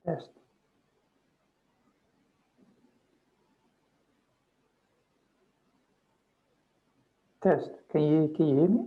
Test. Test. Can you hear me?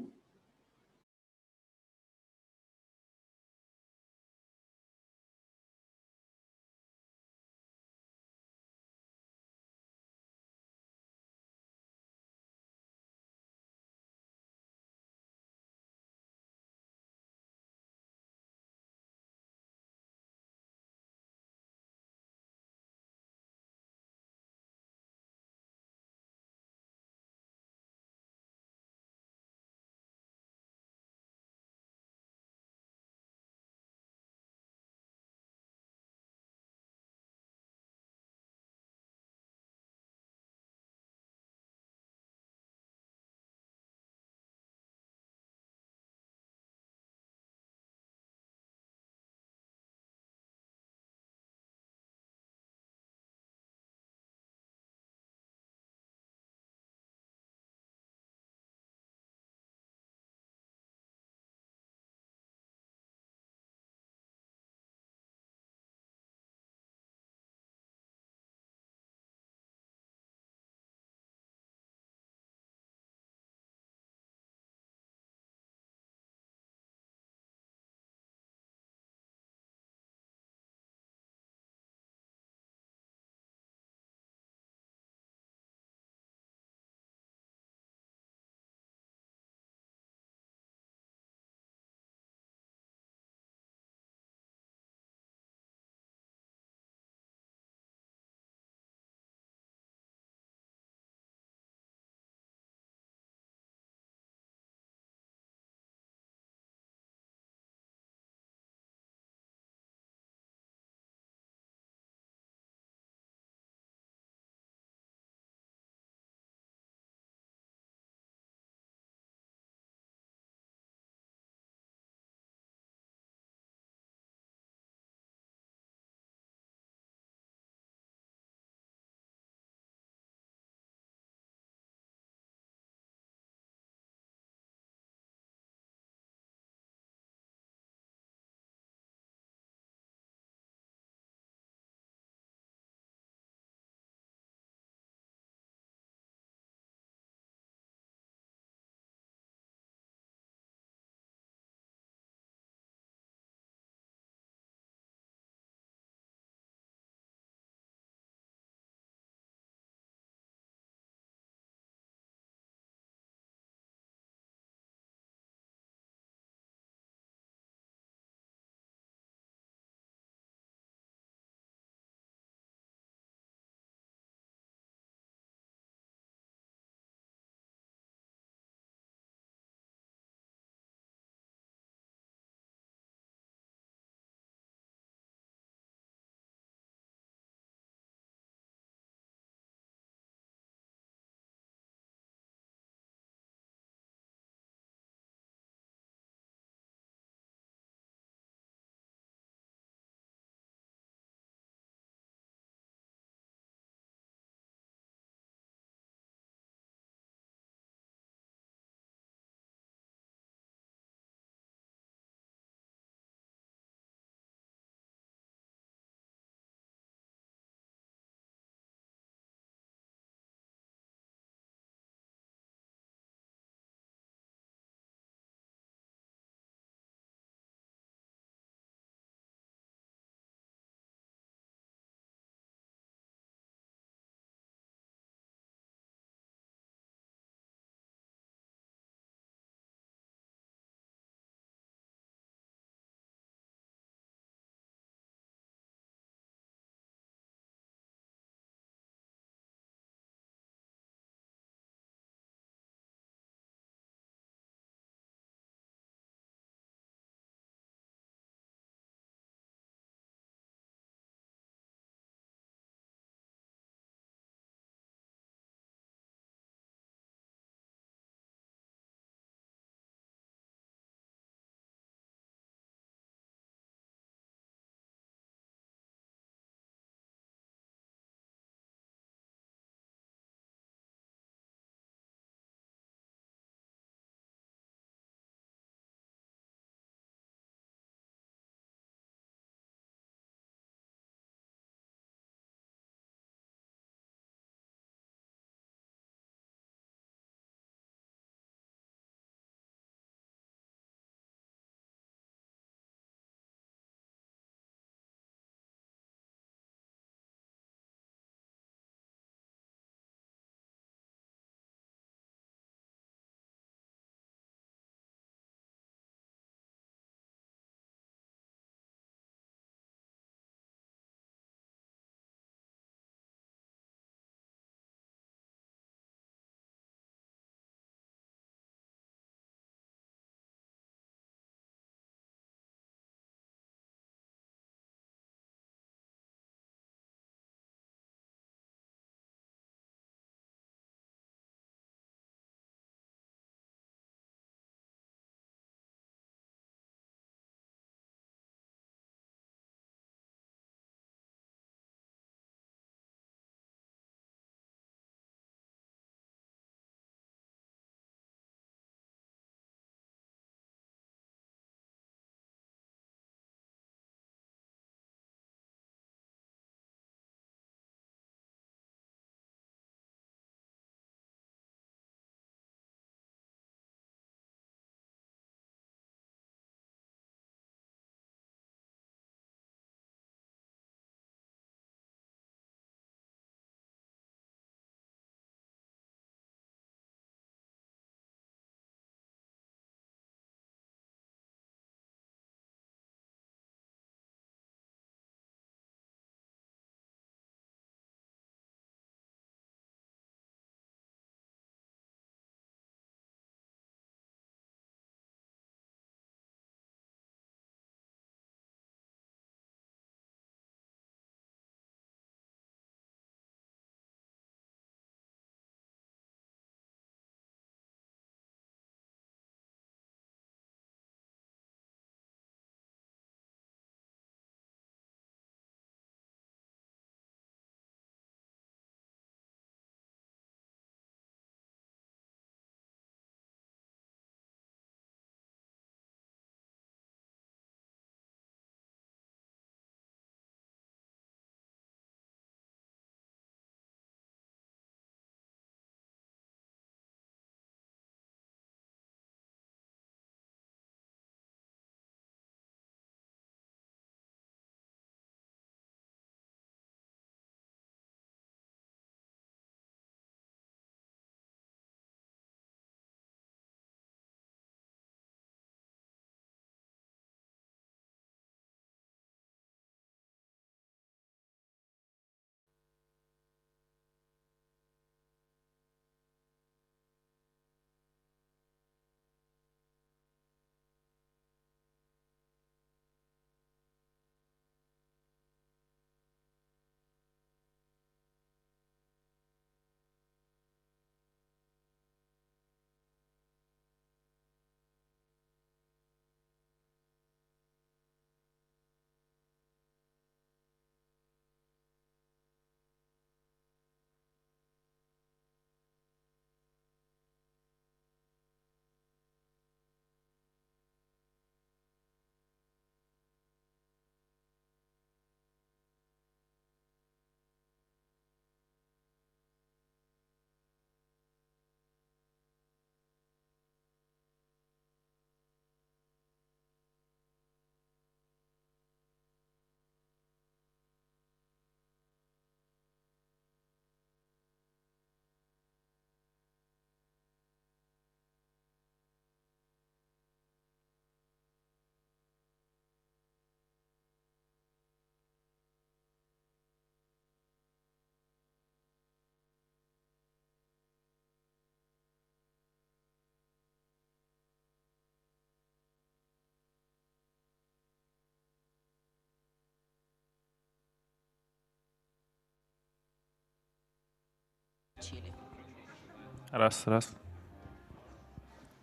Раз, раз.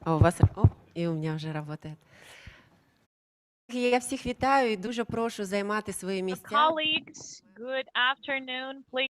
О, у вас... О, і у мене вже працює. Я всіх вітаю і дуже прошу займати свої місця. Colleagues, good afternoon. Please.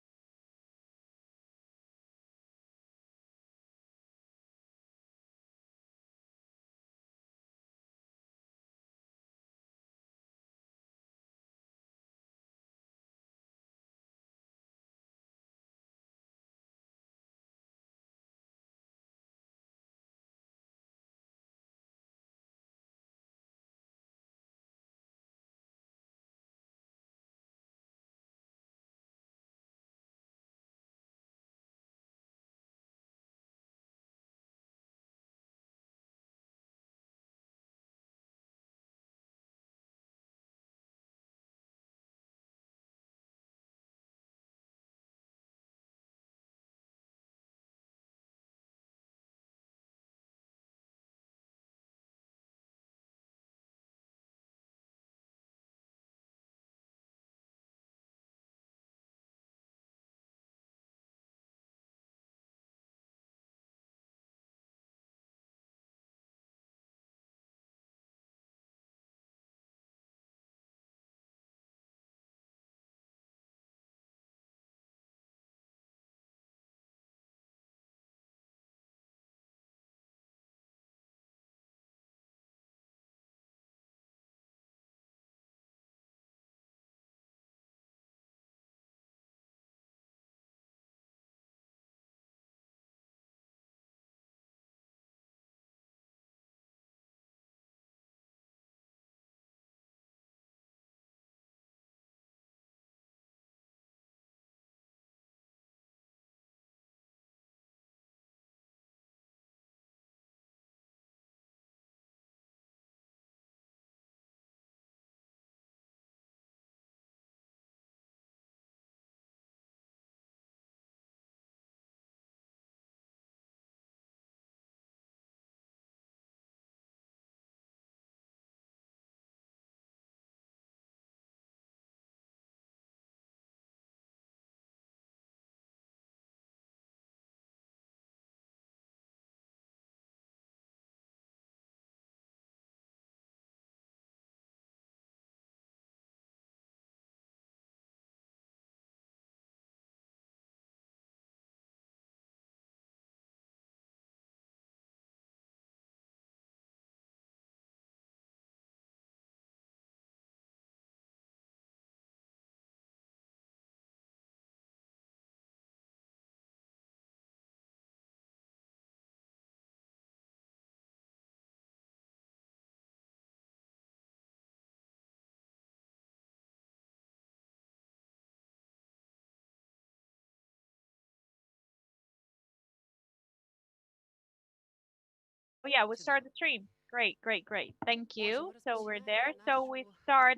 Oh yeah, we start the stream. Great, great, great. Thank you. So we're there. So we start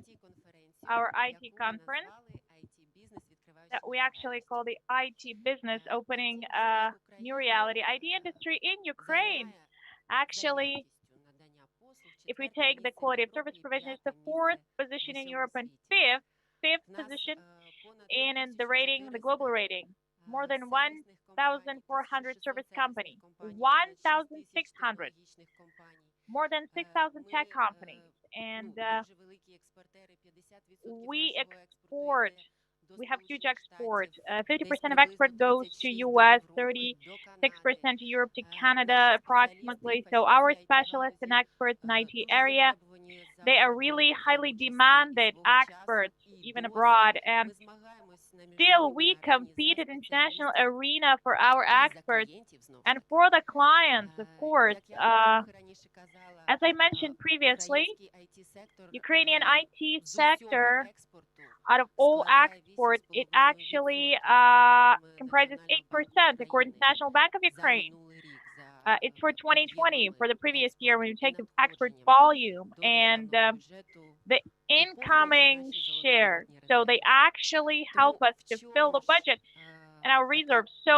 our IT conference that we actually call the IT business opening a new reality IT industry in Ukraine. Actually, if we take the quality of service provision, it's the fourth position in Europe and fifth position in the rating, the global rating. More than 1,400 service companies, 1,600, more than 6,000 tech companies, and we export. We have huge export. 50% of export goes to US, 36% to Europe, to Canada, approximately. So our specialists and experts in IT area, they are really highly demanded experts, even abroad. And still, we compete in international arena for our experts and for the clients, of course. As I mentioned previously, Ukrainian IT sector, out of all export, it actually comprises 8%, according to National Bank of Ukraine. It's for 2020, for the previous year, when you take the export volume and the incoming share. So they actually help us to fill the budget and our reserves. So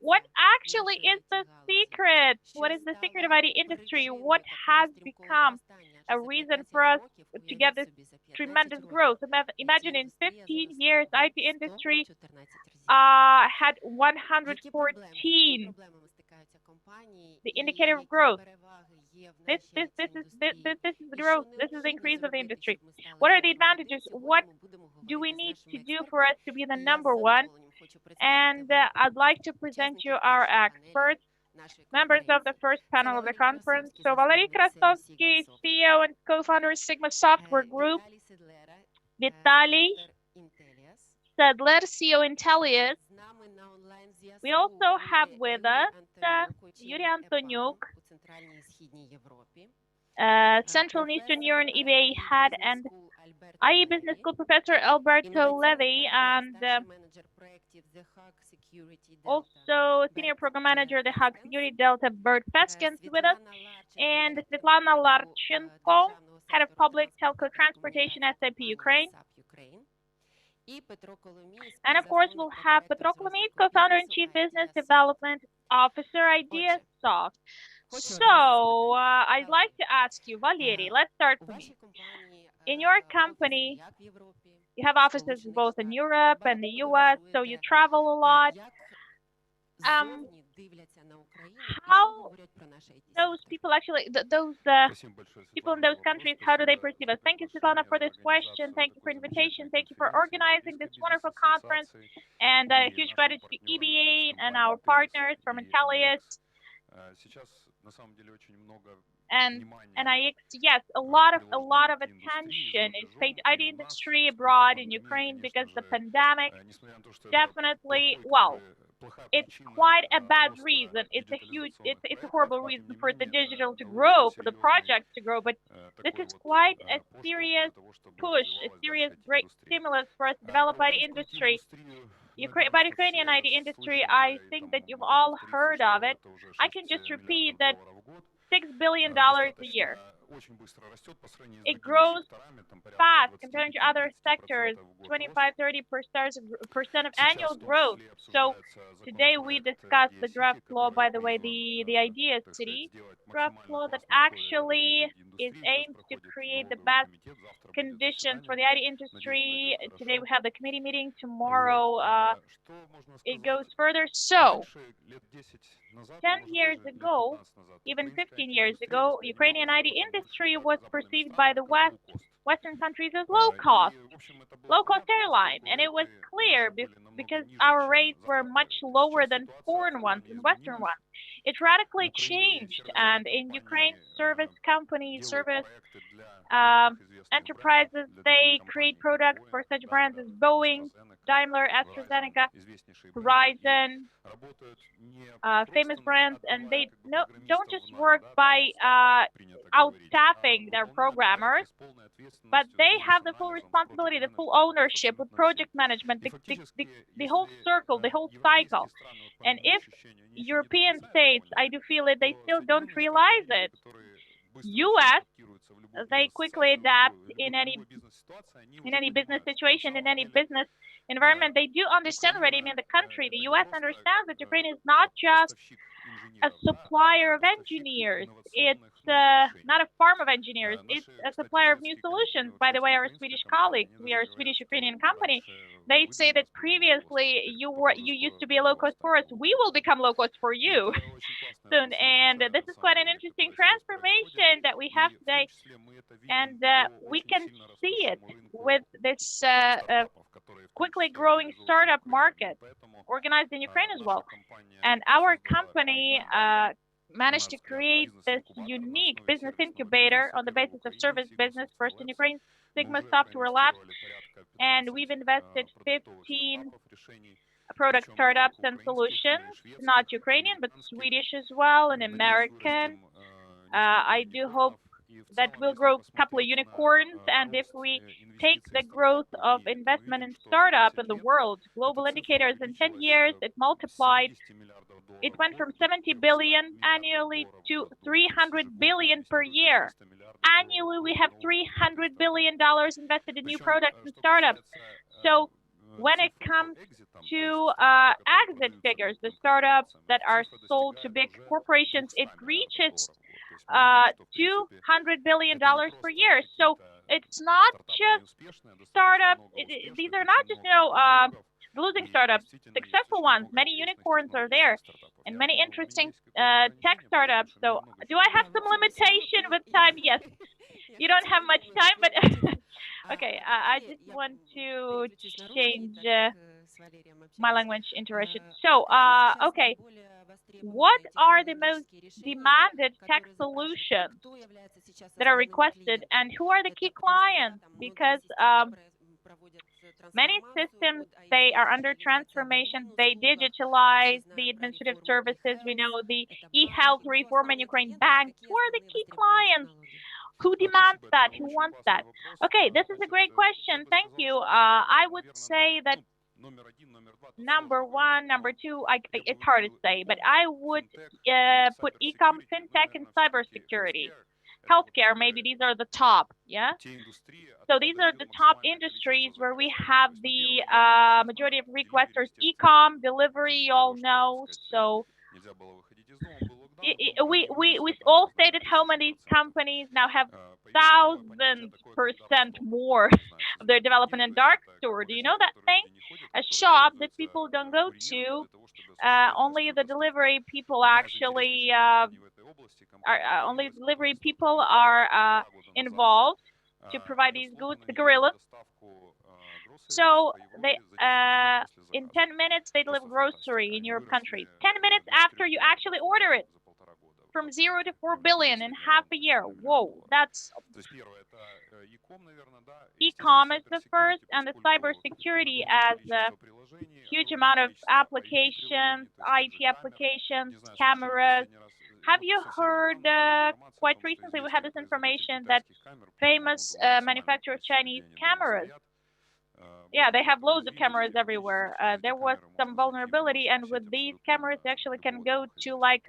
what actually is the secret? What is the secret of IT industry? What has become a reason for us to get this tremendous growth. Imagine in 15 years, IT industry had 114 the indicator of growth. This is the growth. This is the increase of the industry. What are the advantages? What do we need to do for us to be the number one? And I'd like to present you our experts, members of the first panel of the conference. So Valery Krasovsky, CEO and co-founder of Sigma Software Group. Vitaly Sedler, CEO Intellius. We also have with us Yuri Antoniuk, Central and Eastern Europe EBA head, and IE Business School Professor Alberto Levy, and also Senior Program Manager, the Hug Security Delta, Bert Feskens with us, and Svetlana Larchenko, Head of Public Telco Transportation, SAP Ukraine. And of course, we'll have Petro Kolomyts, co-founder and chief business development officer, IdeaSoft. So I'd like to ask you, Valery, let's start from you. In your company, you have offices both in Europe and the US, so you travel a lot. How those people actually, those people in those countries, how do they perceive us? Thank you, Svetlana, for this question. Thank you for invitation. Thank you for organizing this wonderful conference. And a huge gratitude to EBA and our partners from Intellius. And yes, a lot of attention is paid to IT industry abroad in Ukraine because the pandemic definitely, well, it's quite a bad reason. It's a horrible reason for the digital to grow, for the projects to grow. But this is quite a serious push, a serious great stimulus for us to develop IT industry. About Ukrainian IT industry, I think that you've all heard of it. I can just repeat that $6 billion a year. It grows fast compared to other sectors, 25–30% of annual growth. So today we discussed the draft law, by the way, the Idea City draft law that actually is aimed to create the best conditions for the IT industry. Today we have the committee meeting. Tomorrow it goes further. So 10 years ago, even 15 years ago, Ukrainian IT industry was perceived by the Western countries as low-cost airline. And it was clear because our rates were much lower than foreign ones and Western ones. It radically changed. And in Ukraine, service companies, service enterprises, they create products for such brands as Boeing, Daimler, AstraZeneca, Horizon, famous brands, and they don't just work by outstaffing their programmers, but they have the full responsibility, the full ownership with project management, the whole circle, the whole cycle. And if European states, I do feel it, they still don't realize it. US, they quickly adapt in any business situation, in any business environment. They do understand already. I mean, the country, the US understands that Ukraine is not just a supplier of engineers. It's not a farm of engineers. It's a supplier of new solutions. By the way, our Swedish colleagues, we are a Swedish-Ukrainian company, they say that previously you used to be a low-cost for us. We will become low-cost for you soon. And this is quite an interesting transformation that we have today. And we can see it with this quickly growing startup market organized in Ukraine as well. And our company managed to create this unique business incubator on the basis of service business, first in Ukraine, Sigma Software Labs. And we've invested 15 product startups and solutions, not Ukrainian, but Swedish as well, and American. I do hope that will grow a couple of unicorns. And if we take the growth of investment in startup in the world, global indicators in 10 years, it multiplied. It went from 70 billion annually to 300 billion per year. Annually, we have $300 billion invested in new products and startups. So when it comes to exit figures, the startups that are sold to big corporations, it reaches $200 billion per year. So it's not just startups. These are not just, losing startups, successful ones. Many unicorns are there and many interesting tech startups. So do I have some limitation with time? Yes. You don't have much time, but okay, I just want to change my language into Russian. So, okay, what are the most demanded tech solutions that are requested, and who are the key clients? Because many systems, they are under transformation. They digitalize the administrative services. We know the e-health reform in Ukraine, banks. Who are the key clients? Who demands that? Who wants that? Okay, this is a great question. Thank you. I would say that number one, number two, it's hard to say, but I would put e-com, fintech, and cybersecurity. Healthcare, maybe these are the top, yeah? So these are the top industries where we have the majority of requesters. E-com, delivery, you all know. So we all stayed at home, and these companies now have 1,000% more of their development in dark store. Do you know that thing? A shop that people don't go to. Only the delivery people actually only delivery people are involved to provide these goods. The gorillas. So they in 10 minutes they deliver grocery in Europe countries. 10 minutes after you actually order it. From 0 to 4 billion in half a year. Whoa, that's e-commerce the first, and the cybersecurity as a huge amount of applications, IT applications, cameras. Have you heard quite recently we had this information that famous manufacturer of Chinese cameras? Yeah, they have loads of cameras everywhere. There was some vulnerability, and with these cameras, they actually can go to like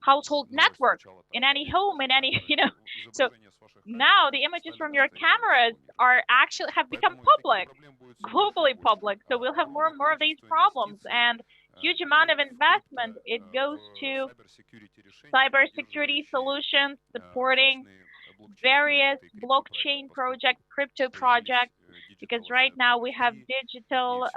household network in any home, in any, So now the images from your cameras are actually have become public, globally public. So we'll have more and more of these problems, and huge amount of investment. It goes to cybersecurity solutions, supporting various blockchain projects, crypto projects, because right now we have digital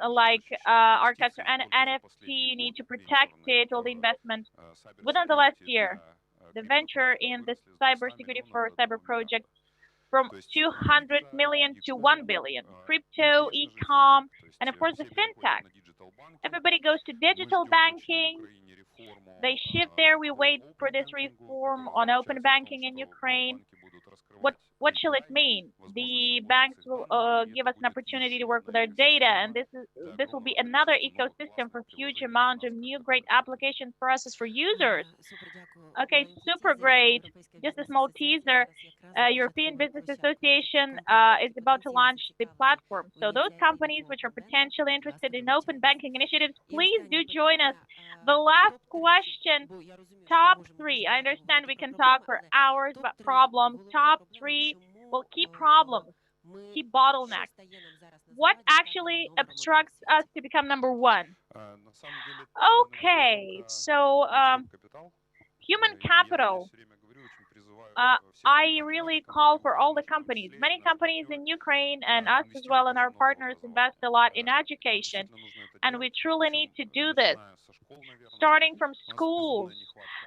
like archives or NFT. You need to protect it, all the investment. Within the last year, the venture in the cybersecurity for cyber projects from 200 million to 1 billion. Crypto, e-com, and of course the fintech. Everybody goes to digital banking. They shift there. We wait for this reform on open banking in Ukraine. What shall it mean? The banks will give us an opportunity to work with our data, and this will be another ecosystem for huge amount of new great applications for us as for users. Okay, super great. Just a small teaser. European Business Association is about to launch the platform. So those companies which are potentially interested in open banking initiatives, please do join us. The last question, top three. I understand we can talk for hours about problems. Top three, well, key problems, key bottlenecks. What actually obstructs us to become number one? Okay, so human capital. I really call for all the companies. Many companies in Ukraine and us as well and our partners invest a lot in education. And we truly need to do this, starting from schools,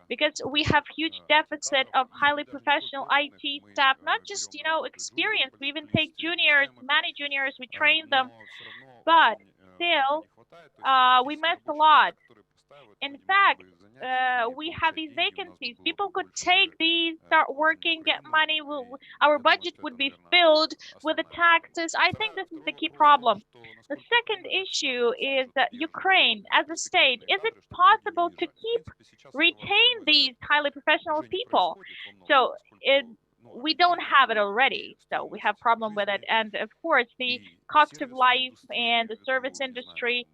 because we have huge deficit of highly professional IT staff, not just, experience. We even take juniors, many juniors, we train them, but still, we miss a lot. In fact, we have these vacancies. People could take these, start working, get money. Our budget would be filled with the taxes. I think this is the key problem. The second issue is that Ukraine as a state, is it possible to retain these highly professional people? So we don't have it already, so we have problem with it. And of course, the cost of life and the service industry.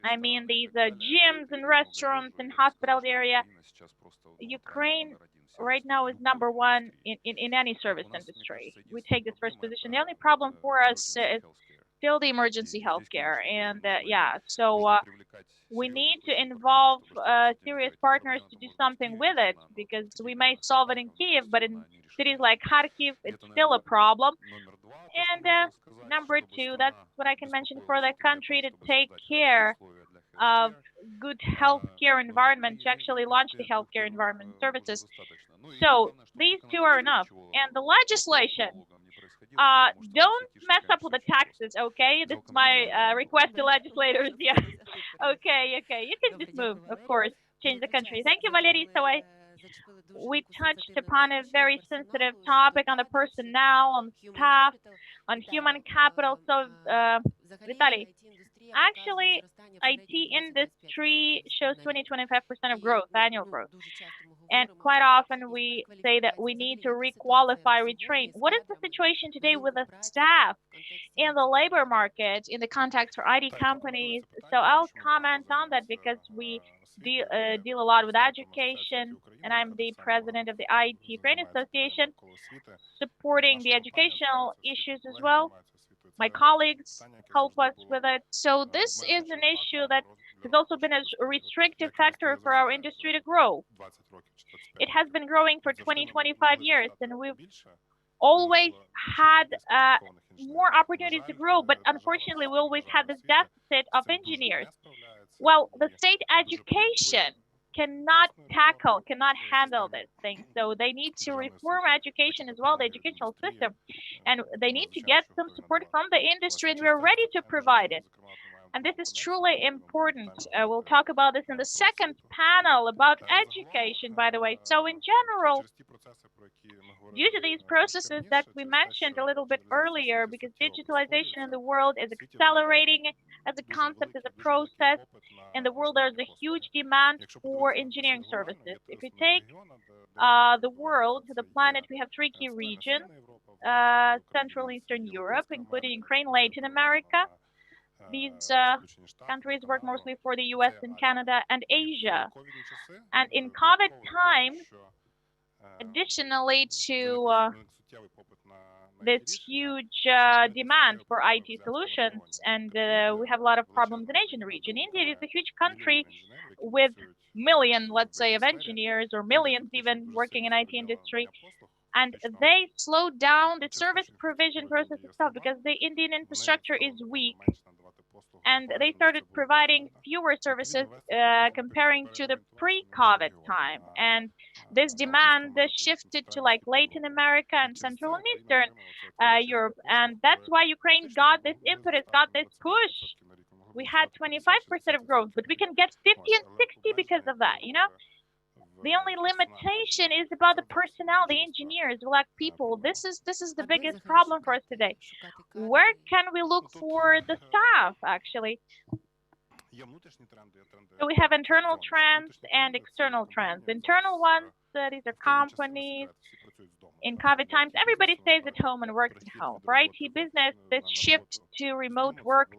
I mean, these gyms and restaurants and hospitality area. Ukraine right now is number one in any service industry. We take this first position. The only problem for us is still the emergency healthcare. And yeah, so we need to involve serious partners to do something with it, because we may solve it in Kiev, but in cities like Kharkiv, it's still a problem. And number two, that's what I can mention for the country to take care of good healthcare environment, to actually launch the healthcare environment services. So these two are enough. And the legislation, don't mess up with the taxes, okay? This is my request to legislators. Yeah. Okay. You can just move, of course, change the country. Thank you, Valery. So we touched upon a very sensitive topic on the personnel, on staff, on human capital. So, Vitaly, actually, IT industry shows 20-25% of growth, annual growth. And quite often we say that we need to requalify, retrain. What is the situation today with the staff in the labor market in the context for IT companies? So I'll comment on that because we deal a lot with education, and I'm the president of the IT Ukraine Association, supporting the educational issues as well. My colleagues help us with it. So this is an issue that has also been a restrictive factor for our industry to grow. It has been growing for 20-25 years, and we've always had more opportunities to grow, but unfortunately we always had this deficit of engineers. Well, the state education cannot handle this thing. So they need to reform education as well, the educational system, and they need to get some support from the industry, and we're ready to provide it. And this is truly important. We'll talk about this in the second panel about education, by the way. So in general, due to these processes that we mentioned a little bit earlier, because digitalization in the world is accelerating as a concept, as a process, in the world there's a huge demand for engineering services. If you take the world, the planet, we have three key regions, Central Eastern Europe, including Ukraine, Latin America. These countries work mostly for the US and Canada and Asia. And in COVID times, additionally to this huge demand for IT solutions, and we have a lot of problems in Asian region. India is a huge country with millions, let's say, of engineers, or millions even working in IT industry. And they slowed down the service provision process itself because the Indian infrastructure is weak. And they started providing fewer services comparing to the pre-COVID time. And this demand shifted to like Latin America and Central and Eastern Europe. And that's why Ukraine got this impetus, got this push. We had 25% of growth, but we can get 50 and 60 because of that, you know? The only limitation is about the personnel, the engineers. We lack people. This is the biggest problem for us today. Where can we look for the staff, actually? So we have internal trends and external trends. Internal ones, these are companies. In COVID times, everybody stays at home and works at home. For IT business, this shift to remote work,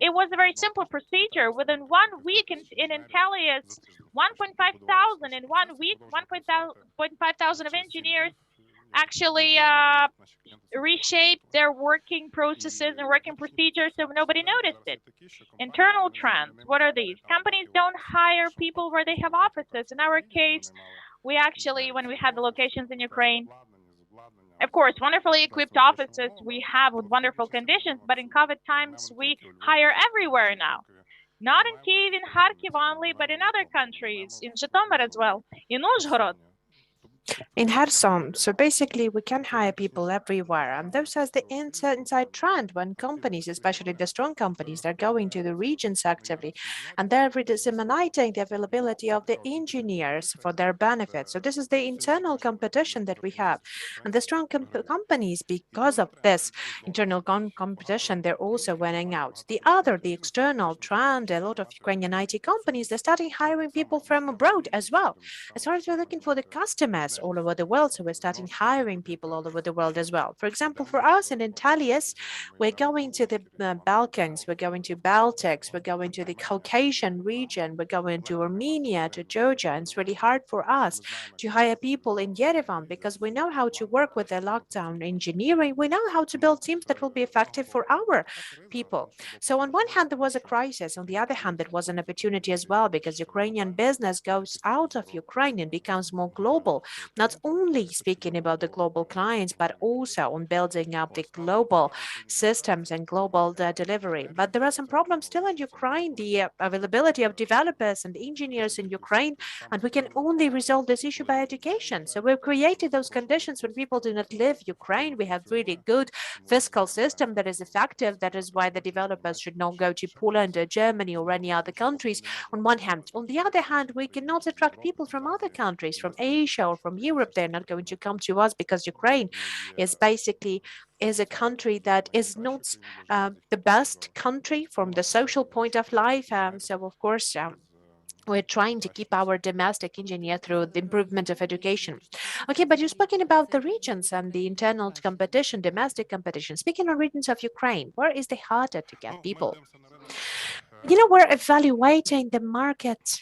it was a very simple procedure. Within 1 week in Intellius, 1.5 thousand in 1 week, 1.5 thousand of engineers actually reshaped their working processes and working procedures, so nobody noticed it. Internal trends, what are these? Companies don't hire people where they have offices. In our case, we actually, when we had the locations in Ukraine, of course, wonderfully equipped offices we have with wonderful conditions, but in COVID times, we hire everywhere now. Not in Kyiv, in Kharkiv only, but in other countries, in Zhytomyr as well, in Uzhhorod. In Kherson, so basically we can hire people everywhere, and those are the inside trend when companies, especially the strong companies, they're going to the regions actively, and they're disseminating the availability of the engineers for their benefit. So this is the internal competition that we have, and the strong companies, because of this internal competition, they're also winning out. The external trend, a lot of Ukrainian IT companies, they're starting hiring people from abroad as well. As far as we're looking for the customers, us all over the world. So we're starting hiring people all over the world as well. For example, for us in Intelius, we're going to the Balkans, we're going to Baltics, we're going to the Caucasian region, we're going to Armenia, to Georgia. And it's really hard for us to hire people in Yerevan because we know how to work with the lockdown engineering. We know how to build teams that will be effective for our people. So on one hand, there was a crisis. On the other hand, it was an opportunity as well because Ukrainian business goes out of Ukraine and becomes more global, not only speaking about the global clients, but also on building up the global systems and global delivery. But there are some problems still in Ukraine, the availability of developers and engineers in Ukraine, and we can only resolve this issue by education. So we've created those conditions when people do not leave Ukraine. We have really good fiscal system that is effective. That is why the developers should not go to Poland or Germany or any other countries on one hand. On the other hand, we cannot attract people from other countries, from Asia or from Europe. They're not going to come to us because Ukraine is basically a country that is not the best country from the social point of life. So of course, we're trying to keep our domestic engineer through the improvement of education. Okay, but you're speaking about the regions and the internal competition, domestic competition. Speaking of regions of Ukraine, where is the harder to get people? We're evaluating the market.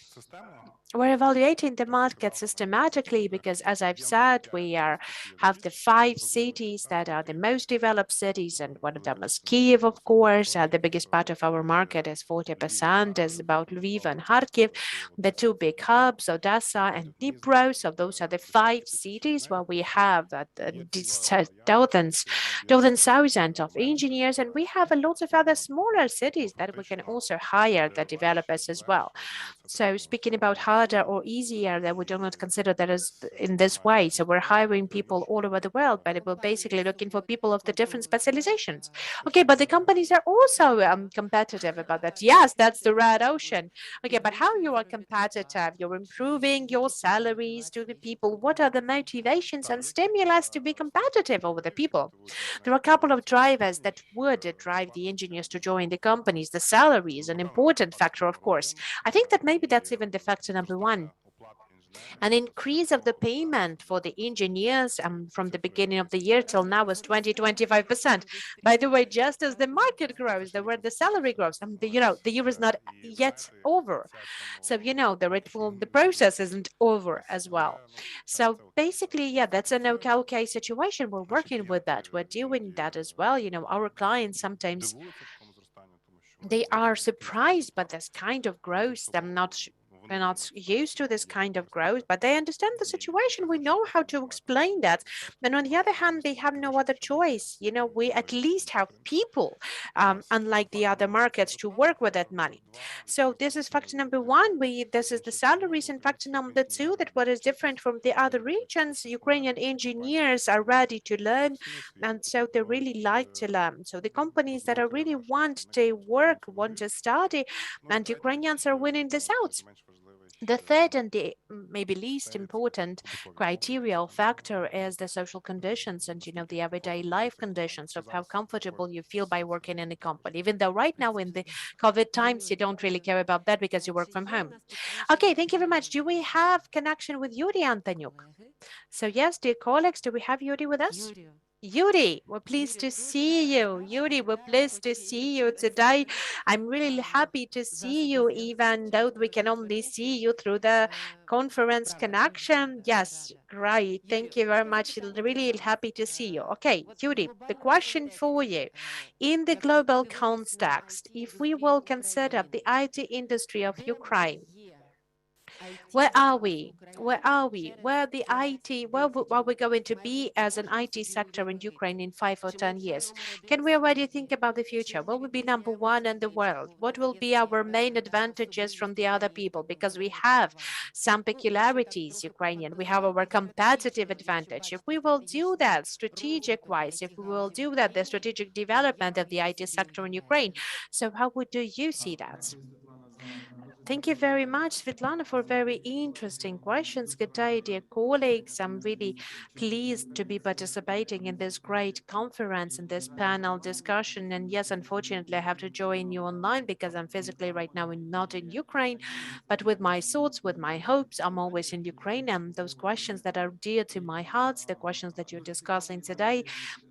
We're evaluating the market systematically because, as I've said, we have the 5 cities that are the most developed cities, and one of them is Kiev, of course. The biggest part of our market is 40%, is about Lviv and Kharkiv, the 2 big hubs, Odessa and Dnipro. So those are the 5 cities where we have thousands of engineers, and we have a lot of other smaller cities that we can also hire the developers as well. So speaking about harder or easier, that we do not consider that as in this way. So we're hiring people all over the world, but we're basically looking for people of the different specializations. Okay, but the companies are also competitive about that. Yes, that's the red ocean. Okay, but how you are competitive? You're improving your salaries to the people. What are the motivations and stimulus to be competitive over the people? There are a couple of drivers that would drive the engineers to join the companies. The salary is an important factor, of course. I think that maybe that's even the factor number one. An increase of the payment for the engineers from the beginning of the year till now was 20-25%. By the way, just as the market grows, the salary grows, the year is not yet over. So, the process isn't over as well. So basically, yeah, that's an okay situation. We're working with that. We're doing that as well. Our clients sometimes they are surprised by this kind of growth. They're not used to this kind of growth, but they understand the situation. We know how to explain that. And on the other hand, they have no other choice. We at least have people, unlike the other markets, to work with that money. So this is factor number one. This is the salaries. And factor number two, that what is different from the other regions, Ukrainian engineers are ready to learn, and so they really like to learn. So the companies that are really want to work, want to study, and Ukrainians are winning this out. The third and the maybe least important criteria or factor is the social conditions and the everyday life conditions of how comfortable you feel by working in a company. Even though right now in the COVID times you don't really care about that because you work from home. Okay, thank you very much. Do we have connection with Yuri Antonyuk? So yes, dear colleagues, do we have Yuri with us? Yuri, we're pleased to see you. Yuri, we're pleased to see you today. I'm really happy to see you, even though we can only see you through the conference connection. Yes, great. Thank you very much. Really happy to see you. Okay, Yuri, the question for you. In the global context, if we will consider the IT industry of Ukraine, where are we? Where are we? Where the IT, where are we going to be as an IT sector in Ukraine in 5 or 10 years? Can we already think about the future? What will be number one in the world? What will be our main advantages from the other people? Because we have some peculiarities, Ukrainian. We have our competitive advantage. If we will do that strategic-wise, if we will do that, the strategic development of the IT sector in Ukraine, so how would do you see that? Thank you very much, Svetlana, for very interesting questions. Good day, dear colleagues. I'm really pleased to be participating in this great conference and this panel discussion. And yes, unfortunately, I have to join you online because I'm physically right now not in Ukraine, but with my thoughts, with my hopes, I'm always in Ukraine. And those questions that are dear to my heart, the questions that you're discussing today,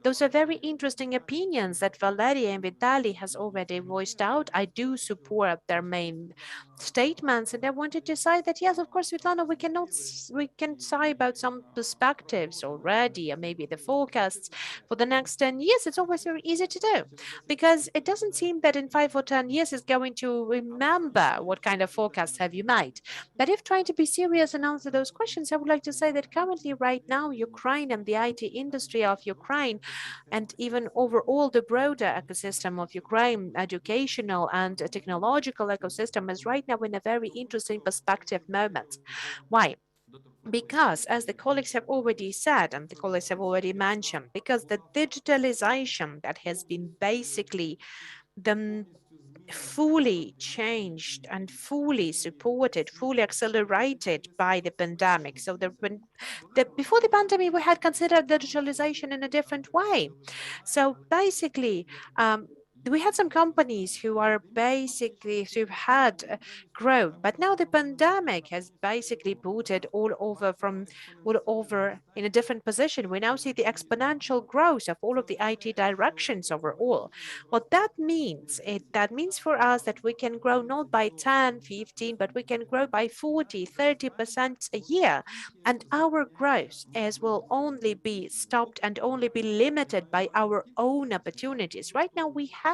those are very interesting opinions that Valeria and Vitaly has already voiced out. I do support their main statements, and I wanted to say that yes, of course, Svetlana, we can say about some perspectives already, and maybe the forecasts for the next 10 years. It's always very easy to do because it doesn't seem that in 5 or 10 years is going to remember what kind of forecasts have you made. But if trying to be serious and answer those questions, I would like to say that currently, right now, Ukraine and the IT industry of Ukraine, and even overall the broader ecosystem of Ukraine, educational and technological ecosystem, is right now in a very interesting perspective moment. Why? Because, as the colleagues have already said, and the colleagues have already mentioned, because the digitalization that has been basically the fully changed and fully supported, fully accelerated by the pandemic. So before the pandemic, we had considered digitalization in a different way. So basically, we had some companies who are basically who've had growth, but now the pandemic has basically put it all over from all over in a different position. We now see the exponential growth of all of the IT directions overall. What that means for us that we can grow not by 10, 15, but we can grow by 40, 30% a year. And our growth as will only be stopped and only be limited by our own opportunities. Right now, we have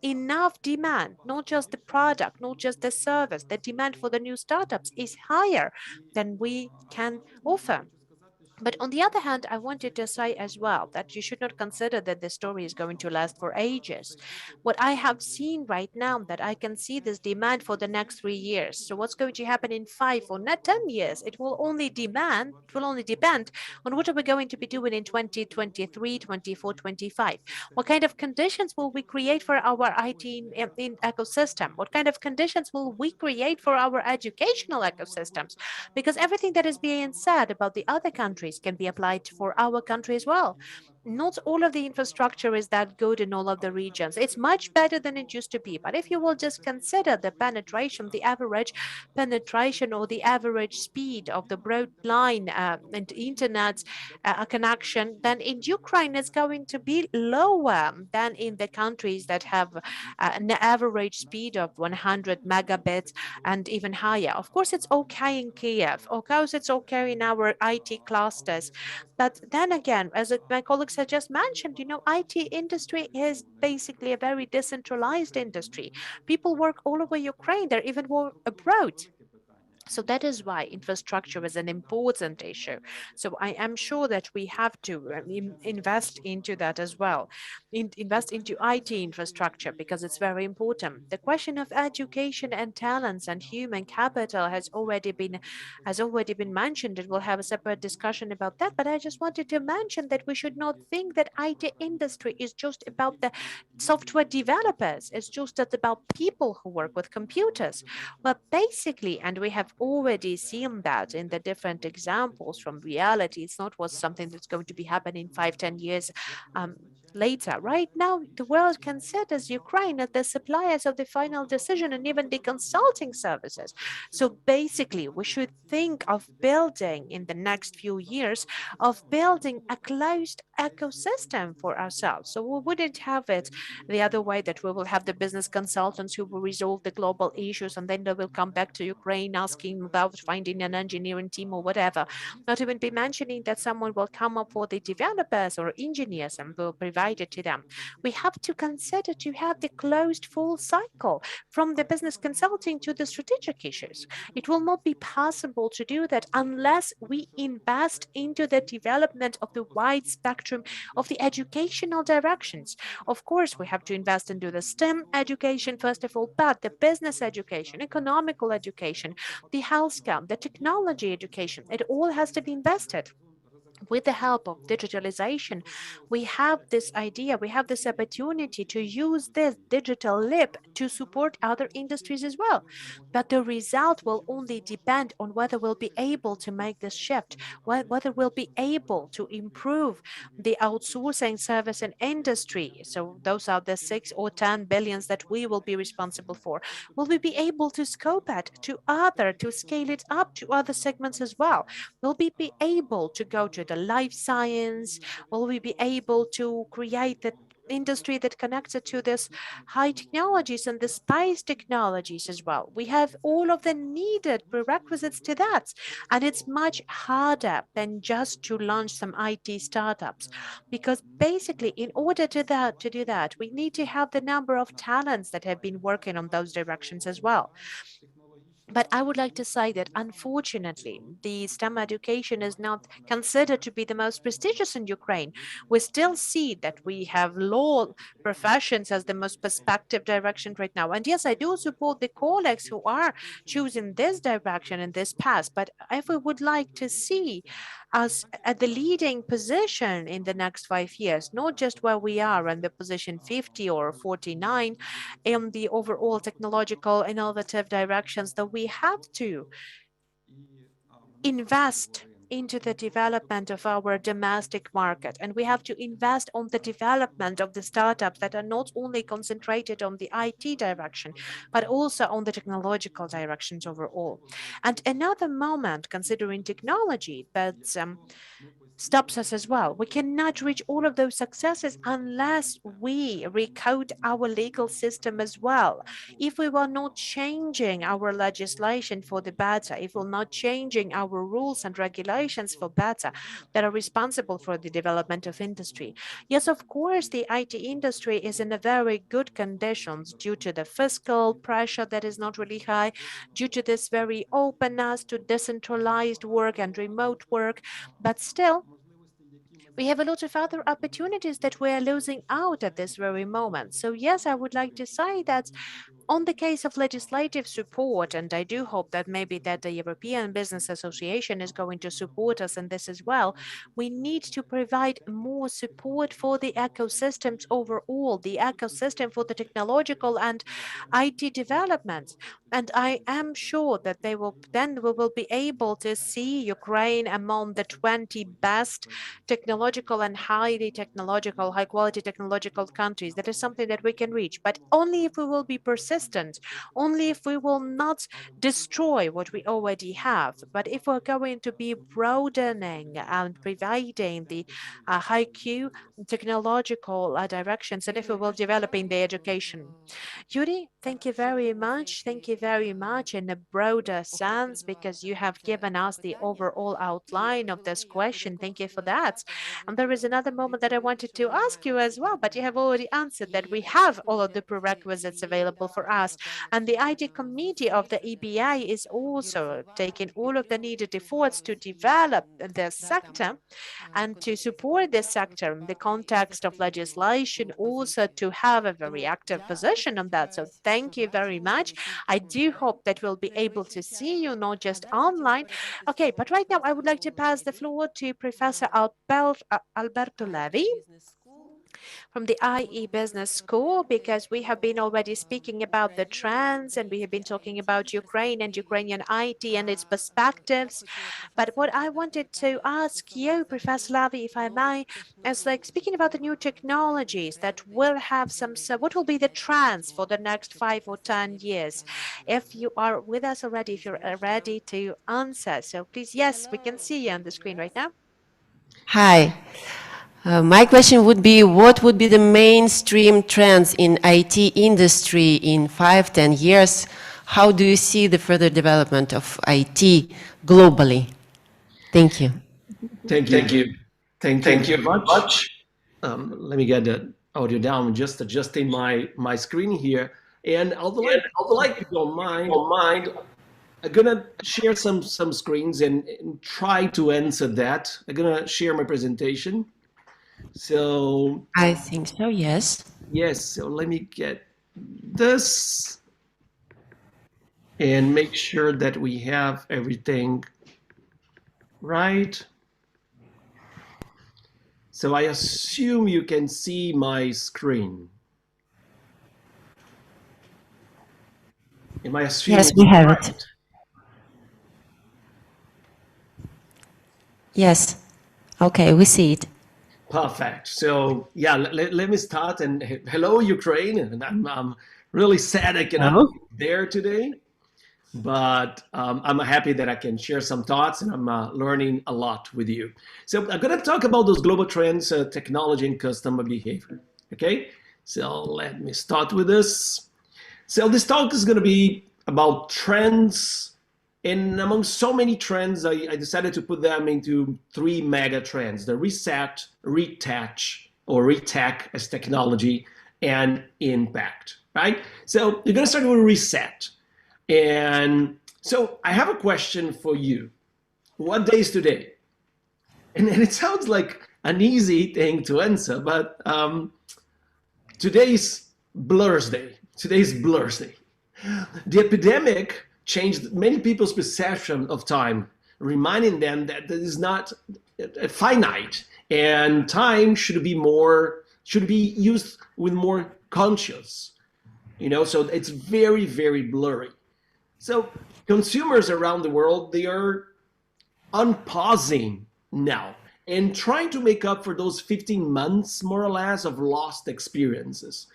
enough demand, not just the product, not just the service. The demand for the new startups is higher than we can offer. But on the other hand, I wanted to say as well that you should not consider that the story is going to last for ages. What I have seen right now, that I can see this demand for the next 3 years. So what's going to happen in 5 or 10 years? It will only depend on what are we going to be doing in 2023, 24, 25. What kind of conditions will we create for our IT in ecosystem? What kind of conditions will we create for our educational ecosystems? Because everything that is being said about the other countries can be applied for our country as well. Not all of the infrastructure is that good in all of the regions. It's much better than it used to be. But if you will just consider the penetration, the average penetration or the average speed of the broad line and internet connection, then in Ukraine it's going to be lower than in the countries that have an average speed of 100 megabits and even higher. Of course, it's okay in Kiev. Of course, it's okay in our IT clusters. But then again, as my colleagues have just mentioned, IT industry is basically a very decentralized industry. People work all over Ukraine. They're even more abroad. So that is why infrastructure is an important issue. So I am sure that we have to invest into that as well, invest into IT infrastructure because it's very important. The question of education and talents and human capital has already been mentioned, and we'll have a separate discussion about that. But I just wanted to mention that we should not think that IT industry is just about the software developers. It's just that about people who work with computers. But basically, and we have already seen that in the different examples from reality, it's not what's something that's going to be happening 5, 10 years later. Right now, the world considers Ukraine as the suppliers of the final decision and even the consulting services. So basically, we should think of building in the next few years of building a closed ecosystem for ourselves. So we wouldn't have it the other way, that we will have the business consultants who will resolve the global issues and then they will come back to Ukraine asking about finding an engineering team or whatever. Not even be mentioning that someone will come up for the developers or engineers and will provide it to them. We have to consider to have the closed full cycle from the business consulting to the strategic issues. It will not be possible to do that unless we invest into the development of the wide spectrum of the educational directions. Of course, we have to invest into the STEM education, first of all, but the business education, economical education, the healthcare, the technology education, it all has to be invested. with the help of digitalization, we have this idea, we have this opportunity to use this digital leap to support other industries as well. But the result will only depend on whether we'll be able to make this shift, whether we'll be able to improve the outsourcing service and industry. So those are the 6 or 10 billions that we will be responsible for. Will we be able to scope it to scale it up to other segments as well? Will we be able to go to the life science? Will we be able to create the industry that connects it to this high technologies and the space technologies as well? We have all of the needed prerequisites to that. And it's much harder than just to launch some IT startups. Because basically, in order to do that, we need to have the number of talents that have been working on those directions as well. But I would like to say that unfortunately, the STEM education is not considered to be the most prestigious in Ukraine. We still see that we have law professions as the most perspective direction right now. And yes, I do support the colleagues who are choosing this direction and this path. But if we would like to see us at the leading position in the next 5 years, not just where we are in the position 50 or 49 in the overall technological innovative directions, that we have to invest into the development of our domestic market. And we have to invest on the development of the startups that are not only concentrated on the IT direction, but also on the technological directions overall. And another moment, considering technology, that stops us as well. We cannot reach all of those successes unless we recode our legal system as well. If we were not changing our legislation for the better, if we're not changing our rules and regulations for better that are responsible for the development of industry. Yes, of course, the IT industry is in a very good conditions due to the fiscal pressure that is not really high, due to this very openness to decentralized work and remote work, but still, we have a lot of other opportunities that we are losing out at this very moment. So yes, I would like to say that on the case of legislative support, and I do hope that maybe that the European Business Association is going to support us in this as well, we need to provide more support for the ecosystems overall, the ecosystem for the technological and IT developments. And I am sure that we will be able to see Ukraine among the 20 best technological and highly technological, high quality technological countries. That is something that we can reach, but only if we will be persistent, only if we will not destroy what we already have. But if we're going to be broadening and providing the high Q technological directions, and if we will developing the education. Yuri, thank you very much. Thank you very much in a broader sense, because you have given us the overall outline of this question. Thank you for that. And there is another moment that I wanted to ask you as well, but you have already answered that we have all of the prerequisites available for us. And the IT committee of the EBA is also taking all of the needed efforts to develop the sector and to support this sector in the context of legislation, also to have a very active position on that. So thank you very much. I do hope that we'll be able to see you not just online. Okay, but right now I would like to pass the floor to Professor Alberto Levi from the IE Business School, because we have been already speaking about the trends and we have been talking about Ukraine and Ukrainian IT and its perspectives. But what I wanted to ask you, Professor Levi, if I may, is like speaking about the new technologies that will have some, so what will be the trends for the next 5 or 10 years? If you are with us already, if you're ready to answer. So please, yes, we can see you on the screen right now. Hi. My question would be, what would be the mainstream trends in IT industry in 5-10 years? How do you see the further development of IT globally? Thank you. Thank you. Thank you very much. Let me get the audio down, just adjusting my screen here. And I would like, if you don't mind, I'm gonna share some screens and try to answer that. I'm gonna share my presentation. So I think so, yes. yes, so let me get this and make sure that we have everything right. So I assume you can see my screen. Am I assuming? Yes, we have it. Yes. Okay, we see it. Perfect. So yeah, let me start. And hello, Ukraine. And I'm really sad I cannot be there today, but I'm happy that I can share some thoughts, and I'm learning a lot with you. So I'm going to talk about those global trends, technology, and customer behavior. Okay. So let me start with this. So this talk is going to be about trends. And among so many trends, I decided to put them into 3 mega trends: the reset, retouch, or retech as technology, and impact, right? So you're going to start with reset. And so I have a question for you. What day is today? And it sounds like an easy thing to answer, but today's Blur's Day. Today's Blur's Day. The epidemic changed many people's perception of time, reminding them that it is not finite, and time should be used with more conscious. So it's very, very blurry. So consumers around the world, they are unpausing now and trying to make up for those 15 months, more or less, of lost experiences.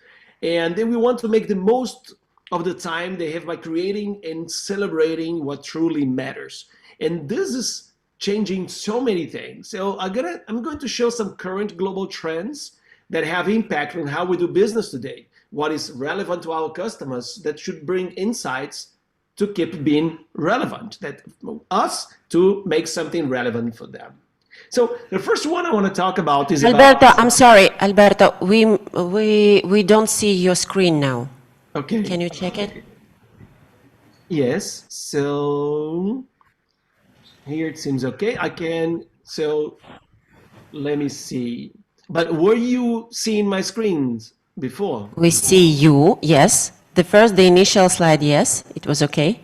And then we want to make the most of the time they have by creating and celebrating what truly matters. And this is changing so many things. So I'm going to show some current global trends that have impact on how we do business today, what is relevant to our customers that should bring insights to keep being relevant, that us to make something relevant for them. So the first one I want to talk about is Alberto, I'm sorry, Alberto, we don't see your screen now. Okay. Can you check it? Yes. So here it seems okay. So let me see. But were you seeing my screens before? We see you, yes. The initial slide, yes, it was okay.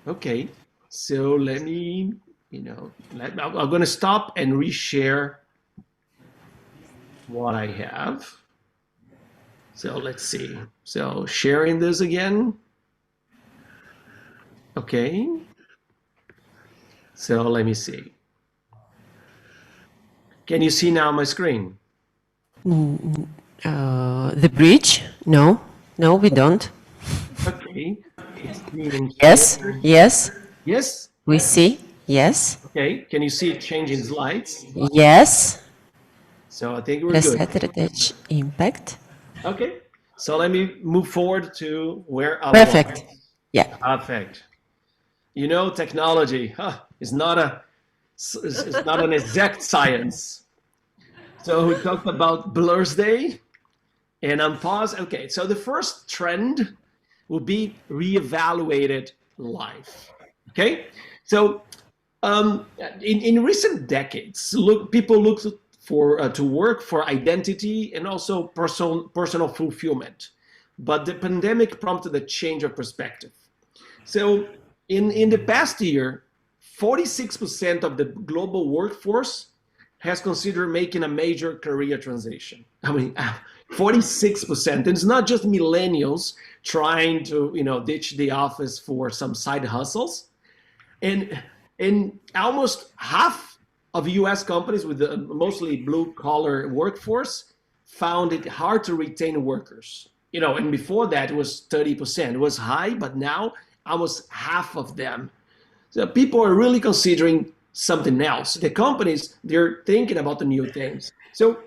Okay. So let me, I'm going to stop and reshare what I have. So let's see. So sharing this again. Okay. So let me see. Can you see now my screen? The bridge? No, we don't. Okay. Yes, yes. Yes? We see, yes. Okay. Can you see it changing slides? Yes. So I think we're good. Reset, impact. Okay. So let me move forward to where I Perfect. was. Yeah. Perfect. Technology is not an exact science. So we talked about Blur's Day, and unpause. Okay, so the first trend will be reevaluated life. Okay, so in recent decades, people look to work for identity and also personal fulfillment, but the pandemic prompted a change of perspective. So in the past year, 46% of the global workforce has considered making a major career transition. 46%. And it's not just millennials trying to, ditch the office for some side hustles. And almost half of US companies with the mostly blue collar workforce found it hard to retain workers. And before that it was 30%. It was high, but now almost half of them. So people are really considering something else. The companies, they're thinking about the new things. So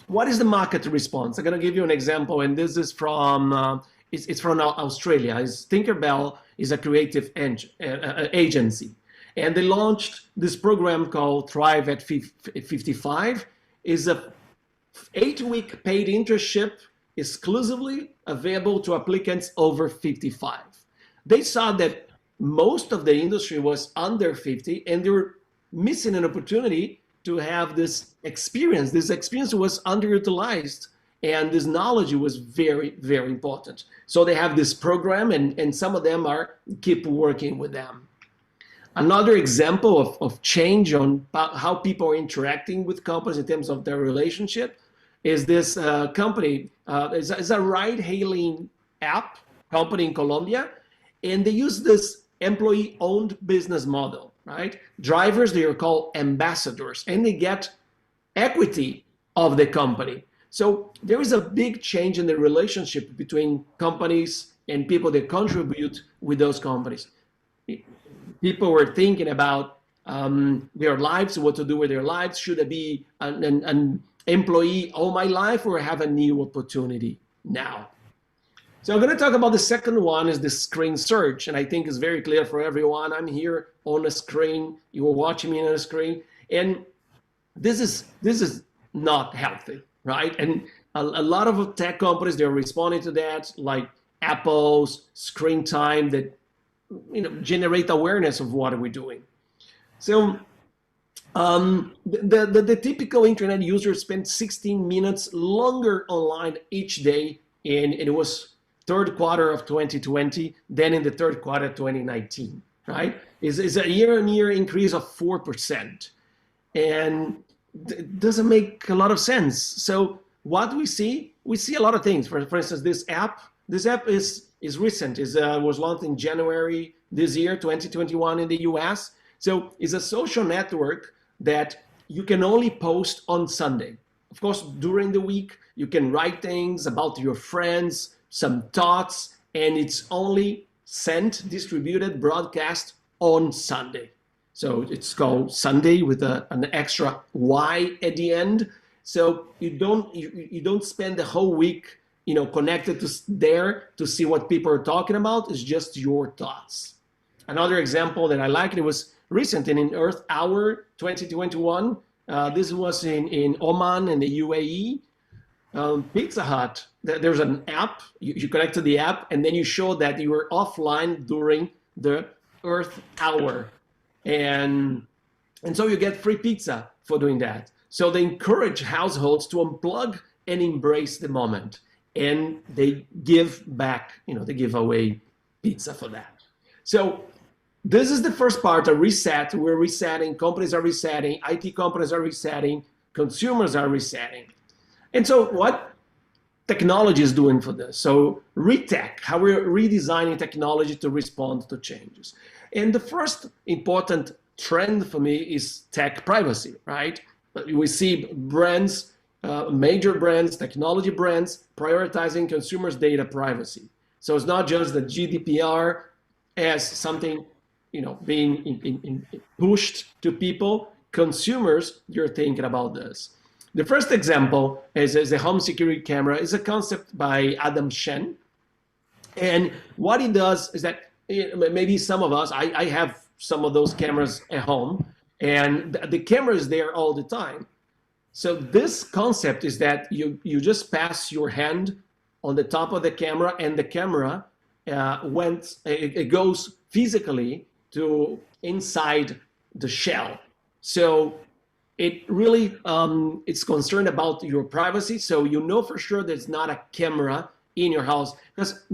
what is the market response? I'm going to give you an example, and this is from it's from Australia. Tinkerbell is a creative agency, and they launched this program called Thrive at 55. Is a 8-week paid internship exclusively available to applicants over 55. They saw that most of the industry was under 50, and they were missing an opportunity to have this experience. This experience was underutilized, and this knowledge was very, very important. So they have this program, and some of them keep working with them. Another example of change on how people are interacting with companies in terms of their relationship is this company. It's a ride-hailing app company in Colombia, and they use this employee-owned business model, right? Drivers, they are called ambassadors, and they get equity of the company. So there is a big change in the relationship between companies and people that contribute with those companies. People were thinking about their lives, what to do with their lives. Should I be an employee all my life or have a new opportunity now? So I'm going to talk about the second one is the screen search. And I think it's very clear for everyone. I'm here on a screen. You are watching me on a screen. And this is not healthy, right? And a lot of tech companies, they're responding to that, like Apple's screen time that generate awareness of what are we doing. So the typical internet user spent 16 minutes longer online each day, and it was third quarter of 2020 than in the third quarter of 2019, right? Is a year-on-year increase of 4%. And it doesn't make a lot of sense. So what we see a lot of things. For instance, this app is recent. Was launched in January this year, 2021 in the US. So it's a social network that you can only post on Sunday. Of course, during the week, you can write things about your friends, some thoughts, and it's only sent, distributed, broadcast on Sunday. So it's called Sunday with an extra Y at the end. So you don't spend the whole week, connected to there to see what people are talking about. It's just your thoughts. Another example that I liked, it was recent in Earth Hour 2021. This was in Oman in the UAE. Pizza Hut, there's an app, you connect to the app, and then you show that you were offline during the Earth Hour. And so you get free pizza for doing that. So they encourage households to unplug and embrace the moment. And they give back, they give away pizza for that. So this is the first part, a reset. We're resetting, companies are resetting, IT companies are resetting, consumers are resetting. And so what technology is doing for this? So retech, how we're redesigning technology to respond to changes. And the first important trend for me is tech privacy, right? We see brands, major brands, technology brands, prioritizing consumers' data privacy. So it's not just the GDPR as something, being pushed to people. Consumers, you're thinking about this. The first example is a home security camera. It's a concept by Adam Shen. And what he does is that maybe some of us, I have some of those cameras at home, and the camera is there all the time. So this concept is that you just pass your hand on the top of the camera, and the camera it goes physically to inside the shell. So it really it's concerned about your privacy. So for sure there's not a camera in your house, because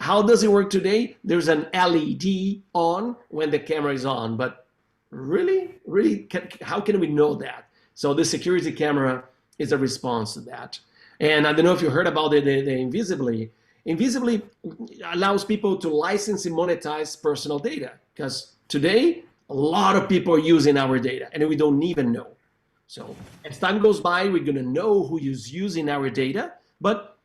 how does it work today? There's an LED on when the camera is on, but really, how can we know that? So the security camera is a response to that. And I don't know if you heard about the Invisibly. Invisibly allows people to license and monetize personal data, because today a lot of people are using our data and we don't even know. So as time goes by, we're going to know who is using our data. But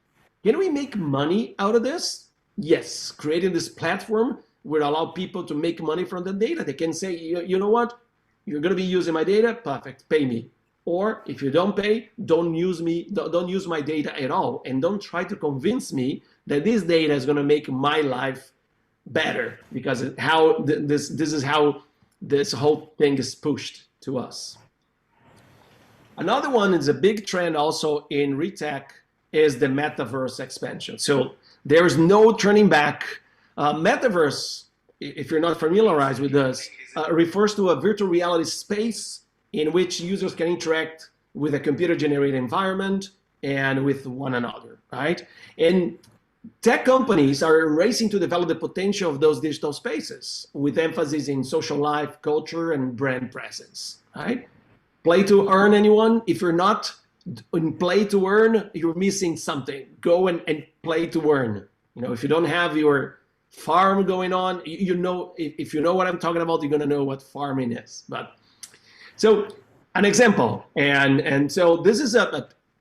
can we make money out of this? Yes, creating this platform would allow people to make money from the data. They can say, you know what, you're going to be using my data, perfect, pay me. Or if you don't pay, don't use my data at all, and don't try to convince me that this data is going to make my life better, because this is how this whole thing is pushed to us. Another one is a big trend also in retech is the metaverse expansion. So there's no turning back. Metaverse, if you're not familiarized with this, refers to a virtual reality space in which users can interact with a computer-generated environment and with one another, right? And tech companies are racing to develop the potential of those digital spaces with emphasis in social life, culture, and brand presence, right? Play to earn, anyone? If you're not in play to earn, you're missing something. Go and play to earn. You know, if you don't have your farm going on, you know, if you know what I'm talking about, you're gonna know what farming is. But so an example, and so this is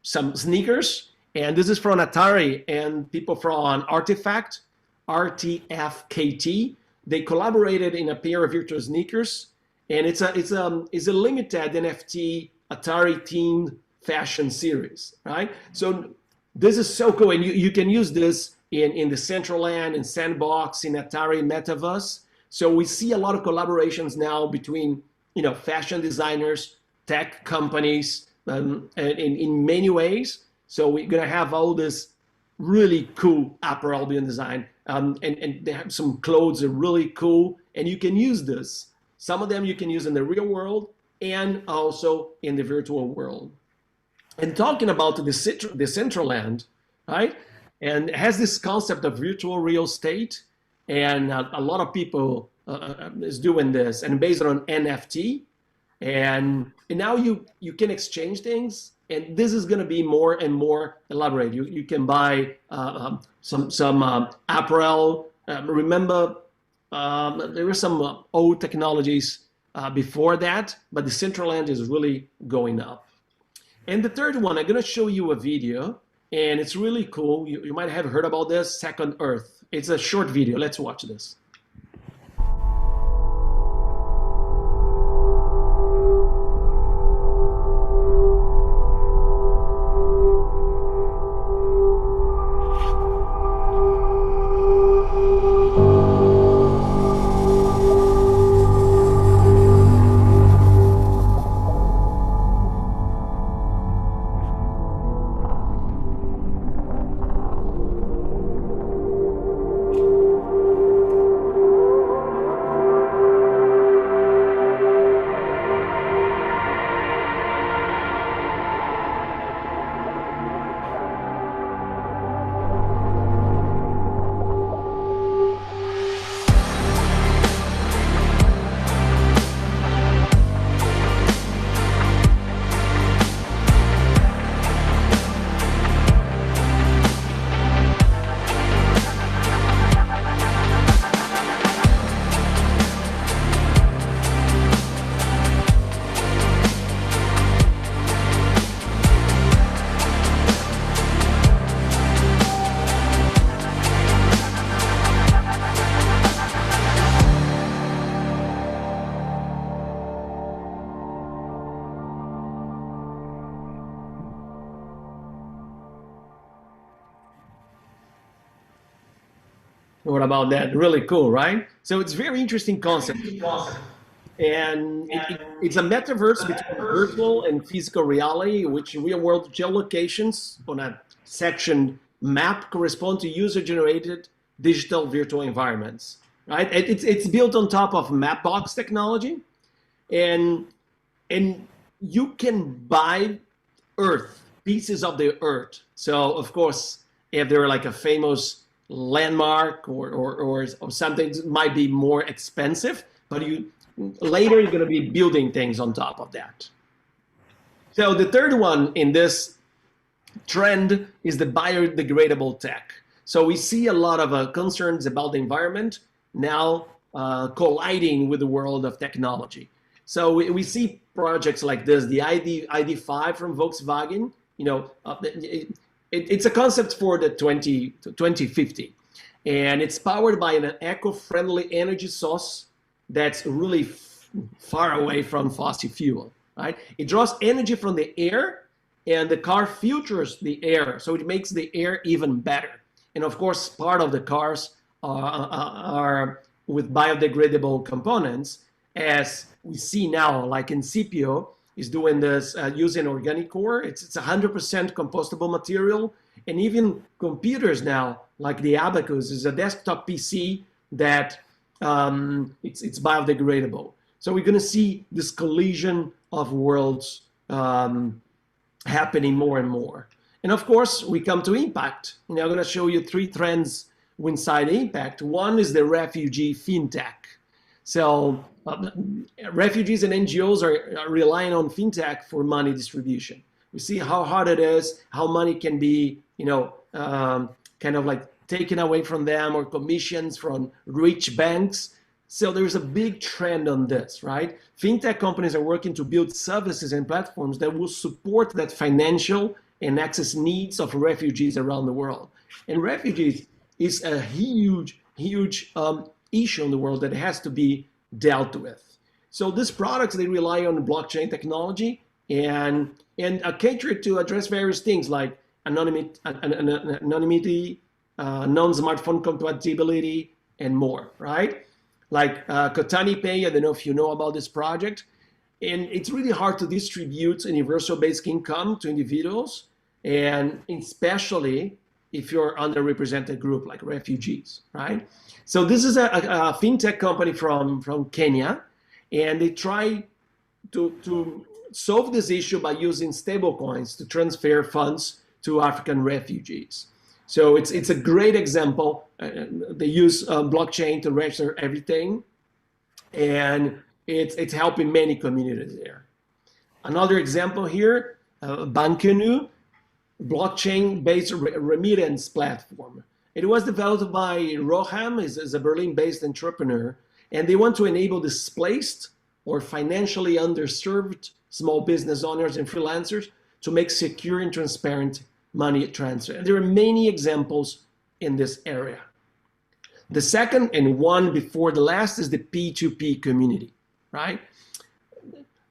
some sneakers, and this is from Atari and people from Artifact, RTFKT. They collaborated in a pair of virtual sneakers, and it's a limited NFT Atari themed fashion series, right? So this is so cool, and you can use this in the Decentraland, in Sandbox, in Atari Metaverse. So we see a lot of collaborations now between, you know, fashion designers, tech companies, and in many ways. So we're gonna have all this really cool apparel being designed, and they have some clothes that are really cool, and you can use this. Some of them you can use in the real world and also in the virtual world. And talking about the Decentraland, right? And it has this concept of virtual real estate, and a lot of people is doing this, and based on NFT, and now you can exchange things, and this is going to be more and more elaborate. You can buy some apparel. Remember, there were some old technologies before that, but the Decentraland is really going up. And the third one, I'm going to show you a video, and it's really cool. You might have heard about this, Second Earth. It's a short video. Let's watch this. What about that? Really cool, right? So it's very interesting concept. And it's a metaverse between virtual and physical reality, which real-world geolocations on a section map correspond to user-generated digital virtual environments, right? It's built on top of Mapbox technology, and you can buy Earth, pieces of the Earth. So of course, if they're like a famous landmark or something, it might be more expensive, but later you're going to be building things on top of that. So the third one in this trend is the biodegradable tech. So we see a lot of concerns about the environment now colliding with the world of technology. So we see projects like this, the ID5 from Volkswagen. You know, it's a concept for the 2050, and it's powered by an eco-friendly energy source that's really far away from fossil fuel, right? It draws energy from the air, and the car filters the air, so it makes the air even better. And of course, part of the cars are with biodegradable components, as we see now, like Incipio is doing this using organic core. It's 100% compostable material, and even computers now, like the Abacus, is a desktop PC that it's biodegradable. So we're going to see this collision of worlds happening more and more. And of course, we come to impact. And I'm going to show you 3 trends inside impact. One is the refugee fintech. So refugees and NGOs are relying on fintech for money distribution. We see how hard it is, how money can be, kind of like taken away from them, or commissions from rich banks. So there's a big trend on this, right? Fintech companies are working to build services and platforms that will support that financial and access needs of refugees around the world. And refugees is a huge issue in the world that has to be dealt with. So these products, they rely on blockchain technology and cater to address various things like anonymity, non-smartphone compatibility, and more, right? Like Kotani Pay, I don't know if you know about this project, and it's really hard to distribute universal basic income to individuals, and especially if you're underrepresented group like refugees, right? So this is a fintech company from Kenya, and they try to solve this issue by using stablecoins to transfer funds to African refugees. So it's a great example. They use blockchain to register everything, and it's helping many communities there. Another example here, Bankenu, blockchain-based remittance platform. It was developed by Roham, is a Berlin-based entrepreneur, and they want to enable displaced or financially underserved small business owners and freelancers to make secure and transparent money transfer. And there are many examples in this area. The second, and one before the last, is the P2P community, right?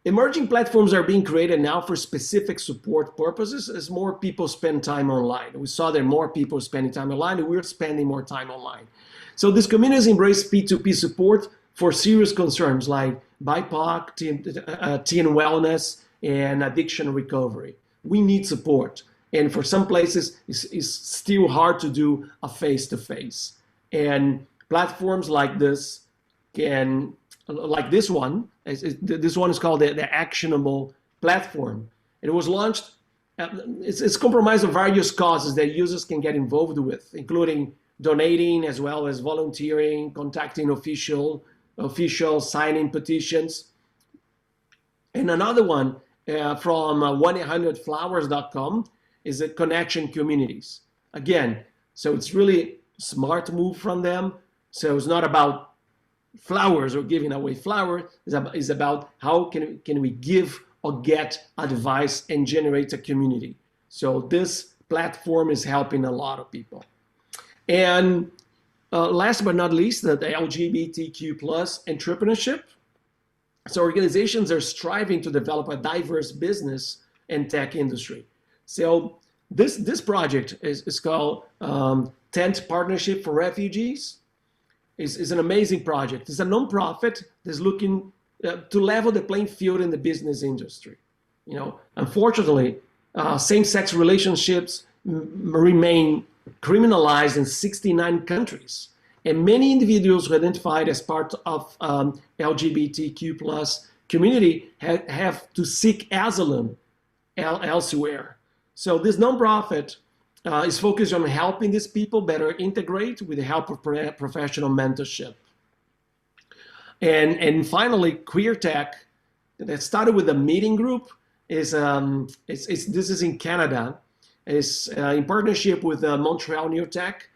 Emerging platforms are being created now for specific support purposes as more people spend time online. We saw that more people spending time online, and we're spending more time online. So these communities embrace P2P support for serious concerns like BIPOC, teen wellness, and addiction recovery. We need support. And for some places, it's still hard to do a face-to-face. And platforms like this can, like this one is called the Actionable Platform. It was launched, it's comprised of various causes that users can get involved with, including donating as well as volunteering, contacting officials, signing petitions. And another one from 1-800-Flowers.com is a connection communities. Again, so it's really smart move from them. So it's not about flowers or giving away flowers. It's about how can we give or get advice and generate a community. So this platform is helping a lot of people. And last but not least, the LGBTQ plus entrepreneurship. So organizations are striving to develop a diverse business and tech industry. So this project is called Tent Partnership for Refugees. Is an amazing project. It's a nonprofit that's looking to level the playing field in the business industry. Unfortunately, same-sex relationships remain criminalized in 69 countries. And many individuals who identified as part of LGBTQ plus community have to seek asylum elsewhere. So this nonprofit is focused on helping these people better integrate with the help of professional mentorship. And finally, Queer Tech, that started with a meeting group, this is in Canada, is in partnership with Montreal New Tech.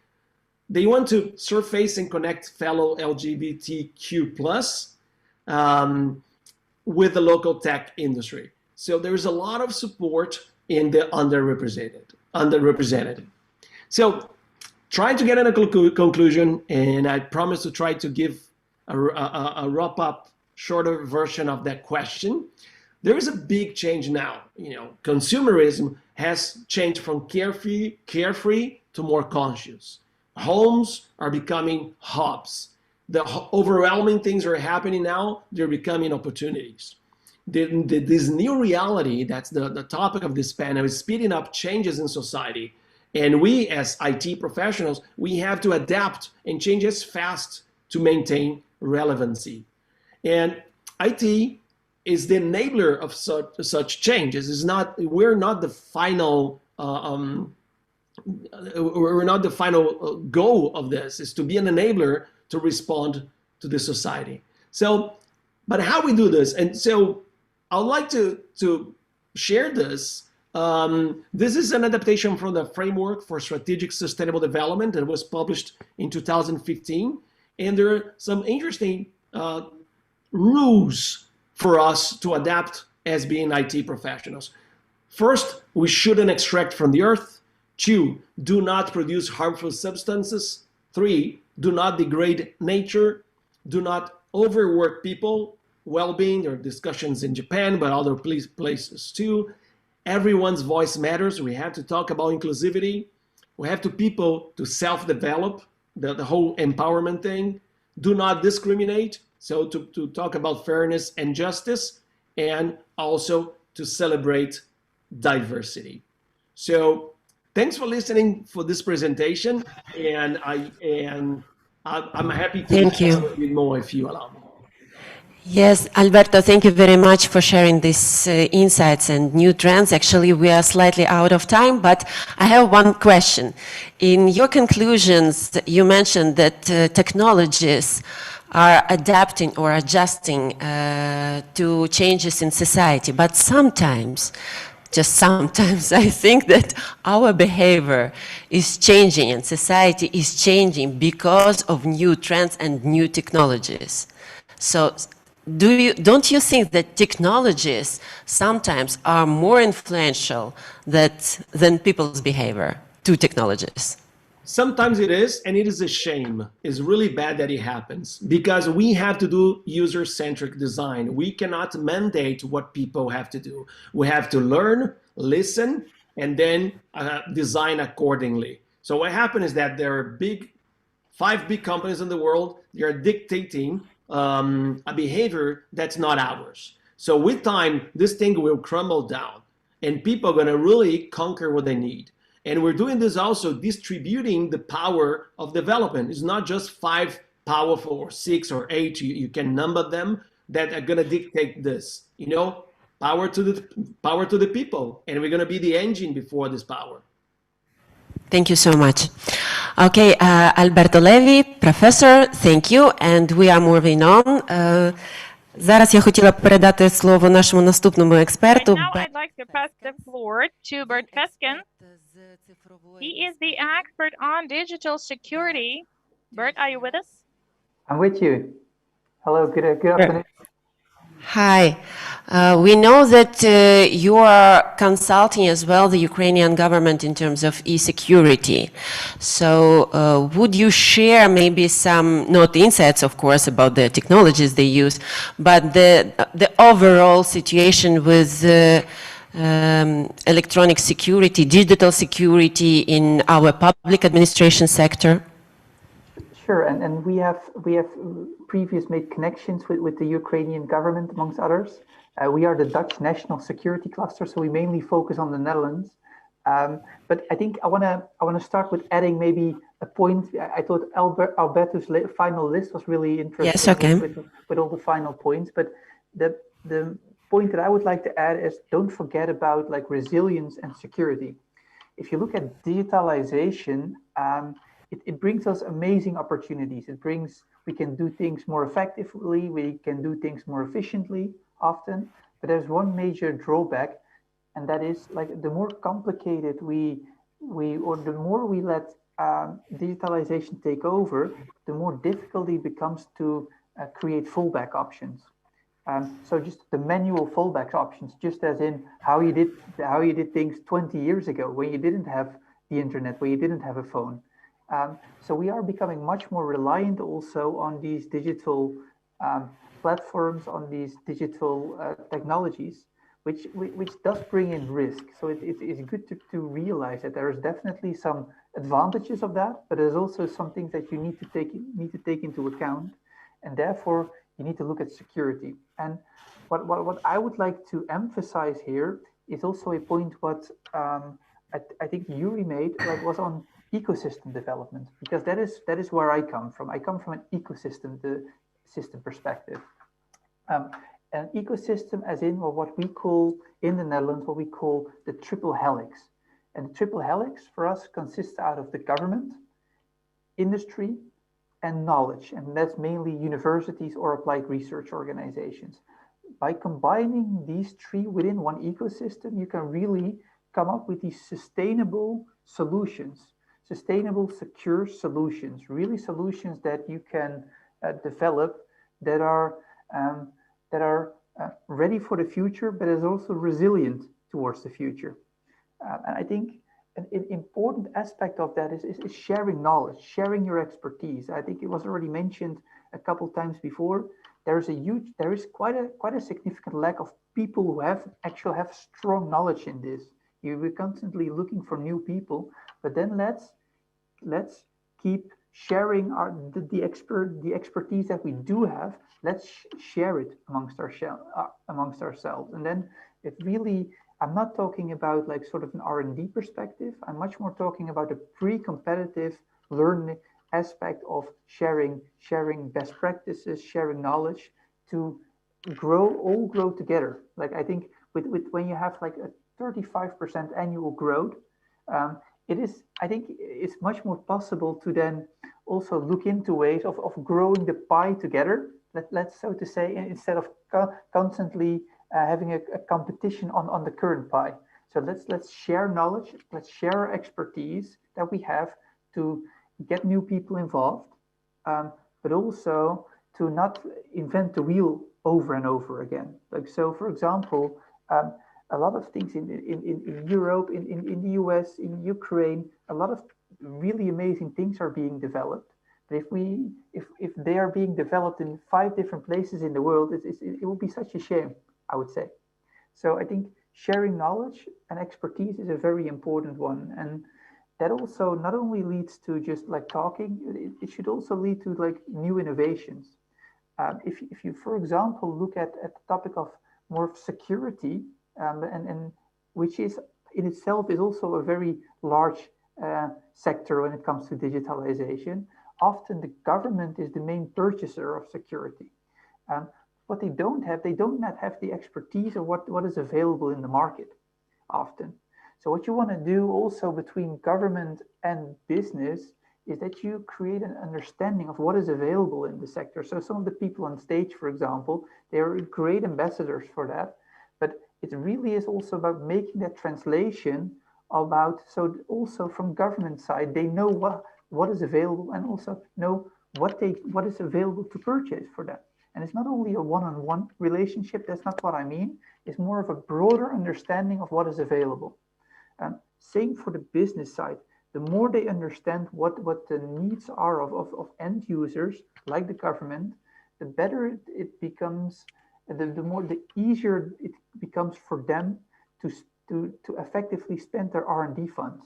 They want to surface and connect fellow LGBTQ plus with the local tech industry. So there's a lot of support in the underrepresented. So trying to get in a conclusion, and I promise to try to give a wrap-up, shorter version of that question. There is a big change now. Consumerism has changed from carefree to more conscious. Homes are becoming hubs. The overwhelming things are happening now. They're becoming opportunities. This new reality, that's the topic of this panel, is speeding up changes in society. And we as IT professionals, we have to adapt and change as fast to maintain relevancy. And IT is the enabler of such changes. We're not the final we're not the final goal of this. Is to be an enabler to respond to the society. So, but how we do this, and so I'd like to share this. This is an adaptation from the Framework for Strategic Sustainable Development that was published in 2015, and there are some interesting rules for us to adapt as being IT professionals. First, we shouldn't extract from the earth. 2, do not produce harmful substances. 3, do not degrade nature. Do not overwork people. Well-being, there are discussions in Japan, but other places too. Everyone's voice matters. We have to talk about inclusivity. We have to people to self-develop, the whole empowerment thing. Do not discriminate. So to talk about fairness and justice, and also to celebrate diversity. So thanks for listening for this presentation, and I'm happy to Thank discuss a you. little bit more if you allow me. Yes, Alberto, thank you very much for sharing these insights and new trends. Actually, we are slightly out of time, but I have one question. In your conclusions, you mentioned that technologies are adapting or adjusting to changes in society, but sometimes, just sometimes, I think that our behavior is changing and society is changing because of new trends and new technologies. So don't you think that technologies sometimes are more influential than people's behavior to technologies? Sometimes it is, and it is a shame. It's really bad that it happens because we have to do user-centric design. We cannot mandate what people have to do. We have to learn, listen, and then design accordingly. So what happens is that there are 5 big companies in the world. They are dictating a behavior that's not ours. So with time, this thing will crumble down, and people are going to really conquer what they need. And we're doing this also distributing the power of development. It's not just 5 powerful or 6 or 8, you can number them, that are going to dictate this. You know, power to the people, and we're going to be the engine before this power. Thank you so much. Okay, Alberto Levi, professor, thank you, and we are moving on. Зараз я хотіла передати слово нашому наступному експерту. Now I'd like to pass the floor to Bert Feskin. He is the expert on digital security. Bert, are you with us? I'm with you. Hello, good afternoon. Hi. We know that you are consulting as well the Ukrainian government in terms of e-security. So would you share maybe some, not insights of course about the technologies they use, but the overall situation with electronic security, digital security in our public administration sector? Sure, and we have previous made connections with the Ukrainian government, amongst others. We are the Dutch National Security Cluster, so we mainly focus on the Netherlands. But I think I want to start with adding maybe a point. I thought Alberto's final list was really interesting. Yes, okay. With all the final points. But the point that I would like to add is don't forget about like resilience and security. If you look at digitalization, it brings us amazing opportunities. We can do things more effectively, we can do things more efficiently often, but there's one major drawback, and that is like the more complicated the more we let digitalization take over, the more difficult it becomes to create fallback options. So just the manual fallback options, just as in how you did things 20 years ago when you didn't have the internet, when you didn't have a phone. So we are becoming much more reliant also on these digital platforms, on these digital technologies, which does bring in risk. So it's good to realize that there is definitely some advantages of that, but there's also some things that you need to take into account, and therefore you need to look at security. And what I would like to emphasize here is also a point what I think Yuri made, like, was on ecosystem development, because that is where I come from. I come from an ecosystem perspective. An ecosystem as in what we call in the Netherlands, what we call the triple helix. And the triple helix for us consists out of the government, industry, and knowledge. And that's mainly universities or applied research organizations. By combining these three within one ecosystem, you can really come up with these sustainable solutions, sustainable, secure solutions, really solutions that you can develop that are ready for the future, but is also resilient towards the future. And I think an important aspect of that is sharing knowledge, sharing your expertise. I think it was already mentioned a couple times before. There is quite a significant lack of people who actually have strong knowledge in this. We're constantly looking for new people, but then let's keep sharing the expertise that we do have. Let's share it amongst ourselves, and then it really. I'm not talking about like sort of an R&D perspective. I'm much more talking about a pre-competitive learning aspect of sharing best practices, sharing knowledge to all grow together. Like I think with when you have like a 35% annual growth, I think it's much more possible to then also look into ways of growing the pie together. Let's so to say, instead of constantly having a competition on the current pie. So let's share knowledge, let's share expertise that we have to get new people involved, but also to not invent the wheel over and over again. Like so, for example, a lot of things in Europe, in the US, in Ukraine, a lot of really amazing things are being developed. But if they are being developed in 5 different places in the world, it will be such a shame, I would say. So I think sharing knowledge and expertise is a very important one. And that also not only leads to just like talking, it should also lead to like new innovations. If you, for example, look at the topic of more security, and which is in itself is also a very large sector when it comes to digitalization. Often the government is the main purchaser of security. What they do not have the expertise of what is available in the market often. So what you want to do also between government and business is that you create an understanding of what is available in the sector. So some of the people on stage, for example, they're great ambassadors for that, but it really is also about making that translation about, so also from government side, they know what is available and also know what is available to purchase for that. And it's not only a one-on-one relationship, that's not what I mean. It's more of a broader understanding of what is available. Same for the business side. The more they understand what the needs are of end users, like the government, the better it becomes, the easier it becomes for them to effectively spend their R&D funds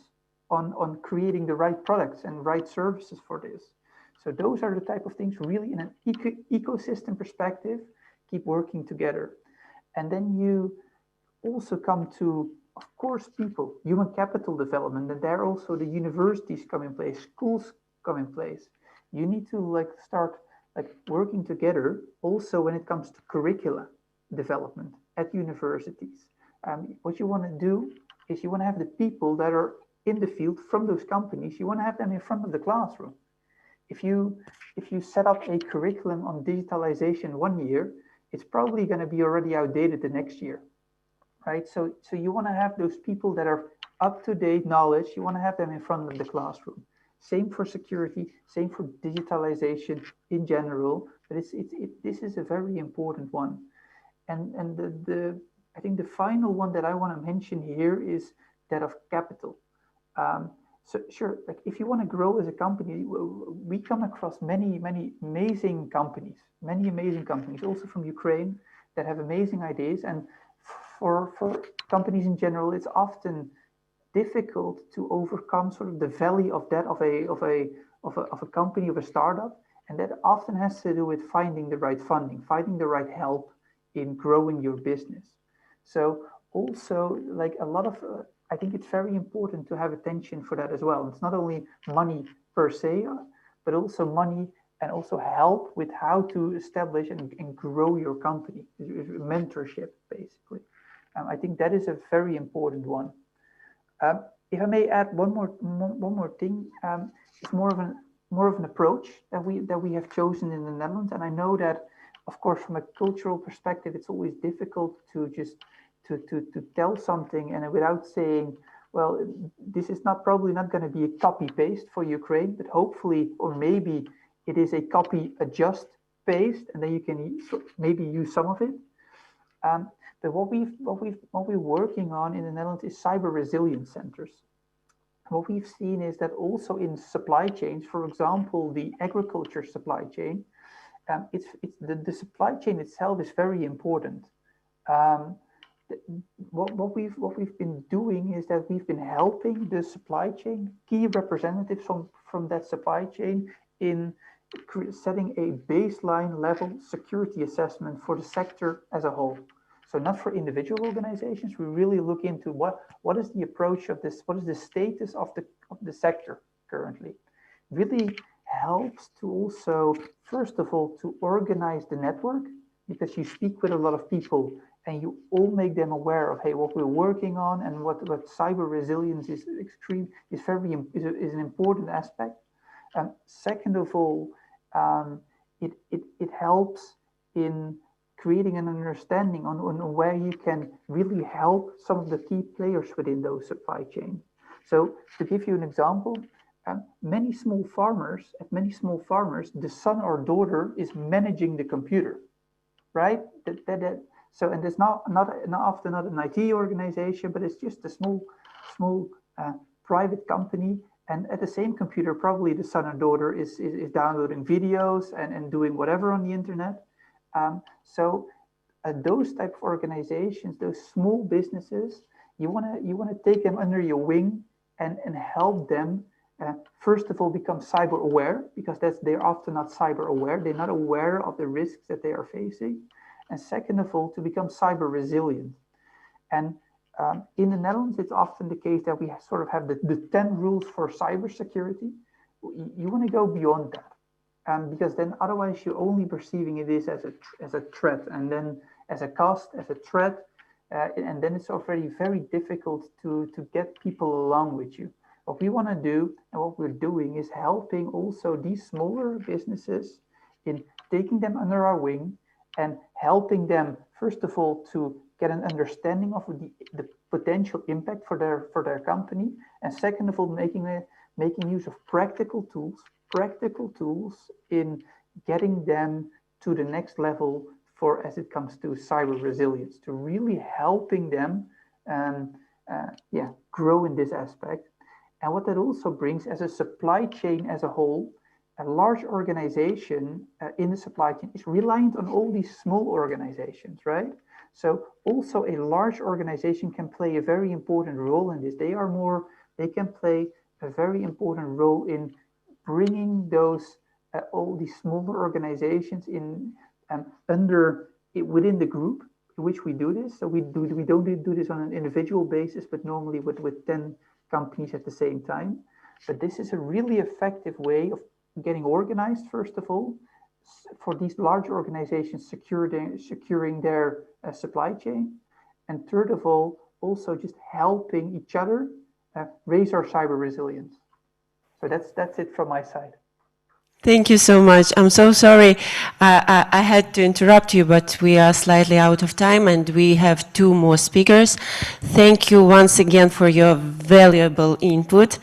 on creating the right products and right services for this. So those are the type of things really in an ecosystem perspective, keep working together. And then you also come to, of course, people, human capital development, and there also the universities come in place, schools come in place. You need to like start like working together also when it comes to curricula development at universities. What you want to do is you want to have the people that are in the field from those companies, you want to have them in front of the classroom. If you set up a curriculum on digitalization 1 year, it's probably going to be already outdated the next year, right? So you want to have those people that are up-to-date knowledge, you want to have them in front of the classroom. Same for security, same for digitalization in general, but this is a very important one. And I think the final one that I want to mention here is that of capital. So sure, like if you want to grow as a company, we come across many amazing companies, also from Ukraine that have amazing ideas. And for companies in general, it's often difficult to overcome sort of the valley of that of a company, of a startup, and that often has to do with finding the right funding, finding the right help in growing your business. So also like a lot of I think it's very important to have attention for that as well. It's not only money per se, but also money and also help with how to establish and grow your company, mentorship basically. I think that is a very important one. If I may add one more thing, it's more of an approach that we have chosen in the Netherlands, and I know that, of course, from a cultural perspective, it's always difficult to just to tell something and without saying, well, this is not probably not going to be a copy paste for Ukraine, but hopefully, or maybe it is a copy adjust paste, and then you can maybe use some of it. But what we're working on in the Netherlands is cyber resilience centers. What we've seen is that also in supply chains, for example, the agriculture supply chain, it's the supply chain itself is very important. What we've been doing is that we've been helping the supply chain, key representatives from that supply chain, in setting a baseline level security assessment for the sector as a whole. So not for individual organizations, we really look into what is the approach of this, what is the status of the sector currently. Really helps to also, first of all, to organize the network, because you speak with a lot of people and you all make them aware of, hey, what we're working on and what cyber resilience is an important aspect. Second of all, it helps in creating an understanding on where you can really help some of the key players within those supply chains. So to give you an example, many small farmers, the son or daughter is managing the computer, right? So, and it's not often not an IT organization, but it's just a small private company. And at the same computer, probably the son or daughter is downloading videos and doing whatever on the internet. So those type of organizations, those small businesses, you want to take them under your wing and help them first of all become cyber aware, because they're often not cyber aware. They're not aware of the risks that they are facing. And second of all, to become cyber resilient. And in the Netherlands, it's often the case that we sort of have the 10 rules for cybersecurity. You want to go beyond that. Because then otherwise you're only perceiving it as a threat, and then as a cost, as a threat, and then it's already very difficult to get people along with you. What we want to do and what we're doing is helping also these smaller businesses in taking them under our wing and helping them, first of all, to get an understanding of the potential impact for their company, and second of all, making use of practical tools in getting them to the next level as it comes to cyber resilience, to really helping them grow in this aspect. And what that also brings as a supply chain as a whole, a large organization in the supply chain is reliant on all these small organizations, right? So also a large organization can play a very important role in this. They can play a very important role in bringing those all these smaller organizations in within the group in which we do this. So we don't do this on an individual basis, but normally with 10 companies at the same time. But this is a really effective way of getting organized, first of all, for these large organizations securing their supply chain, and third of all, also just helping each other raise our cyber resilience. So that's it from my side. Thank you so much. I'm so sorry I had to interrupt you, but we are slightly out of time and we have 2 more speakers. Thank you once again for your valuable input.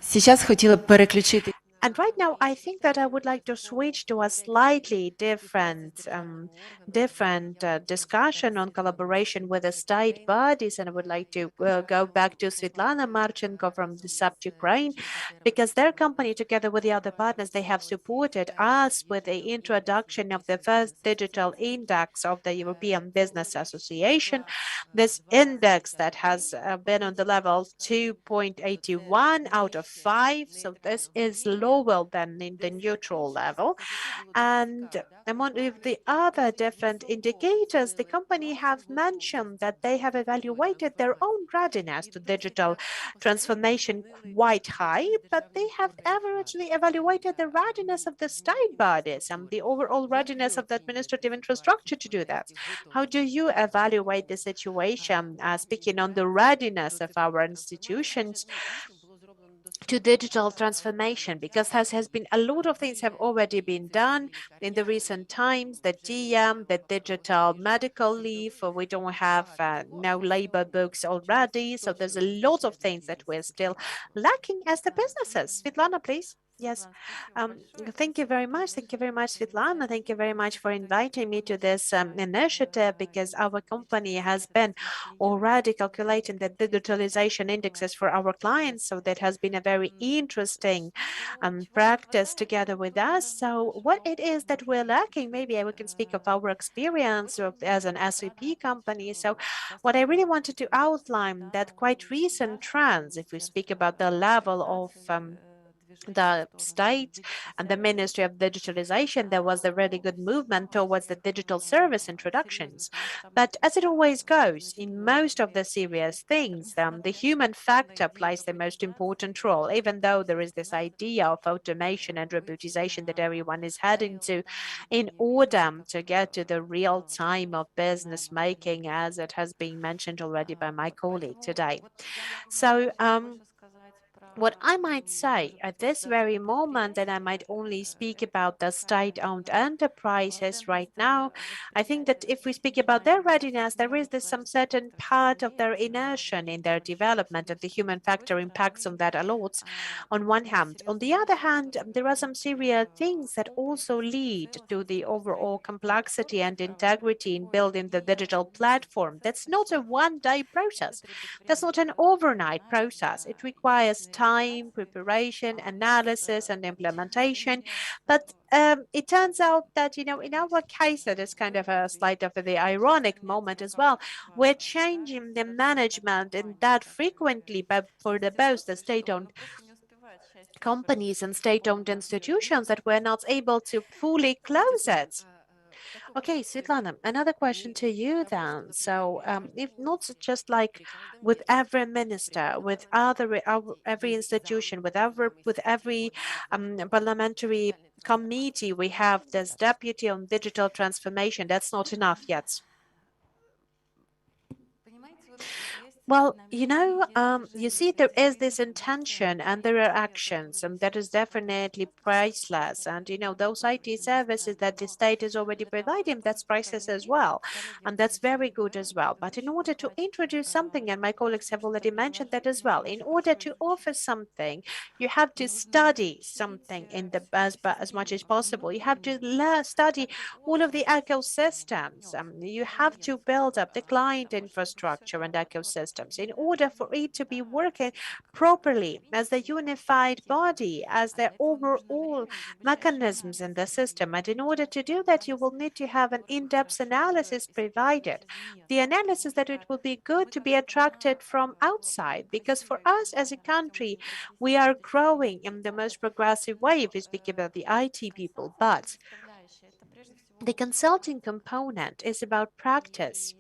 Сейчас хотела переключити. And right now, I think that I would like to switch to a slightly different discussion on collaboration with the state bodies. And I would like to go back to Svetlana Marchenko from the SAP Ukraine, because their company, together with the other partners, they have supported us with the introduction of the first digital index of the European Business Association. This index that has been on the level 2.81 out of 5. So this is low lower than in the neutral level. And among the other different indicators, the company have mentioned that they have evaluated their own readiness to digital transformation quite high, but they have averagely evaluated the readiness of the state bodies and the overall readiness of the administrative infrastructure to do that. How do you evaluate the situation, speaking on the readiness of our institutions to digital transformation? Because has been a lot of things have already been done in the recent times, the DM, the digital medical leave, we don't have no labor books already. So there's a lot of things that we're still lacking as the businesses. Svetlana, please. Yes, thank you very much. Thank you very much, Svetlana. Thank you very much for inviting me to this initiative, because our company has been already calculating the digitalization indexes for our clients. So that has been a very interesting practice together with us. So what it is that we're lacking, maybe I can speak of our experience as an SAP company. So what I really wanted to outline that quite recent trends, if we speak about the level of the state and the Ministry of Digitalization, there was a really good movement towards the digital service introductions. But as it always goes, in most of the serious things, the human factor plays the most important role, even though there is this idea of automation and robotization that everyone is heading to in order to get to the real time of business making, as it has been mentioned already by my colleague today. So, what I might say at this very moment, and I might only speak about the state-owned enterprises right now, I think that if we speak about their readiness, there is this some certain part of their inertia in their development, and the human factor impacts on that a lot, on one hand. On the other hand, there are some serious things that also lead to the overall complexity and integrity in building the digital platform. That's not a one-day process. That's not an overnight process. It requires time, preparation, analysis, and implementation. But it turns out that, you know, in our case, that is kind of a slight of the ironic moment as well. We're changing the management and that frequently, but for the both the state-owned companies and state-owned institutions, that we're not able to fully close it. Okay, Svetlana, another question to you then. So, if not just like with every minister, with every institution, with every parliamentary committee, we have this deputy on digital transformation. That's not enough yet. Well, you see, there is this intention and there are actions, and that is definitely priceless. And, those IT services that the state is already providing, that's priceless as well. And that's very good as well. But in order to introduce something, and my colleagues have already mentioned that as well, in order to offer something, you have to study something in the as much as possible. You have to study all of the ecosystems. You have to build up the client infrastructure and ecosystems in order for it to be working properly as a unified body, as the overall mechanisms in the system. And in order to do that, you will need to have an in-depth analysis provided. The analysis that it will be good to be attracted from outside, because for us as a country, we are growing in the most progressive way if we speak about the IT people, but the consulting component is about practice.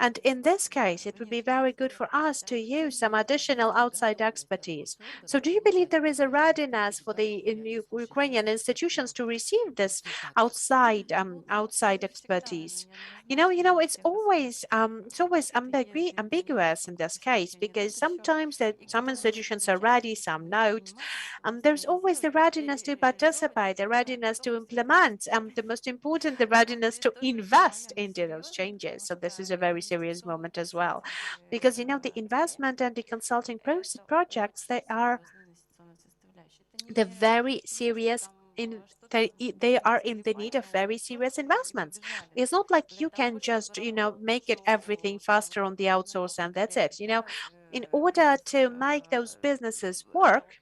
And in this case, it would be very good for us to use some additional outside expertise. So do you believe there is a readiness for the Ukrainian institutions to receive this outside expertise? It's always ambiguous in this case, because sometimes some institutions are ready, some not. There's always the readiness to participate, the readiness to implement, the most important, the readiness to invest into those changes. So this is a very serious moment as well, because the investment and the consulting projects, they are the very serious they are in the need of very serious investments. It's not like you can just make it everything faster on the outsource and that's it. In order to make those businesses work,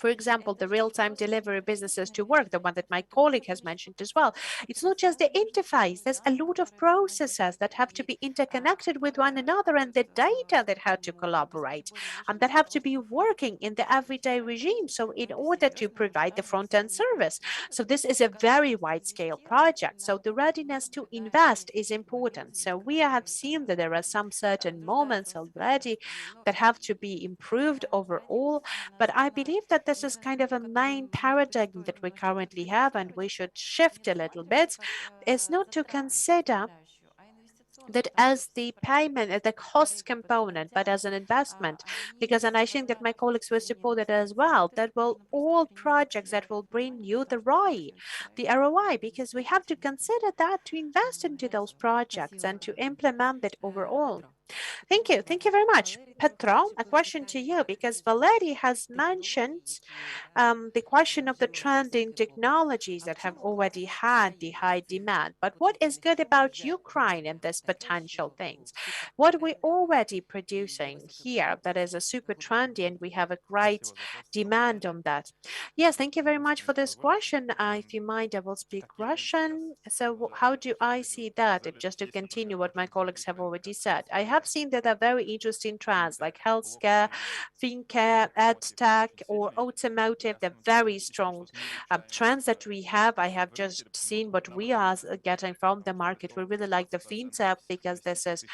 For example, the real-time delivery businesses to work, the one that my colleague has mentioned as well. It's not just the interface. There's a lot of processes that have to be interconnected with one another, and the data that have to collaborate and that have to be working in the everyday regime. So in order to provide the front-end service. So this is a very wide-scale project. So the readiness to invest is important. So we have seen that there are some certain moments already that have to be improved overall. But I believe that this is kind of a main paradigm that we currently have, and we should shift a little bit, is not to consider that as the payment, as the cost component, but as an investment. Because, and I think that my colleagues will support it as well, that will all projects that will bring you the ROI, because we have to consider that to invest into those projects and to implement it overall. Thank you. Thank you very much. Petro, a question to you, because Valery has mentioned the question of the trending technologies that have already had the high demand. But what is good about Ukraine and this potential things? What we're already producing here that is a super trendy and we have a great demand on that. Yes, thank you very much for this question. If you mind, I will speak Russian. So how do I see that? If just to continue what my colleagues have already said, I have seen that there are very interesting trends like healthcare, fintech, edtech, or automotive. They're very strong trends that we have. I have just seen what we are getting from the market. We really like the fintech because this is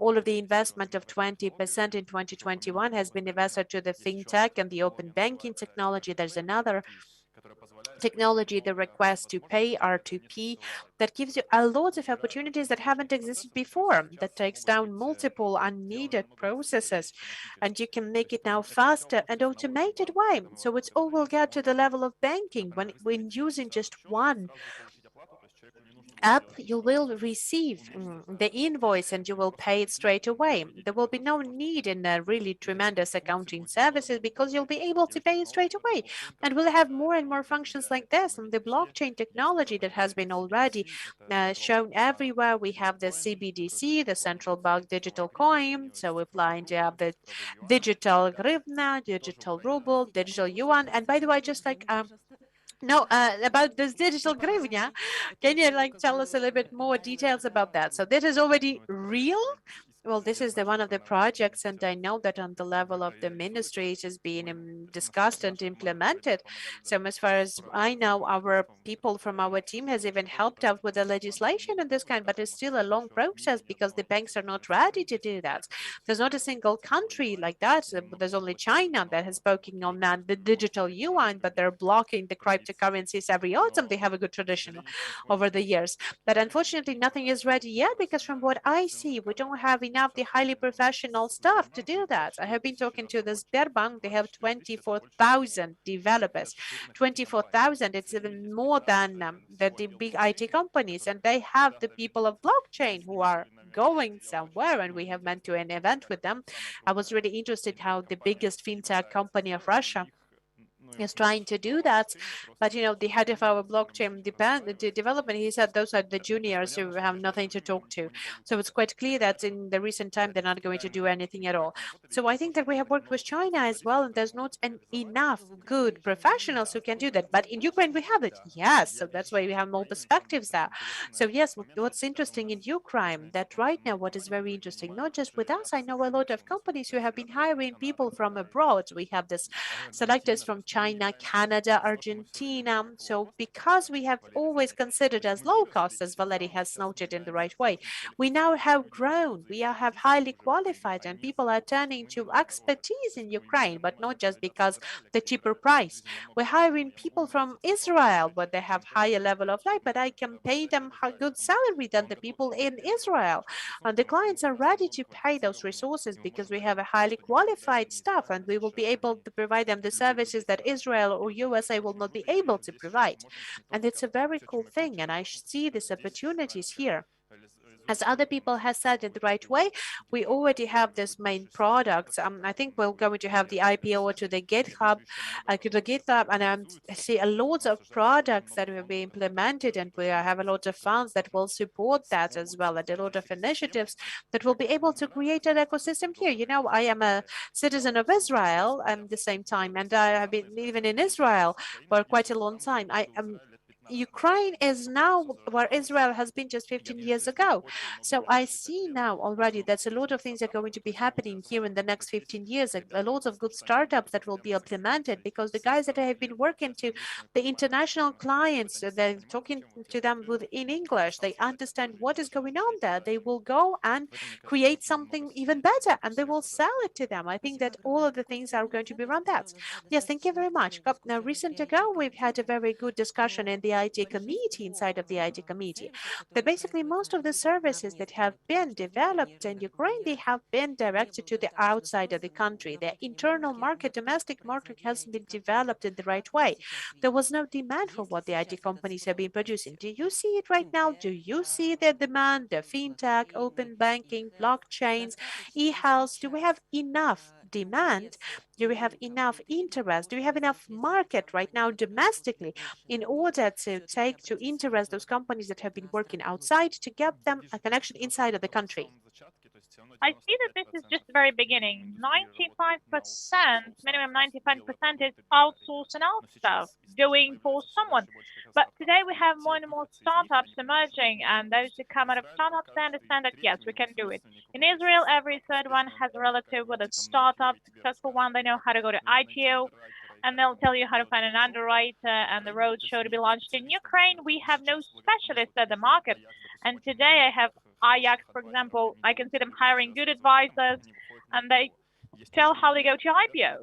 all of the investment of 20% in 2021 has been invested to the fintech and the open banking technology. There's another technology, the request to pay R2P, that gives you a lot of opportunities that haven't existed before, that takes down multiple unneeded processes, and you can make it now faster and automated way. So it's all will get to the level of banking when using just one app, you will receive the invoice and you will pay it straight away. There will be no need in a really tremendous accounting services because you'll be able to pay it straight away. And we'll have more and more functions like this. And the blockchain technology that has been already shown everywhere. We have the CBDC, the central bank digital coin. So we're planning to have the digital hryvnia, digital ruble, digital yuan. And by the way, just like no, about this digital hryvnia, can you like tell us a little bit more details about that? So this is already real? Well, this is the one of the projects, and I know that on the level of the ministry, it is being discussed and implemented. So as far as I know, our people from our team has even helped out with the legislation and this kind, but it's still a long process because the banks are not ready to do that. There's not a single country like that. There's only China that has spoken on that, the digital yuan, but they're blocking the cryptocurrencies every autumn. They have a good tradition over the years. But unfortunately, nothing is ready yet because from what I see, we don't have enough the highly professional staff to do that. I have been talking to the Sberbank. They have 24,000 developers. 24,000, it's even more than the big IT companies. And they have the people of blockchain who are going somewhere, and we have meant to an event with them. I was really interested how the biggest fintech company of Russia is trying to do that, but the head of our blockchain development, he said those are the juniors who have nothing to talk to. So it's quite clear that in the recent time they're not going to do anything at all. So I think that we have worked with China as well, and there's not enough good professionals who can do that. But in Ukraine we have it, yes. So that's why we have more perspectives there. So yes, what's interesting in Ukraine that right now, what is very interesting, not just with us, I know a lot of companies who have been hiring people from abroad. We have this selectors from China, Canada, Argentina. So because we have always considered as low cost, as Valery has noted in the right way, we now have grown. We have highly qualified, and people are turning to expertise in Ukraine, but not just because the cheaper price. We're hiring people from Israel, but they have higher level of life, but I can pay them a good salary than the people in Israel. And the clients are ready to pay those resources because we have a highly qualified staff, and we will be able to provide them the services that Israel or USA will not be able to provide. And it's a very cool thing, and I see these opportunities here. as other people have said in the right way, we already have this main products. I think we're going to have the IPO to the GitHub, and I see a lot of products that will be implemented, and we have a lot of funds that will support that as well, and a lot of initiatives that will be able to create an ecosystem here. You know, I am a citizen of Israel at the same time, and I have been living in Israel for quite a long time. I am Ukraine is now where Israel has been just 15 years ago. So I see now already that a lot of things are going to be happening here in the next 15 years, a lot of good startups that will be implemented, because the guys that I have been working to, the international clients, they're talking to them in English, they understand what is going on there. They will go and create something even better, and they will sell it to them. I think that all of the things are going to be around that. Yes, thank you very much. Now, recent ago, we've had a very good discussion in the IT committee, inside of the IT committee, that basically most of the services that have been developed in Ukraine, they have been directed to the outside of the country. The internal market, domestic market hasn't been developed in the right way. There was no demand for what the IT companies have been producing. Do you see it right now? Do you see the demand, the fintech, open banking, blockchains, e-health? Do we have enough demand? Do we have enough interest? Do we have enough market right now domestically in order to interest those companies that have been working outside to get them a connection inside of the country? I see that this is just the very beginning. 95%, minimum 95% is outsourcing out stuff, doing for someone. But today we have more and more startups emerging, and those who come out of startups, they understand that yes, we can do it. In Israel, every third one has a relative with a startup, successful one. They know how to go to ITO, and they'll tell you how to find an underwriter and the roadshow to be launched. In Ukraine, we have no specialists at the market. And today I have Ajax, for example. I can see them hiring good advisors, and they tell how they go to IPO.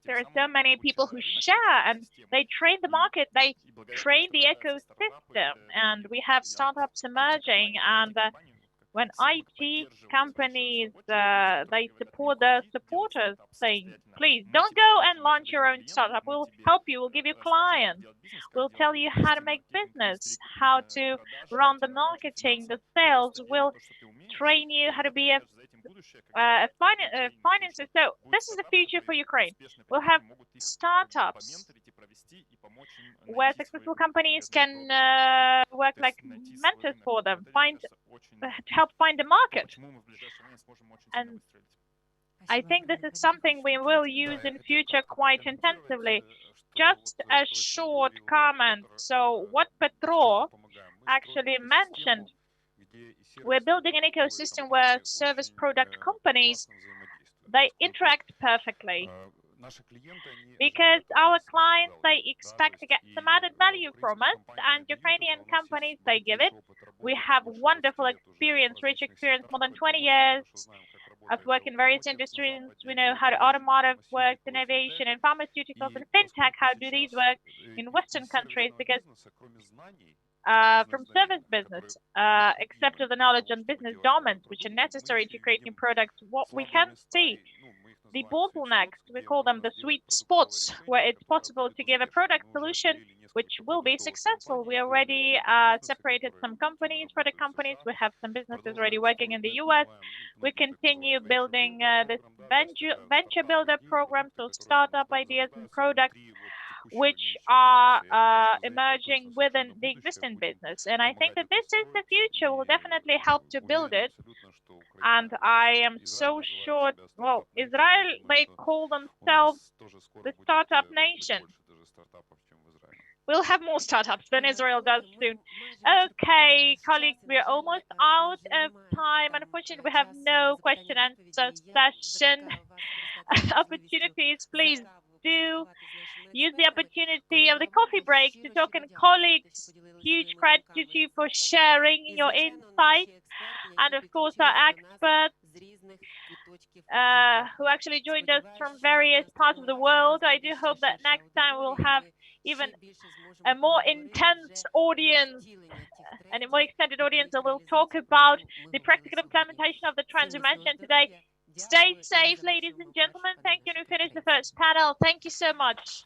There are so many people who share, and they train the market, they train the ecosystem, and we have startups emerging. And when IT companies they support their supporters, saying, please don't go and launch your own startup. We'll help you. We'll give you clients. We'll tell you how to make business, how to run the marketing, the sales. We'll train you how to be a financer. So this is the future for Ukraine. We'll have startups where successful companies can work like mentors for them, to help find the market. And I think this is something we will use in future quite intensively. Just a short comment. So what Petro actually mentioned, we're building an ecosystem where service product companies, they interact perfectly, because our clients, they expect to get some added value from us, and Ukrainian companies, they give it. We have wonderful experience, rich experience, more than 20 years of work in various industries. We know how the automotive works, innovation, and pharmaceuticals, and fintech, how do these work in Western countries, because from service business, except for the knowledge and business domains which are necessary to create new products, what we can see, the bottlenecks, we call them the sweet spots, where it's possible to give a product solution which will be successful. We already separated some companies, product companies. We have some businesses already working in the US. We continue building this venture builder program, so startup ideas and products which are emerging within the existing business. And I think that this is the future. Will definitely help to build it. And I am so sure, well, Israel, they call themselves the startup nation. We'll have more startups than Israel does soon. Okay, colleagues, we're almost out of time. Unfortunately, we have no question and answer session opportunities. Please do use the opportunity of the coffee break to talk. And colleagues, huge gratitude to you for sharing your insights. And of course, our experts who actually joined us from various parts of the world. I do hope that next time we'll have even a more intense audience and a more extended audience, and we'll talk about the practical implementation of the trends we mentioned today. Stay safe, ladies and gentlemen. Thank you. And we finished the first panel. Thank you so much.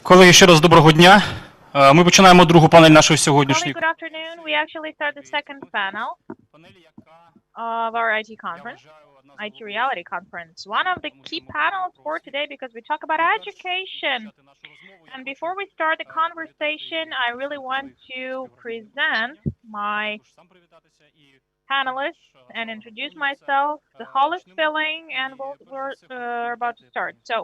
Колеги, ще раз доброго дня. Ми починаємо другу панель нашої сьогоднішньої. Good afternoon. We actually start the second panel of our IT conference, IT Reality Conference. One of the key panels for today because we talk about education. And before we start the conversation, I really want to present my panelists and introduce myself. The hall is filling and we're about to start. So,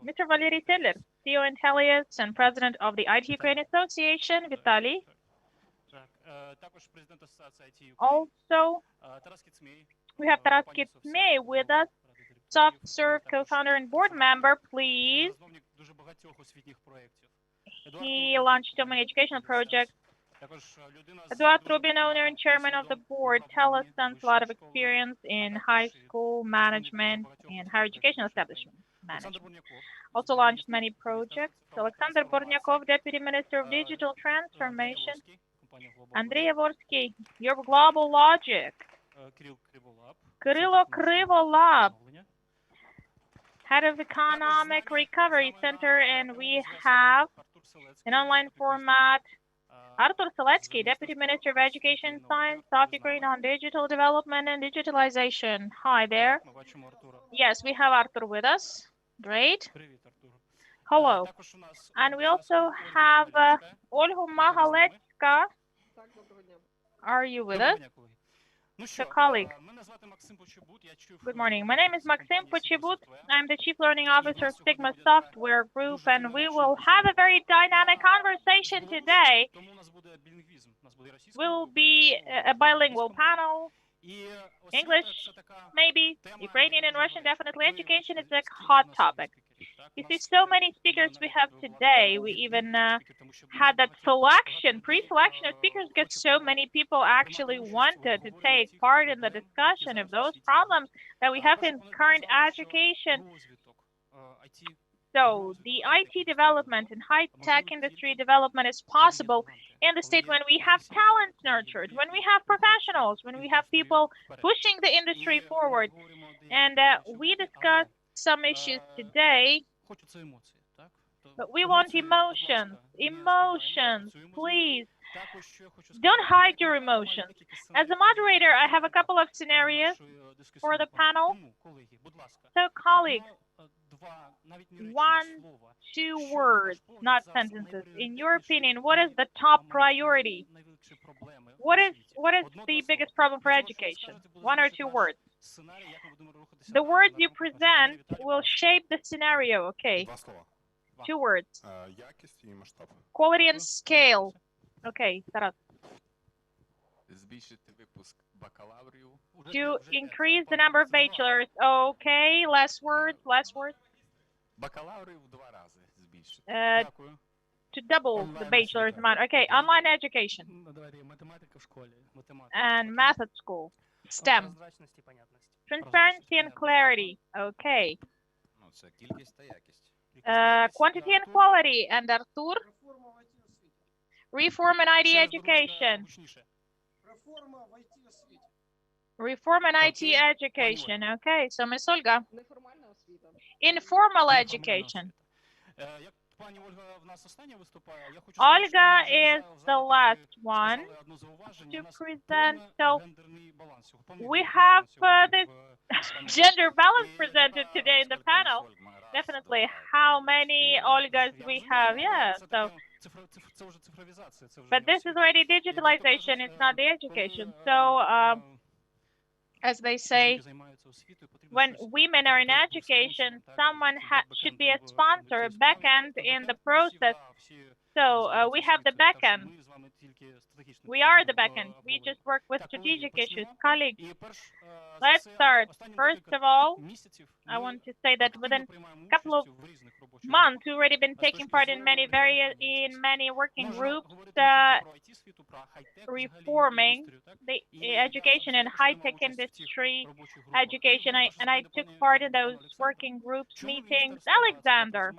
Mr. Valery Sedler, CEO Intellius and President of the IT Ukraine Association, Vitaly. Also, we have Taras Kitsmey with us, SoftServe co-founder and board member, please. He launched so many educational projects. Eduard Rubin, owner and chairman of the board, TELUS, has a lot of experience in high school management and higher educational establishment management. Also launched many projects. Alexander Bornyakov, Deputy Minister of Digital Transformation. Andrei Yavorsky, your Global Logic. Kirilo Krivolab, Head of Economic Recovery Center, and we have an online format. Artur Seletsky, Deputy Minister of Education and Science, South Ukraine on digital development and digitalization. Hi there. Yes, we have Artur with us. Great. Hello. And we also have Olga Mahaletska. Are you with us? The colleague. Good morning. My name is Maxim Pochibut. I'm the Chief Learning Officer of Sigma Software Group, and we will have a very dynamic conversation today. We'll be a bilingual panel. English, maybe. Ukrainian and Russian, definitely. Education is a hot topic. You see, so many speakers we have today. We even had that pre-selection of speakers because so many people actually wanted to take part in the discussion of those problems that we have in current education. So the IT development and high-tech industry development is possible in the state when we have talents nurtured, when we have professionals, when we have people pushing the industry forward. And we discussed some issues today, but we want emotions. Emotions, please. Don't hide your emotions. As a moderator, I have a couple of scenarios for the panel. So, colleagues, 1, 2 words, not sentences. In your opinion, what is the top priority? What is the biggest problem for education? 1 or 2 words. The words you present will shape the scenario, okay? 2 words. Quality and scale. Okay, Taras. To increase the number of bachelors. Okay, less words. To double the bachelor's amount. Okay, online education. And math at school. STEM. Transparency and clarity. Okay. Quantity and quality. And Artur? Reform and IT education. Reform and IT education. Okay, so Ms. Olga. Informal education. Olga is the last one to present. So we have this gender balance presented today in the panel. Definitely. How many Olgas we have? Yeah. So, but this is already digitalization. It's not the education. So, as they say, when women are in education, someone should be a sponsor, a backend in the process. So we have the backend. We are the backend. We just work with strategic issues. Colleagues, let's start. First of all, I want to say that within a couple of months, we've already been taking part in many working groups reforming the education and high-tech industry education. And I took part in those working groups meetings. Alexander,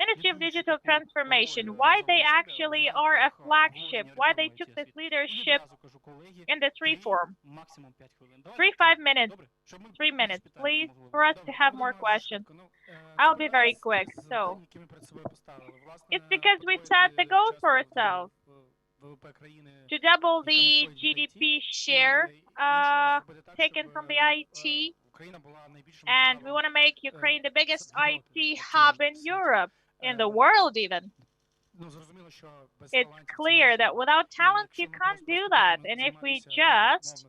Ministry of Digital Transformation, why they actually are a flagship initiative, why they took this leadership in this reform. 5 minutes, 3 minutes, please, for us to have more questions. I'll be very quick. So, it's because we set the goal for ourselves to double the GDP share taken from the IT, and we want to make Ukraine the biggest IT hub in Europe, in the world even. It's clear that without talent, you can't do that. And if we just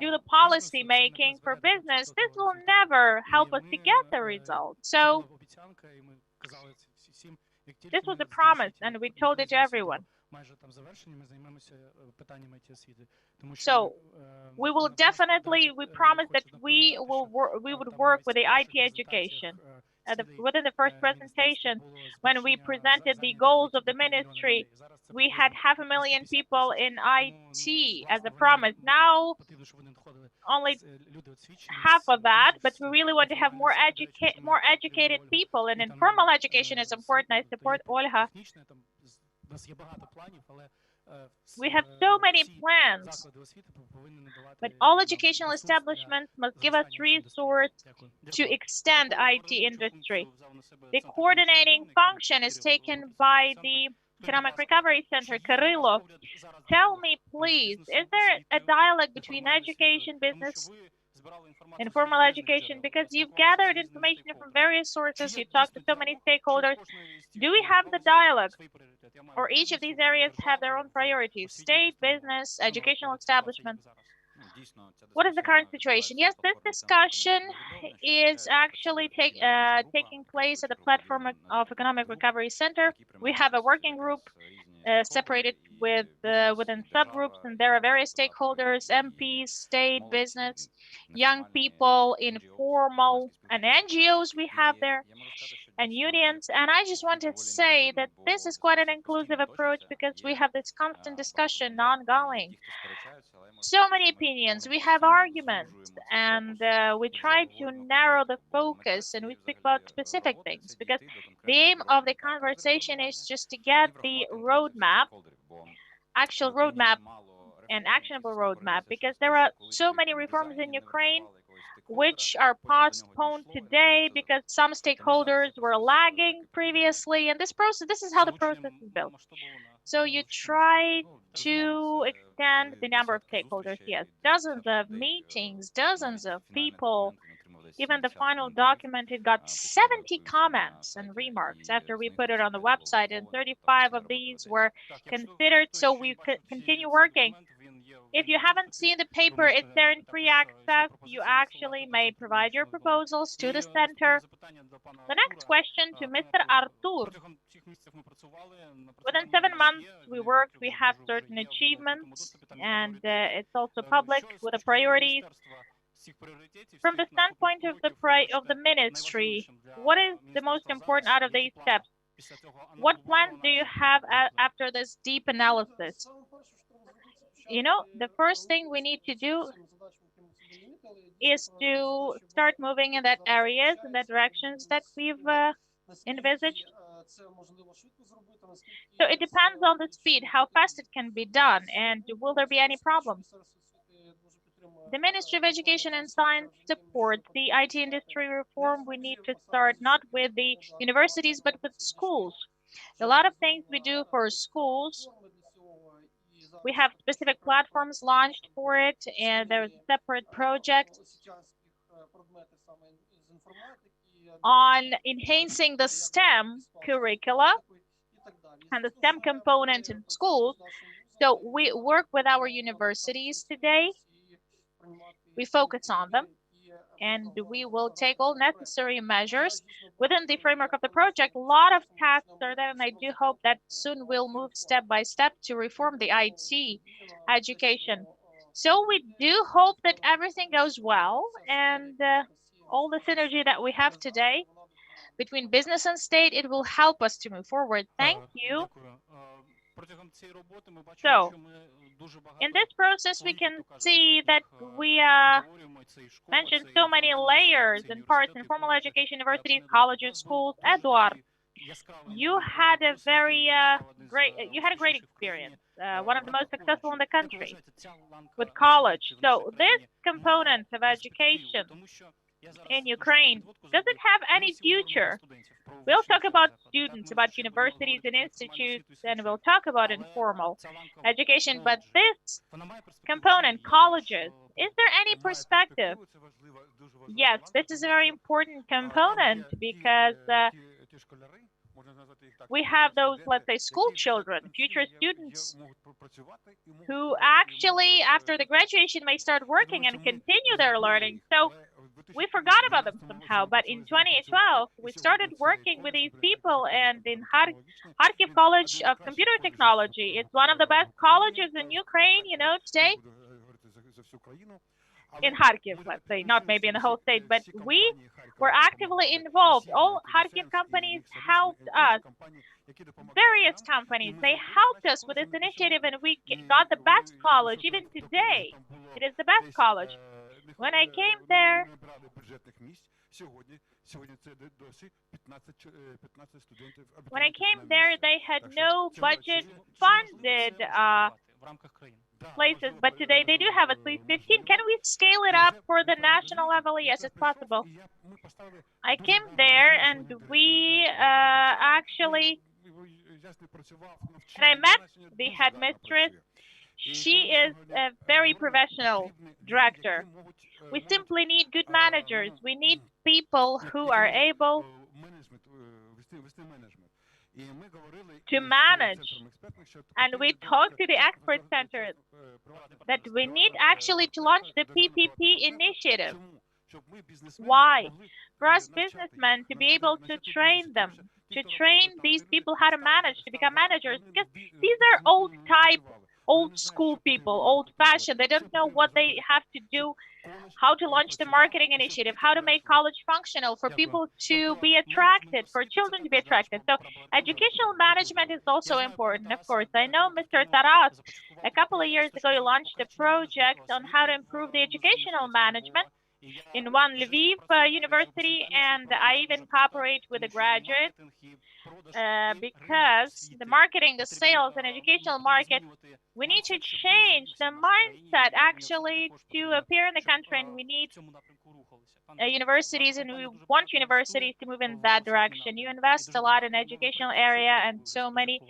do the policy making for business, this will never help us to get the result. So this was a promise, and we told it to everyone. So we will definitely, we promise that we would work with the IT education. Within the first presentation, when we presented the goals of the ministry, we had 500,000 people in IT as a promise. Now, only half of that, but we really want to have more educated people, and informal education is important. I support Olga. We have so many plans, but all educational establishments must give us resources to extend IT industry. The coordinating function is taken by the Economic Recovery Center, Kirillov. Tell me, please, is there a dialogue between education, business, informal education? Because you've gathered information from various sources, you talked to so many stakeholders. Do we have the dialogue? Or each of these areas have their own priorities? State, business, educational establishments. What is the current situation? Yes, this discussion is actually taking place at the platform of Economic Recovery Center. We have a working group separated within subgroups, and there are various stakeholders, MPs, state, business, young people, informal, and NGOs we have there, and unions. And I just want to say that this is quite an inclusive approach because we have this constant discussion ongoing. So many opinions, we have arguments, and we try to narrow the focus, and we speak about specific things, because the aim of the conversation is just to get the roadmap, actual roadmap, and actionable roadmap, because there are so many reforms in Ukraine which are postponed today because some stakeholders were lagging previously, and this is how the process is built. So you try to extend the number of stakeholders. Yes, dozens of meetings, dozens of people. Even the final document, it got 70 comments and remarks after we put it on the website, and 35 of these were considered, so we could continue working. If you haven't seen the paper, it's there in free access. You actually may provide your proposals to the center. The next question to Mr. Artur. Within 7 months, we worked, we have certain achievements, and it's also public with the priorities. From the standpoint of the ministry, what is the most important out of these steps? What plans do you have after this deep analysis? You know, the first thing we need to do is to start moving in that areas, in that directions that we've envisaged. So it depends on the speed, how fast it can be done, and will there be any problems? The Ministry of Education and Science supports the IT industry reform. We need to start not with the universities, but with schools. A lot of things we do for schools. We have specific platforms launched for it, and there's a separate project on enhancing the STEM curricula and the STEM component in schools. So we work with our universities today. We focus on them, and we will take all necessary measures within the framework of the project. A lot of tasks are there, and I do hope that soon we'll move step by step to reform the IT education. So we do hope that everything goes well, and all the synergy that we have today between business and state, it will help us to move forward. Thank you. So, in this process, we can see that we mentioned so many layers and parts: informal education, universities, colleges, schools. Eduard, You had a very great experience, one of the most successful in the country with college. So this component of education in Ukraine, does it have any future? We'll talk about students, about universities and institutes, and we'll talk about informal education, but this component, colleges, is there any perspective? Yes, this is a very important component because we have those, let's say, school children, future students, who actually, after the graduation, may start working and continue their learning. So we forgot about them somehow. But in 2012, we started working with these people, and in Kharkiv College of Computer Technology, it's one of the best colleges in Ukraine, you know, today. In Kharkiv, let's say, not maybe in the whole state, but we were actively involved. All Kharkiv companies helped us. Various companies, they helped us with this initiative, and we got the best college. Even today, it is the best college. When I came there, they had no budget funded places, but today they do have at least 15. Can we scale it up for the national level? Yes, it's possible. I came there, and we actually, and I met the headmistress. She is a very professional director. We simply need good managers. We need people who are able to manage. And we talked to the expert center that we need actually to launch the PPP initiative. Why? For us businessmen to be able to train them, to train these people how to manage, to become managers, because these are old school people, old fashioned. They don't know what they have to do, how to launch the marketing initiative, how to make college functional, for people to be attracted, for children to be attracted. So educational management is also important, of course. I know Mr. Taras, a couple of years ago, he launched a project on how to improve the educational management in one Lviv university, and I even cooperate with a graduate because the marketing, the sales, and educational market, we need to change the mindset actually to appear in the country, and we need universities, and we want universities to move in that direction. You invest a lot in educational area and so many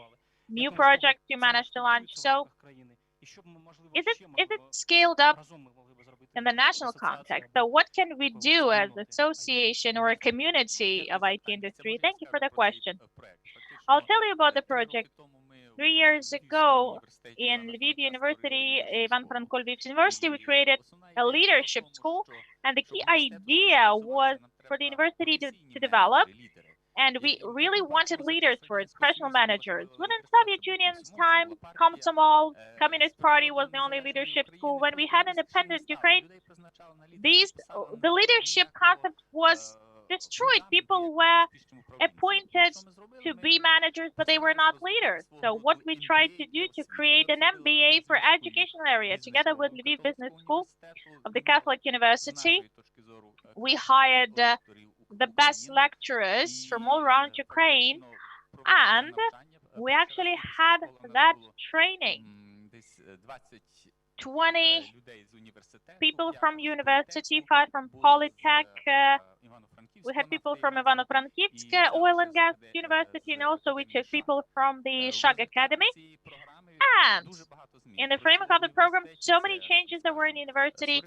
new projects you managed to launch. So is it scaled up in the national context? So what can we do as an association or a community of IT industry? Thank you for the question. I'll tell you about the project. 3 years ago in Lviv University, Ivan Franko Lviv University, we created a leadership school, and the key idea was for the university to develop, and we really wanted leaders for it, professional managers. When in Soviet Union's time, Komsomol, Communist Party was the only leadership school. When we had independent Ukraine, the leadership concept was destroyed. People were appointed to be managers, but they were not leaders. So what we tried to do to create an MBA for educational area together with Lviv Business School of the Catholic University, we hired the best lecturers from all around Ukraine, and we actually had that training. 20 people from university, 5 from Polytech. We had people from Ivano-Frankivsk Oil and Gas University, and also we took people from the Shag Academy. And in the framework of the program, so many changes that were in university.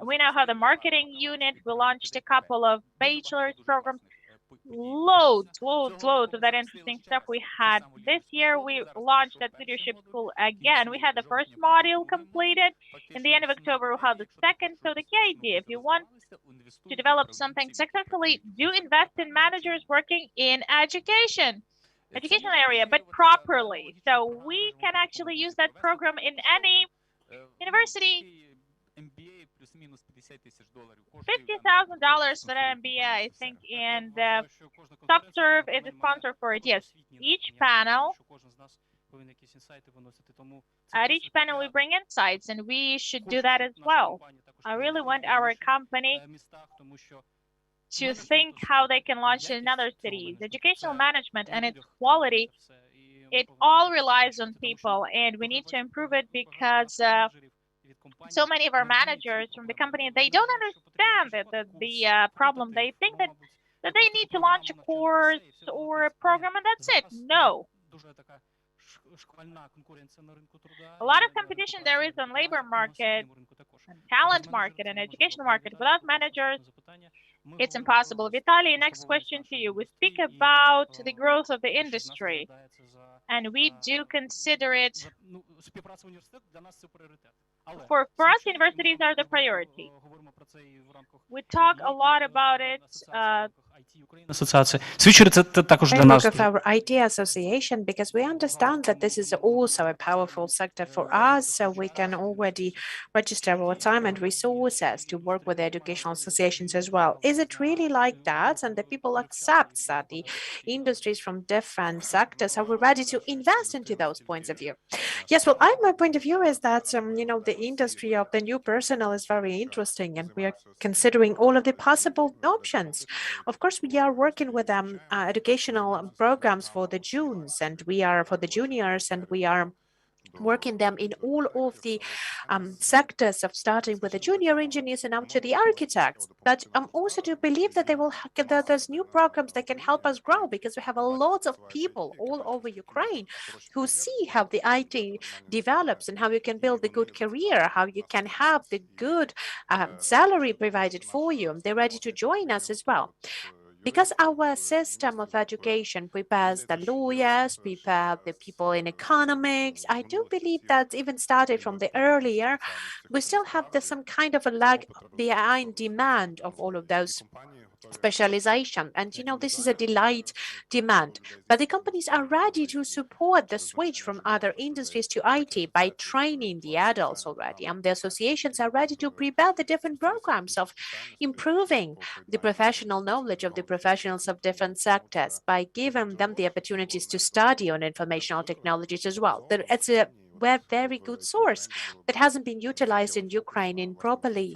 We now have the marketing unit. We launched a couple of bachelor's programs. Loads of that interesting stuff we had. This year, we launched that leadership school again. We had the first module completed. In the end of October, we'll have the second. So the key idea, if you want to develop something successfully, do invest in managers working in educational area, but properly. So we can actually use that program in any university. $50,000 for an MBA, I think, and SubServe is a sponsor for it. Yes, each panel, at each panel we bring insights, and we should do that as well. I really want our company to think how they can launch in other cities. Educational management and its quality, it all relies on people, and we need to improve it because so many of our managers from the company, they don't understand the problem. They think that they need to launch a course or a program and that's it. No. A lot of competition there is on labor market, and talent market, and educational market. Without managers, it's impossible. Vitaly, next question to you. We speak about the growth of the industry, and we do consider it. For us, universities are the priority. We talk a lot about it. Framework of our IT association, because we understand that this is also a powerful sector for us, so we can already register our time and resources to work with the educational associations as well. Is it really like that? And the people accept that the industries from different sectors are ready to invest into those points of view? Yes, well, my point of view is that the industry of the new personnel is very interesting, and we are considering all of the possible options. Of course, we are working with educational programs for the Junes, and we are for the juniors, and we are working them in all of the sectors of starting with the junior engineers and up to the architects. But also to believe that they will that there's new programs that can help us grow, because we have a lot of people all over Ukraine who see how the IT develops and how you can build a good career, how you can have the good salary provided for you. They're ready to join us as well. Because our system of education prepares the lawyers, prepare the people in economics, I do believe that even started from the earlier, we still have some kind of a lag behind demand of all of those specialization. And this is a delayed demand, but the companies are ready to support the switch from other industries to IT by training the adults already, and the associations are ready to prepare the different programs of improving the professional knowledge of the professionals of different sectors by giving them the opportunities to study on informational technologies as well. It's a very good source that hasn't been utilized in Ukraine properly,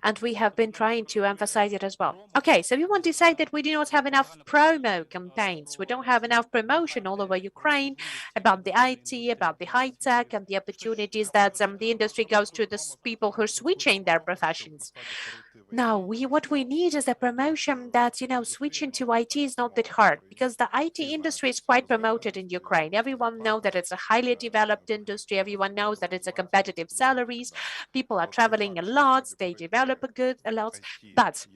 and we have been trying to emphasize it as well. Okay, so you want to say that we do not have enough promo campaigns, we don't have enough promotion all over Ukraine about the IT, about the high tech, and the opportunities that the industry goes to the people who are switching their professions. No, what we need is a promotion that, switching to IT is not that hard, because the IT industry is quite promoted in Ukraine. Everyone knows that it's a highly developed industry. Everyone knows that it's a competitive salaries. People are traveling a lot. They develop a lot. But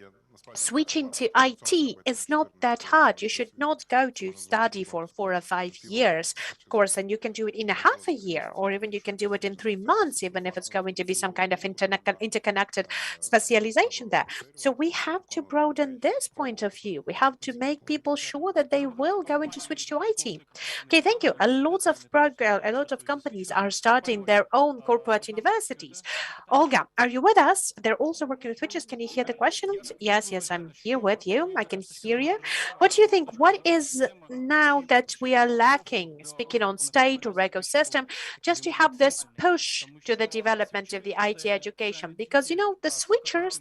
switching to IT is not that hard. You should not go to study for 4 or 5 years course, and you can do it in a half a year, or even you can do it in 3 months, even if it's going to be some kind of interconnected specialization there. So we have to broaden this point of view. We have to make people sure that they will go into switch to IT. Okay, thank you. A lot of companies are starting their own corporate universities. Olga, are you with us? They're also working with switches. Can you hear the questions? Yes, I'm here with you. I can hear you. What do you think? What is now that we are lacking, speaking on state or ecosystem, just to have this push to the development of the IT education? Because, the switchers,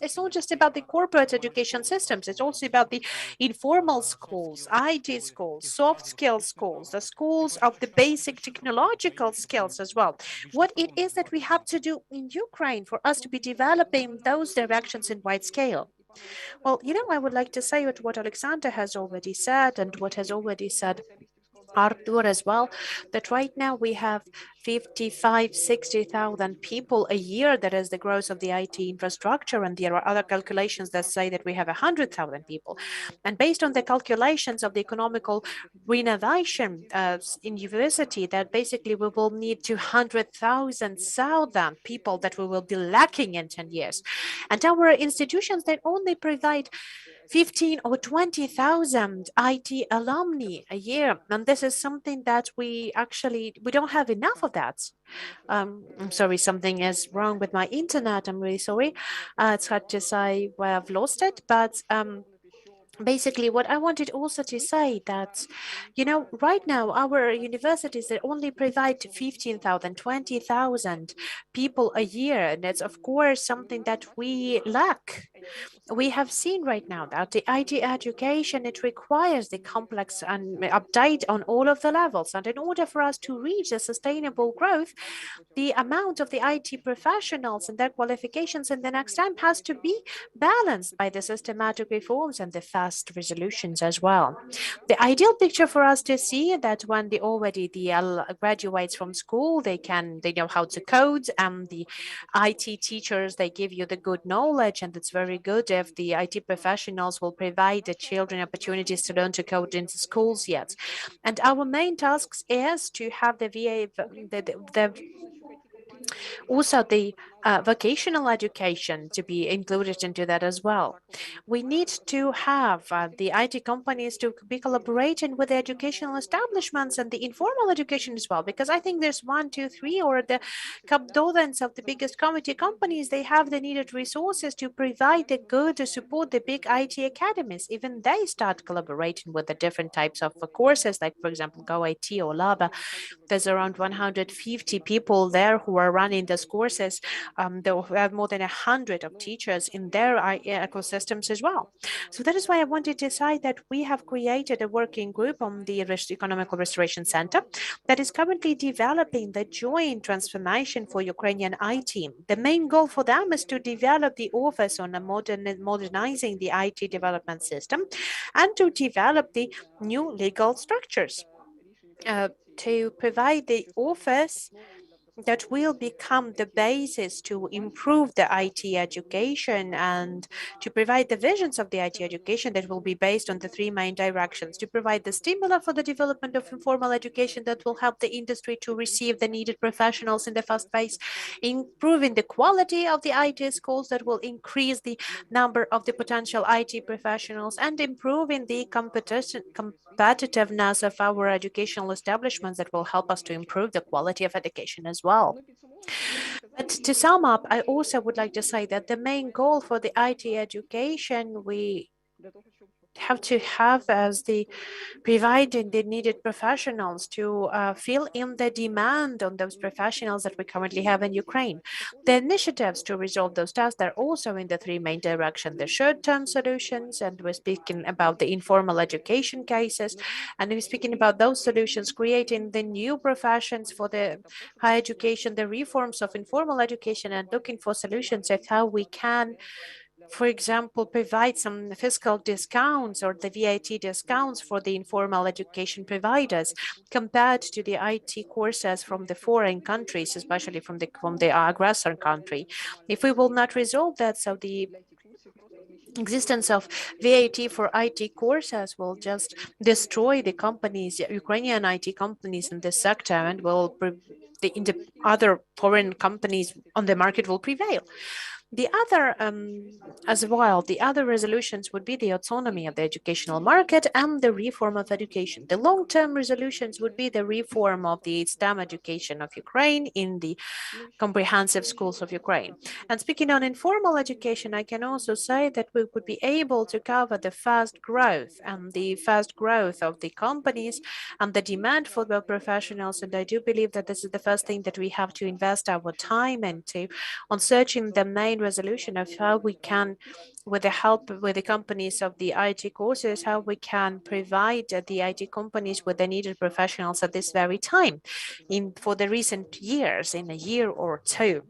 it's not just about the corporate education systems. It's also about the informal schools, IT schools, soft skill schools, the schools of the basic technological skills as well. What it is that we have to do in Ukraine for us to be developing those directions in wide scale. Well, I would like to say what Alexander has already said, and what has already said Artur as well, that right now we have 55, 60,000 people a year. That is the growth of the IT infrastructure. And there are other calculations that say that we have 100,000 people. And based on the calculations of the economical renovation in university, that basically we will need 200,000 people that we will be lacking in 10 years. And our institutions, they only provide 15 or 20,000 IT alumni a year. And this is something that we don't have enough of that. I'm sorry, something is wrong with my internet. I'm really sorry. It's hard to say where I've lost it, but basically what I wanted also to say that, right now our universities, they only provide 15,000, 20,000 people a year. And that's of course something that we lack. We have seen right now that the IT education, it requires the complex and update on all of the levels. And in order for us to reach a sustainable growth, the amount of the IT professionals and their qualifications in the next time has to be balanced by the systematic reforms and the fast resolutions as well. The ideal picture for us to see that when the graduates from school, they know how to code, and the IT teachers, they give you the good knowledge, and it's very good if the IT professionals will provide the children opportunities to learn to code in the schools yet. And our main tasks is to have the VA, also the vocational education to be included into that as well. We need to have the IT companies to be collaborating with the educational establishments and the informal education as well, because I think there's one, two, three, or the dozens of the biggest committee companies, they have the needed resources to provide the good to support the big IT academies. Even they start collaborating with the different types of courses, like for example, Go IT or LABA. There's around 150 people there who are running those courses. They have more than 100 of teachers in their ecosystems as well. So that is why I wanted to say that we have created a working group on the Economical Restoration Center that is currently developing the joint transformation for Ukrainian IT. The main goal for them is to develop the office on modernizing the IT development system and to develop the new legal structures. To provide the office that will become the basis to improve the IT education and to provide the visions of the IT education that will be based on the three main directions, to provide the stimuli for the development of informal education that will help the industry to receive the needed professionals in the fast pace, improving the quality of the IT schools that will increase the number of the potential IT professionals, and improving the competitiveness of our educational establishments that will help us to improve the quality of education as well. But to sum up, I also would like to say that the main goal for the IT education, we have to have as the providing the needed professionals to fill in the demand on those professionals that we currently have in Ukraine. The initiatives to resolve those tasks are also in the three main directions: the short-term solutions, and we're speaking about the informal education cases, and we're speaking about those solutions, creating the new professions for the higher education, the reforms of informal education, and looking for solutions of how we can, for example, provide some fiscal discounts or the VAT discounts for the informal education providers compared to the IT courses from the foreign countries, especially from the aggressor country. If we will not resolve that, so the existence of VAT for IT courses will just destroy the companies, Ukrainian IT companies in this sector, and will the other foreign companies on the market will prevail. The other, as well, the other resolutions would be the autonomy of the educational market and the reform of education. The long-term resolutions would be the reform of the STEM education of Ukraine in the comprehensive schools of Ukraine. And speaking on informal education, I can also say that we would be able to cover the fast growth and the fast growth of the companies and the demand for the professionals. And I do believe that this is the first thing that we have to invest our time into, on searching the main resolution of how we can, with the help with the companies of the IT courses, how we can provide the IT companies with the needed professionals at this very time for the recent years, in a year or two.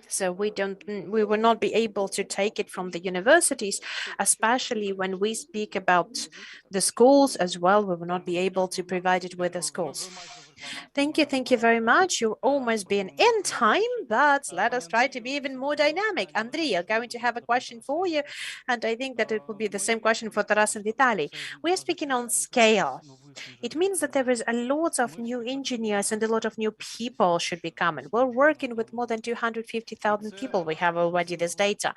So we will not be able to take it from the universities, especially when we speak about the schools as well. We will not be able to provide it with the schools. Thank you very much. You're almost been in time, but let us try to be even more dynamic. Andrea, I'm going to have a question for you, and I think that it will be the same question for Taras and Vitaly. We are speaking on scale. It means that there is a lot of new engineers and a lot of new people should be coming. We're working with more than 250,000 people. We have already this data.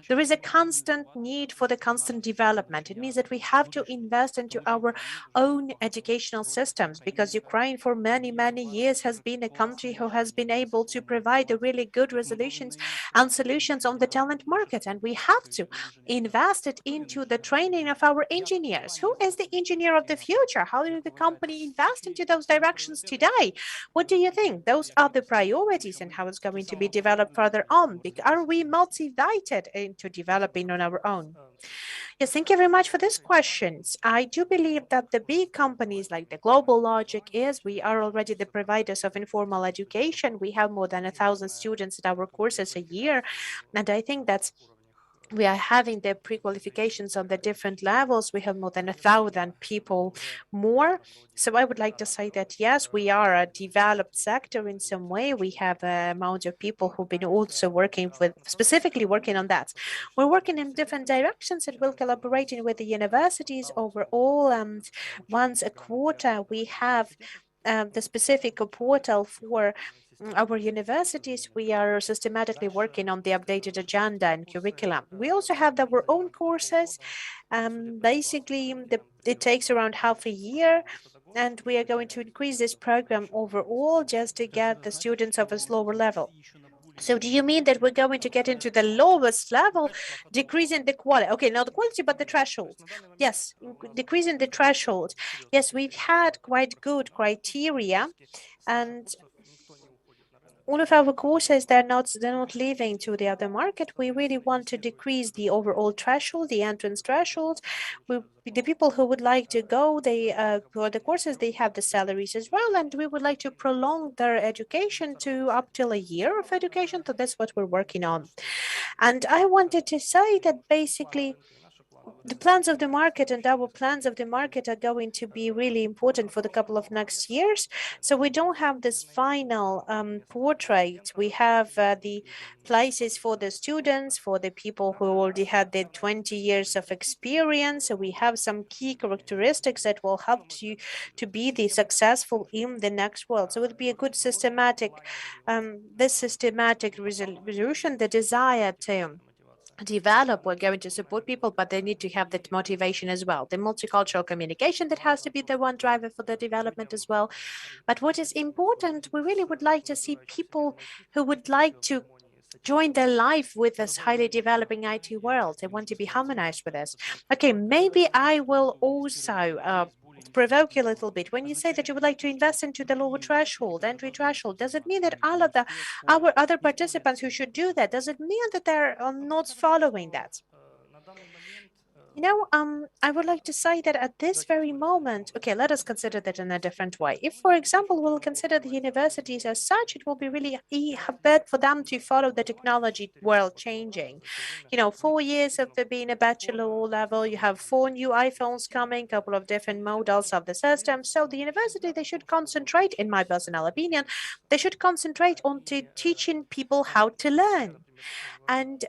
There is a constant need for the constant development. It means that we have to invest into our own educational systems because Ukraine for many, many years has been a country who has been able to provide a really good resolutions and solutions on the talent market. And we have to invest it into the training of our engineers. Who is the engineer of the future? How do the company invest into those directions today? What do you think? Those are the priorities and how it's going to be developed further on. Are we motivated into developing on our own? Yes, thank you very much for these questions. I do believe that the big companies like the global logic is we are already the providers of informal education. We have more than 1,000 students at our courses a year. And I think that's we are having the pre-qualifications on the different levels. We have more than 1,000 people more. So I would like to say that, yes, we are a developed sector in some way. We have an amount of people who've been also working with, specifically working on that. We're working in different directions and we're collaborating with the universities overall. And once a quarter, we have the specific portal for our universities, we are systematically working on the updated agenda and curriculum. We also have our own courses. Basically, it takes around half a year, and we are going to increase this program overall just to get the students of a slower level. So do you mean that we're going to get into the lowest level, decreasing the quality? Okay, not the quality, but the threshold. Yes, decreasing the threshold. Yes, we've had quite good criteria, and all of our courses, they're not leaving to the other market. We really want to decrease the overall threshold, the entrance threshold. The people who would like to go, they for the courses, they have the salaries as well, and we would like to prolong their education to up till a year of education. So that's what we're working on. And I wanted to say that basically the plans of the market and our plans of the market are going to be really important for the couple of next years. So we don't have this final portrait. We have the places for the students, for the people who already had their 20 years of experience. So we have some key characteristics that will help to be the successful in the next world. So it would be a good systematic, this systematic resolution, the desire to develop. We're going to support people, but they need to have that motivation as well. The multicultural communication that has to be the one driver for the development as well. But what is important, we really would like to see people who would like to join their life with this highly developing IT world. They want to be harmonized with us. Okay, maybe I will also provoke you a little bit. When you say that you would like to invest into the lower threshold, entry threshold, does it mean that all of our other participants who should do that, does it mean that they're not following that? I would like to say that at this very moment, okay, let us consider that in a different way. If, for example, we'll consider the universities as such, it will be really bad for them to follow the technology world changing. 4 years of there being a bachelor level, you have 4 new iPhones coming, a couple of different models of the system. So the university, they should concentrate, in my personal opinion, they should concentrate on teaching people how to learn. And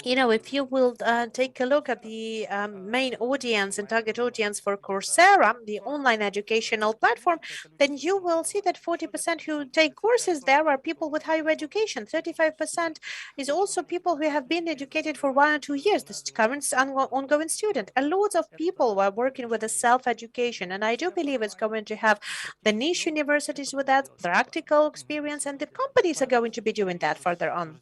if you will take a look at the main audience and target audience for Coursera, the online educational platform, then you will see that 40% who take courses there are people with higher education. 35% is also people who have been educated for 1 or 2 years, the current ongoing student. A lot of people are working with the self-education, and I do believe it's going to have the niche universities with that practical experience, and the companies are going to be doing that further on.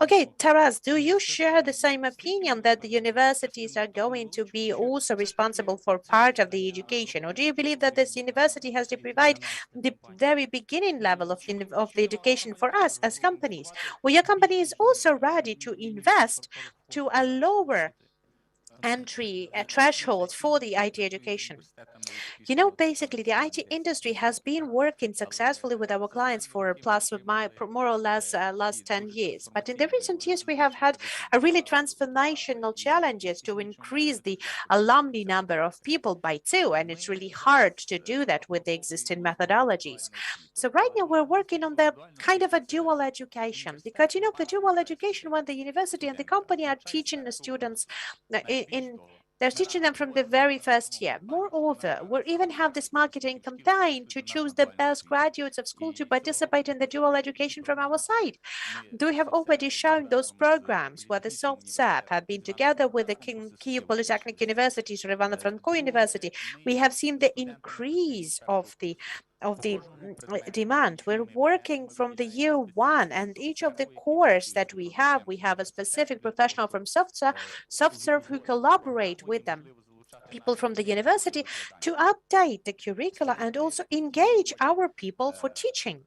Okay, Taras, do you share the same opinion that the universities are going to be also responsible for part of the education? Or do you believe that this university has to provide the very beginning level of the education for us as companies? Or your company is also ready to invest to a lower entry threshold for the IT education? Basically, the IT industry has been working successfully with our clients for more or less last 10 years. But in the recent years, we have had a really transformational challenges to increase the alumni number of people by 2, and it's really hard to do that with the existing methodologies. So right now, we're working on the kind of a dual education, because the dual education when the university and the company are teaching the students in They're teaching them from the very first year. Moreover, we even have this marketing campaign to choose the best graduates of school to participate in the dual education from our side. We have already shown those programs where the soft SAP have been together with the Kyiv Polytechnic University, Ivano Franco University. We have seen the increase of the demand. We're working from the year one, and each of the course that we have a specific professional from SoftServe who collaborate with them, people from the university, to update the curricula and also engage our people for teaching.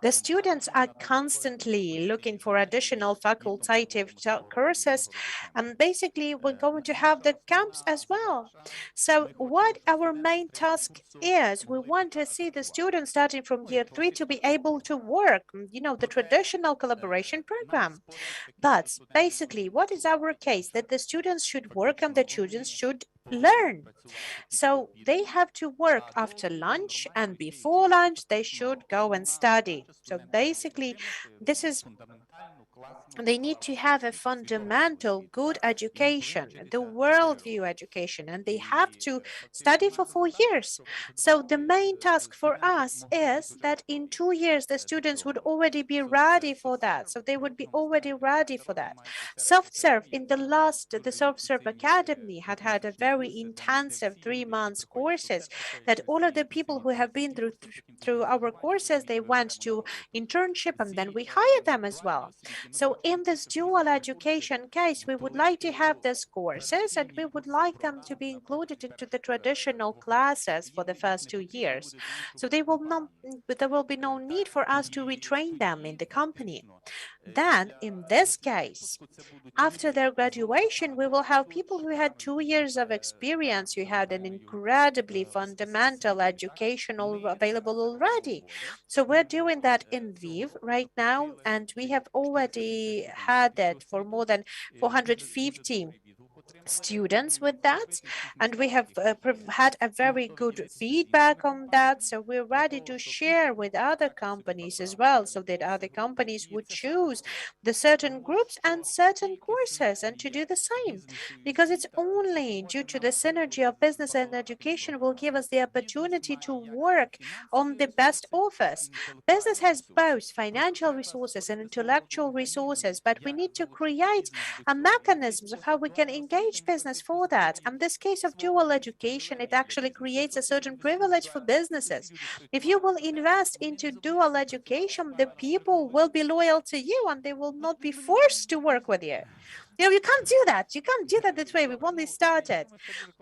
The students are constantly looking for additional facultative courses, and basically we're going to have the camps as well. So what our main task is, we want to see the students starting from year 3 to be able to work, the traditional collaboration program. But basically, what is our case? That the students should work and the students should learn. So they have to work after lunch, and before lunch they should go and study. So basically, this is they need to have a fundamental good education, the worldview education, and they have to study for 4 years. So the main task for us is that in 2 years the students would already be ready for that. So they would be already ready for that. SoftServe the SoftServe Academy had a very intensive 3 months courses that all of the people who have been through our courses, they went to internship and then we hire them as well. So in this dual education case, we would like to have these courses and we would like them to be included into the traditional classes for the first 2 years. So there will be no need for us to retrain them in the company. Then, in this case, after their graduation, we will have people who had 2 years of experience, who had an incredibly fundamental educational available already. So we're doing that in Viv right now, and we have already had that for more than 450 students with that, and we have had a very good feedback on that, so we're ready to share with other companies as well, so that other companies would choose the certain groups and certain courses and to do the same, because it's only due to the synergy of business and education will give us the opportunity to work on the best offers. Business has both financial resources and intellectual resources, but we need to create a mechanisms of how we can engage business for that. And this case of dual education, it actually creates a certain privilege for businesses. If you will invest into dual education, the people will be loyal to you and they will not be forced to work with you. You can't do that. You can't do that this way. We've only started.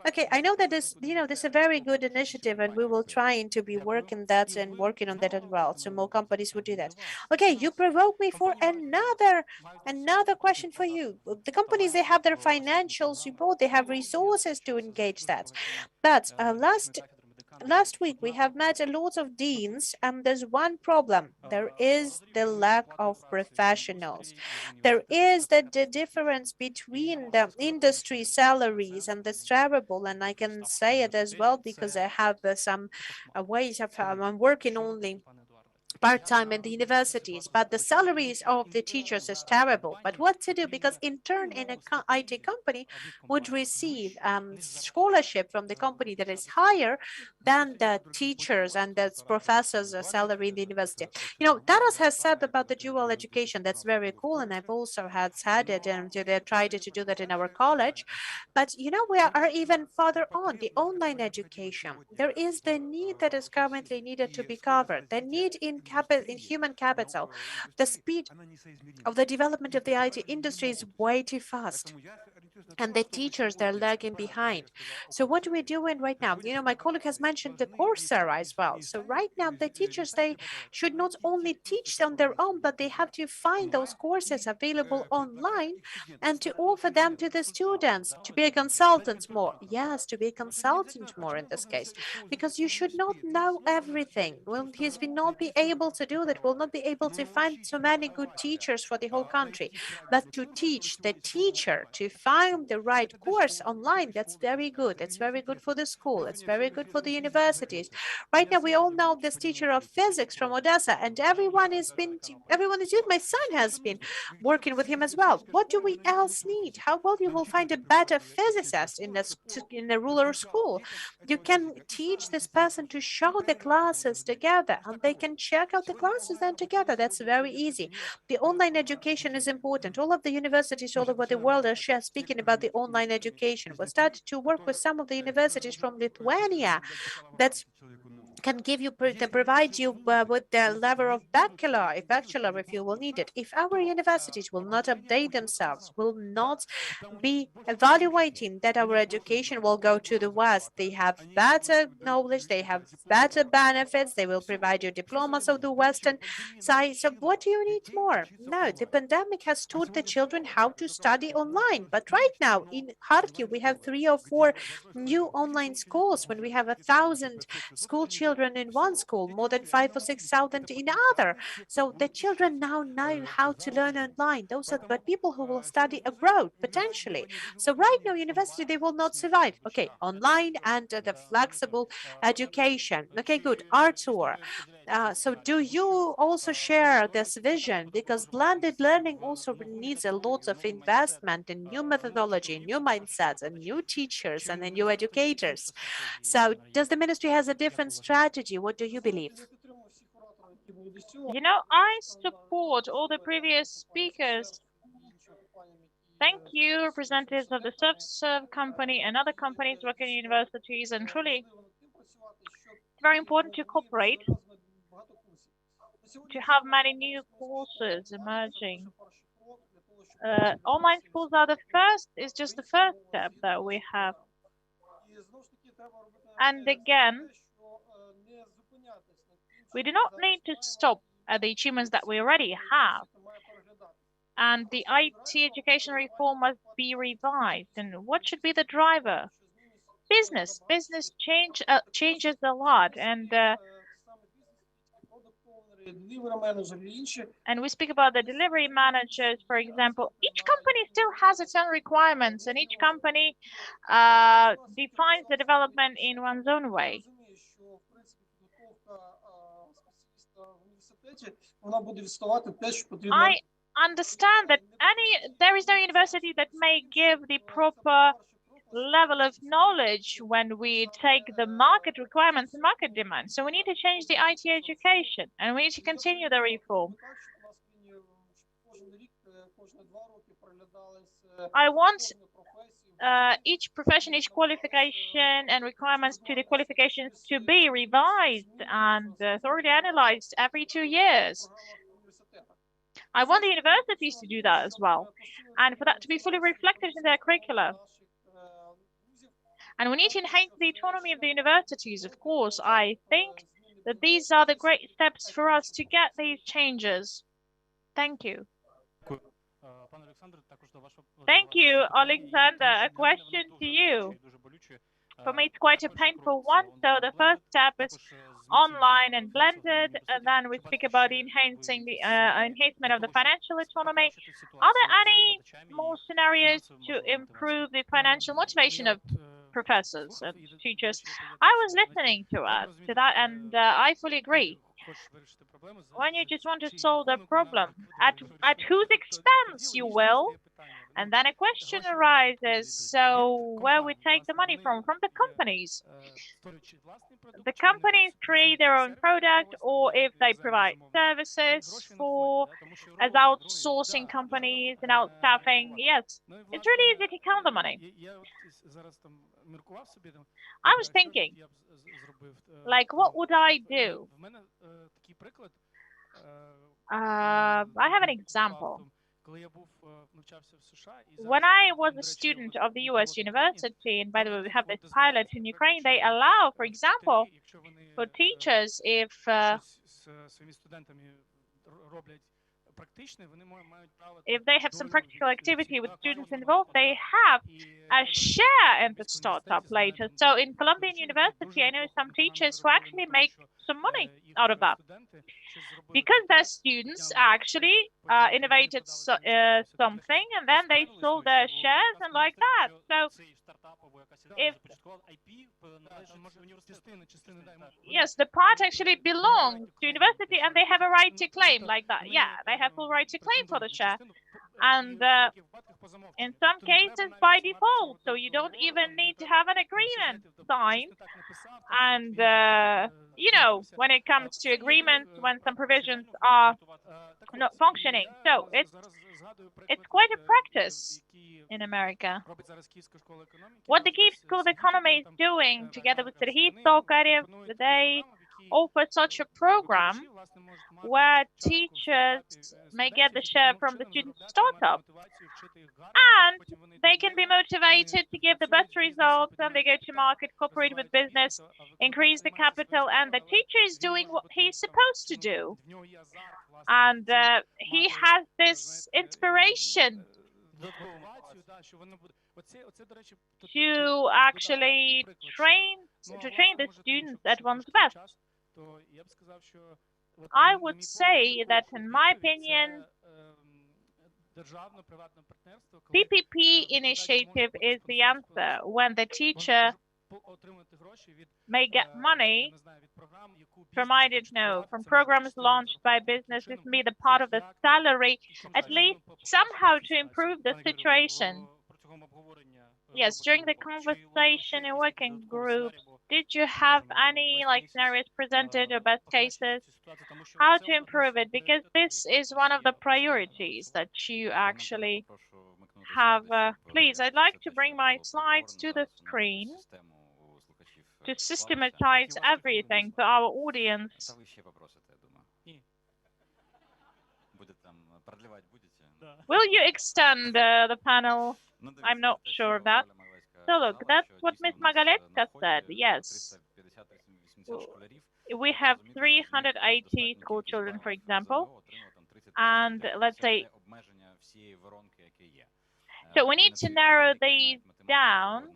Okay, I know that this is a very good initiative, and we will try to be working that and working on that as well. So more companies would do that. Okay, you provoke me for another question for you. The companies, they have their financial support, they have resources to engage that. But last week we have met a lot of deans, and there's one problem. There is the lack of professionals. There is the difference between the industry salaries, and that's terrible. And I can say it as well because I have some ways of I'm working only part-time in the universities, but the salaries of the teachers is terrible. But what to do? Because intern in a IT company would receive scholarship from the company that is higher than the teachers and the professors' salary in the university. Taras has said about the dual education. That's very cool, and I've also had said it, and they tried to do that in our college. But we are even further on the online education. There is the need that is currently needed to be covered. The need in human capital. The speed of the development of the IT industry is way too fast, and the teachers, they're lagging behind. So what are we doing right now? My colleague has mentioned the Coursera as well. So right now the teachers, they should not only teach on their own, but they have to find those courses available online and to offer them to the students, to be a consultant more. Yes, to be a consultant more in this case, because you should not know everything. Well, he's been not be able to do that, will not be able to find so many good teachers for the whole country, but to teach the teacher to find find the right course online, that's very good. It's very good for the school. It's very good for the universities. Right now, we all know this teacher of physics from Odessa, and everyone is using. My son has been working with him as well. What do we else need? How well you will find a better physicist in the rural school? You can teach this person to show the classes together, and they can check out the classes then together. That's very easy. The online education is important. All of the universities all over the world are speaking about the online education. We started to work with some of the universities from Lithuania that can give you provide you with the level of bachelor if you will need it. If our universities will not update themselves, will not be evaluating that our education will go to the West, they have better knowledge, they have better benefits, they will provide you diplomas of the Western side. So what do you need more? No, the pandemic has taught the children how to study online. But right now in Kharkiv, we have 3 or 4 new online schools when we have 1,000 school children in one school, more than 5 or 6,000 in other. So the children now know how to learn online. Those are but people who will study abroad potentially. So right now, university, they will not survive. Okay, online and the flexible education. Okay, good. Artur. So do you also share this vision? Because blended learning also needs a lot of investment in new methodology, new mindsets, and new teachers and new educators. So does the ministry has a different strategy? What do you believe? You know, I support all the previous speakers. Thank you, representatives of the self-serve company and other companies working in universities. And truly, it's very important to cooperate, to have many new courses emerging. Online schools are just the first step that we have. And again, we do not need to stop at the achievements that we already have. And the IT education reform must be revised. And what should be the driver? Business. Business changes a lot. And we speak about the delivery managers, for example. Each company still has its own requirements, and each company defines the development in one's own way. I understand that there is no university that may give the proper level of knowledge when we take the market requirements and market demands. So we need to change the IT education, and we need to continue the reform. I want each profession, each qualification and requirements to the qualifications to be revised and thoroughly analyzed every 2 years. I want the universities to do that as well, and for that to be fully reflected in their curricula. And we need to enhance the autonomy of the universities, of course. I think that these are the great steps for us to get these changes. Thank you. Thank you, Alexander. A question to you. For me, it's quite a painful one. So the first step is online and blended, and then we speak about the enhancement of the financial autonomy. Are there any more scenarios to improve the financial motivation of professors and teachers? I was listening to that, and I fully agree. When you just want to solve the problem, at whose expense you will, and then a question arises, so where we take the money from the companies. The companies create their own product, or if they provide services as outsourcing companies and outstaffing, yes, it's really easy to count the money. I was thinking, like, what would I do? I have an example. When I was a student of the US university, and by the way, we have this pilot in Ukraine, they allow, for example, for teachers, if they have some practical activity with students involved, they have a share in the startup later. So in Colombian University, I know some teachers who actually make some money out of that because their students actually innovated something and then they sold their shares and like that. So if yes, the part actually belongs to university and they have a right to claim like that. Yeah, they have full right to claim for the share. And in some cases by default, so you don't even need to have an agreement signed. And you know, when it comes to agreements, when some provisions are not functioning, so it's quite a practice in America. What the Kyiv School of Economy is doing together with Serhiy Tokarev, they offer such a program where teachers may get the share from the student startup and they can be motivated to give the best results and they go to market, cooperate with business, increase the capital, and the teacher is doing what he's supposed to do. And he has this inspiration to actually train the students at one's best. I would say that, in my opinion, PPP initiative is the answer when the teacher may get money from, I don't know, from programs launched by businesses, may the part of the salary, at least somehow to improve the situation. Yes, during the conversation in working groups, did you have any like scenarios presented or best cases? How to improve it? Because this is one of the priorities that you actually have. Please, I'd like to bring my slides to the screen to systematize everything to our audience. Will you extend the panel? I'm not sure of that. So look, that's what Ms. Magaletska said. Yes. We have 380 school children, for example, and let's say, so we need to narrow these down.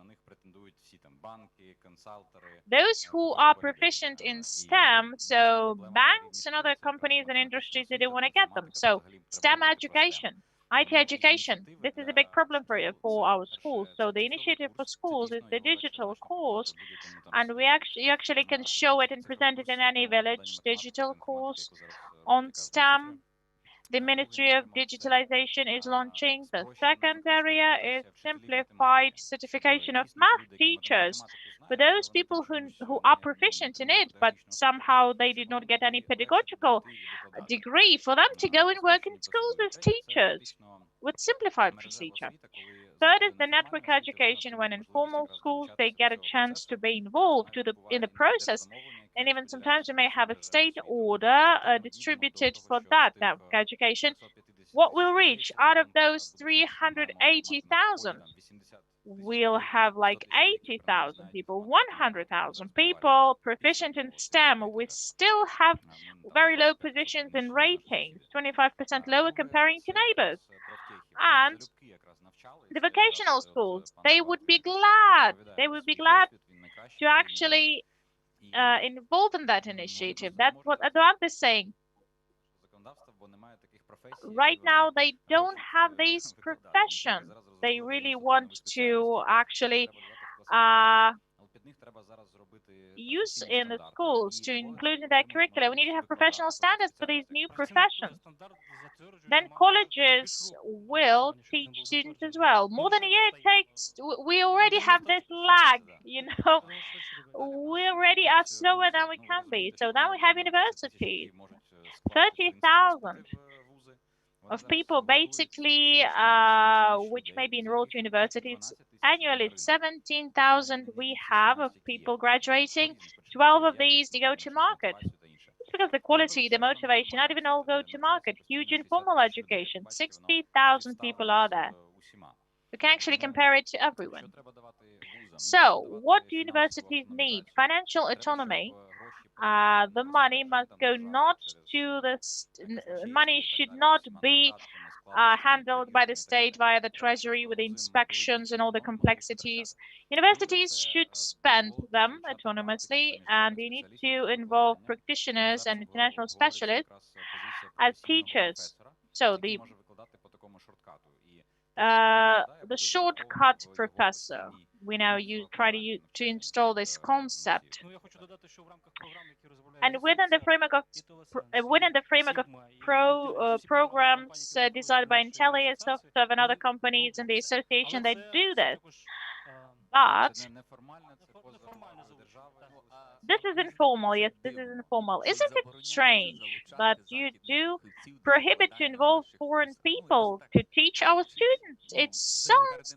Those who are proficient in STEM, so banks and other companies and industries, they don't want to get them. So STEM education, IT education, this is a big problem for our schools. So the initiative for schools is the digital course, and you actually can show it and present it in any village, digital course on STEM. The Ministry of Digitalization is launching. The second area is simplified certification of math teachers. For those people who are proficient in it, but somehow they did not get any pedagogical degree, for them to go and work in schools as teachers with simplified procedure. Third is the network education. When in formal schools, they get a chance to be involved in the process. And even sometimes we may have a state order distributed for that network education. What will reach out of those 380,000? We'll have like 80,000 people, 100,000 people proficient in STEM. We still have very low positions in ratings, 25% lower comparing to neighbors. And the vocational schools, they would be glad to actually involve in that initiative. That's what Eduard is saying. Right now, they don't have these professions. They really want to actually use in the schools to include in their curricula. We need to have professional standards for these new professions. Then colleges will teach students as well. More than a year it takes. We already have this lag, you know. We already are slower than we can be. So now we have universities. 30,000 of people basically which may be enrolled to universities annually. 17,000 we have of people graduating. 12 of these they go to market. It's because the quality, the motivation, not even all go to market. Huge informal education. 60,000 people are there. You can actually compare it to everyone. So what do universities need? Financial autonomy. The money must go not to the money should not be handled by the state via the treasury with inspections and all the complexities. Universities should spend them autonomously, and you need to involve practitioners and international specialists as teachers. So the shortcut professor, we now try to install this concept. And within the framework of programs designed by IntelliSoft and other companies in the association, they do this. But this is informal. Yes, this is informal. Isn't it strange that you do prohibit to involve foreign people to teach our students? It sounds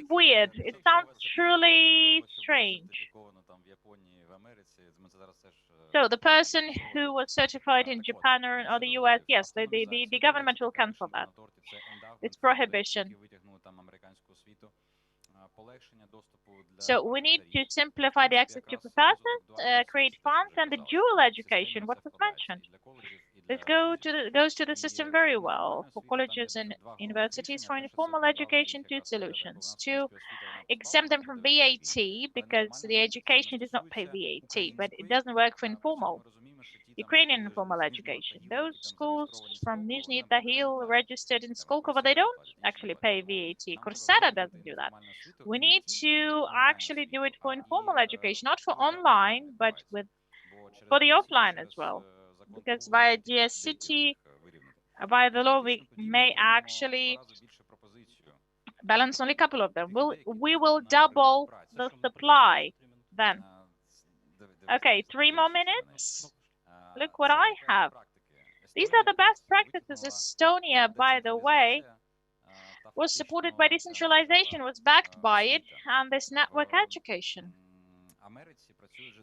weird. It sounds truly strange. So the person who was certified in Japan or the US, yes, the government will cancel that. It's prohibition. So we need to simplify the access to professors, create funds, and the dual education, what was mentioned. This goes to the system very well for colleges and universities. For informal education, two solutions: to exempt them from VAT, because the education does not pay VAT, but it doesn't work for informal Ukrainian informal education. Those schools from Nizhny Tagil registered in Skolkovo, they don't actually pay VAT. Coursera doesn't do that. We need to actually do it for informal education, not for online, but for the offline as well. Because via GS City, via the law, we may actually balance only a couple of them. We will double the supply then. Okay, 3 more minutes. Look what I have. These are the best practices. Estonia, by the way, was supported by decentralization, was backed by it, and this network education.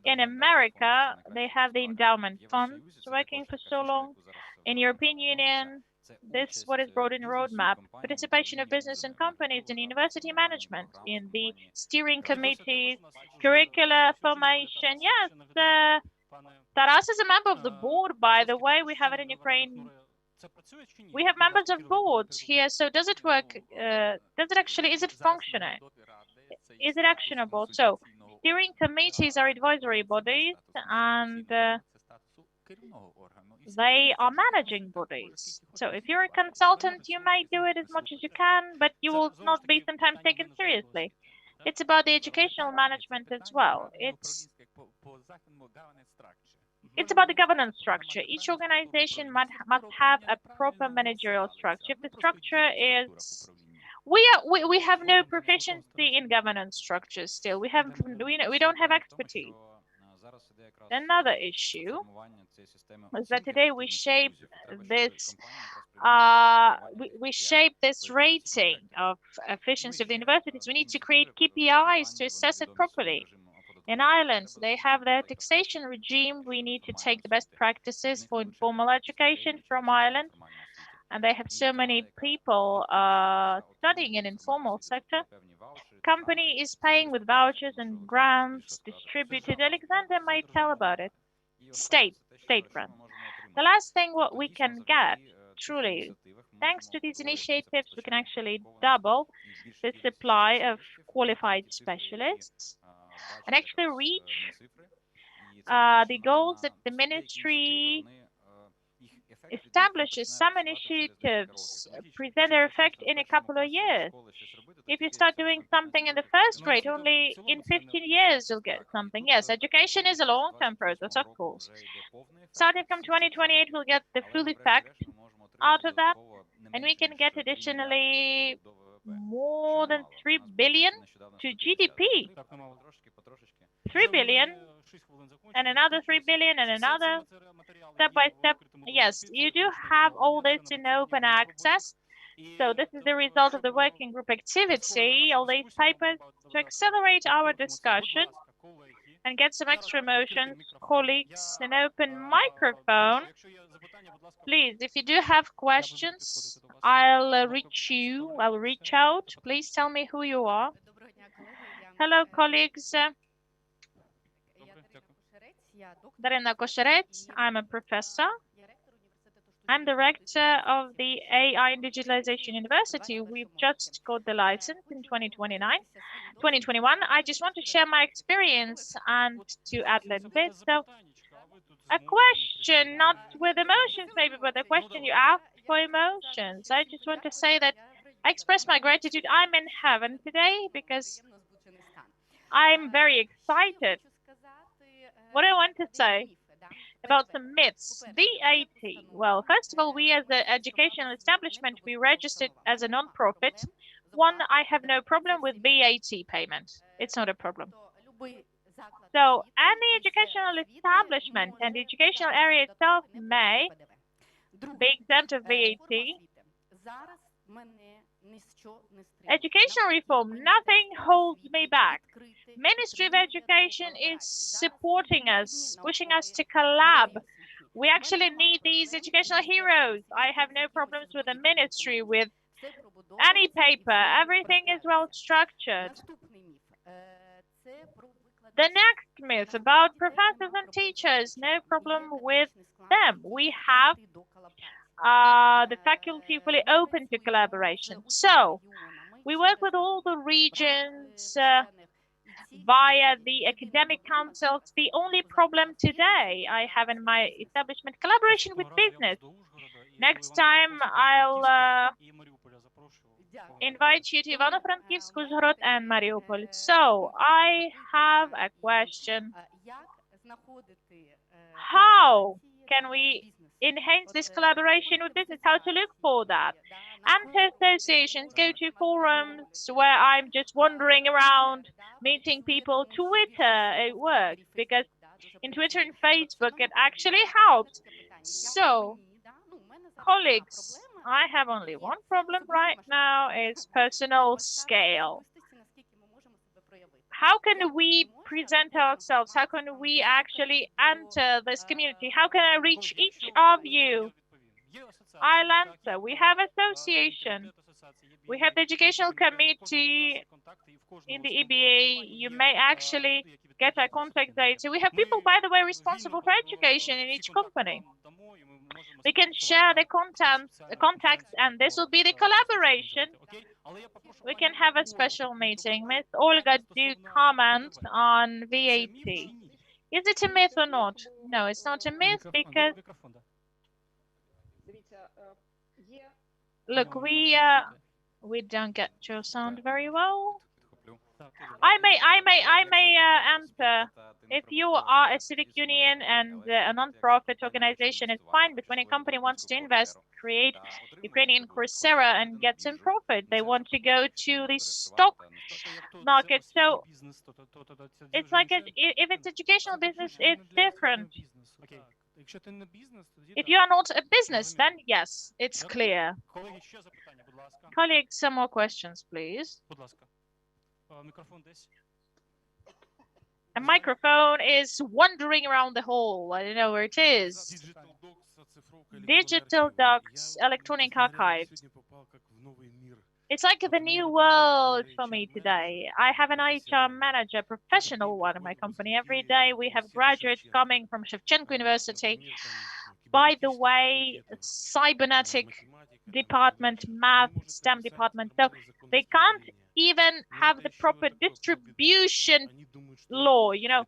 In America, they have the endowment funds working for so long. In European Union, this is what is brought in roadmap: participation of business and companies in university management, in the steering committees, curricular formation. Yes, Taras is a member of the board, by the way. We have it in Ukraine. We have members of boards here. So does it work? Is it functioning? Is it actionable? So steering committees are advisory bodies, and they are managing bodies. So if you're a consultant, you may do it as much as you can, but you will not be sometimes taken seriously. It's about the educational management as well. It's about the governance structure. Each organization must have a proper managerial structure. If the structure is, we have no proficiency in governance structures still. We don't have expertise. Another issue is that today we shape this rating of efficiency of the universities. We need to create KPIs to assess it properly. In Ireland, they have their taxation regime. We need to take the best practices for informal education from Ireland. And they have so many people studying in informal sector. Company is paying with vouchers and grants distributed. Alexander might tell about it. State grant. The last thing what we can get, truly, thanks to these initiatives, we can actually double the supply of qualified specialists and actually reach the goals that the ministry establishes. Some initiatives present their effect in a couple of years. If you start doing something in the first grade, only in 15 years you'll get something. Yes, education is a long-term process, of course. Starting from 2028, we'll get the full effect out of that, and we can get additionally more than 3 billion to GDP. 3 billion and another 3 billion and another, step by step. Yes, you do have all this in open access. So this is the result of the working group activity, all these papers, to accelerate our discussion and get some extra emotions. Colleagues, an open microphone. Please, if you do have questions, I'll reach out. Please tell me who you are. Hello, colleagues. Darina Kosherets, I'm a professor. I'm director of the AI and Digitalization University. We've just got the license in 2021. I just want to share my experience and to add a little bit. So a question, not with emotions maybe, but a question you asked for emotions. I just want to say that I express my gratitude. I'm in heaven today because I'm very excited. What I want to say about some myths. VAT. Well, first of all, we as an educational establishment, we registered as a non-profit. One, I have no problem with VAT payment. It's not a problem. So any educational establishment and the educational area itself may be exempt of VAT. Educational reform, nothing holds me back. Ministry of Education is supporting us, pushing us to collab. We actually need these educational heroes. I have no problems with the ministry, with any paper. Everything is well structured. The next myth about professors and teachers, no problem with them. We have the faculty fully open to collaboration. So we work with all the regions via the academic councils. The only problem today I have in my establishment, collaboration with business. Next time I'll invite you to Ivano-Frankivsk, Uzhhorod, and Mariupol. So I have a question. How can we enhance this collaboration with business? How to look for that? Anti-associations, go to forums where I'm just wandering around, meeting people. Twitter, it works because in Twitter and Facebook, it actually helps. So, colleagues, I have only one problem right now, is personal scale. How can we present ourselves? How can we actually enter this community? How can I reach each of you? I'll answer. We have association. We have the educational committee in the EBA. You may actually get our contact data. We have people, by the way, responsible for education in each company. We can share the contacts, and this will be the collaboration. We can have a special meeting. Miss Olga, do comment on VAT. Is it a myth or not? No, it's not a myth because look, we don't get your sound very well. I may answer. If you are a civic union and a non-profit organization, it's fine. But when a company wants to invest, create Ukrainian Coursera and get some profit, they want to go to the stock market. So it's like if it's educational business, it's different. If you are not a business, then yes, it's clear. Colleagues, some more questions, please. A microphone is wandering around the hall. I don't know where it is. Digital docs, electronic archives. It's like the new world for me today. I have an HR manager, professional one in my company. Every day we have graduates coming from Shevchenko University. By the way, cybernetic department, math, STEM department. So they can't even have the proper distribution law, you know.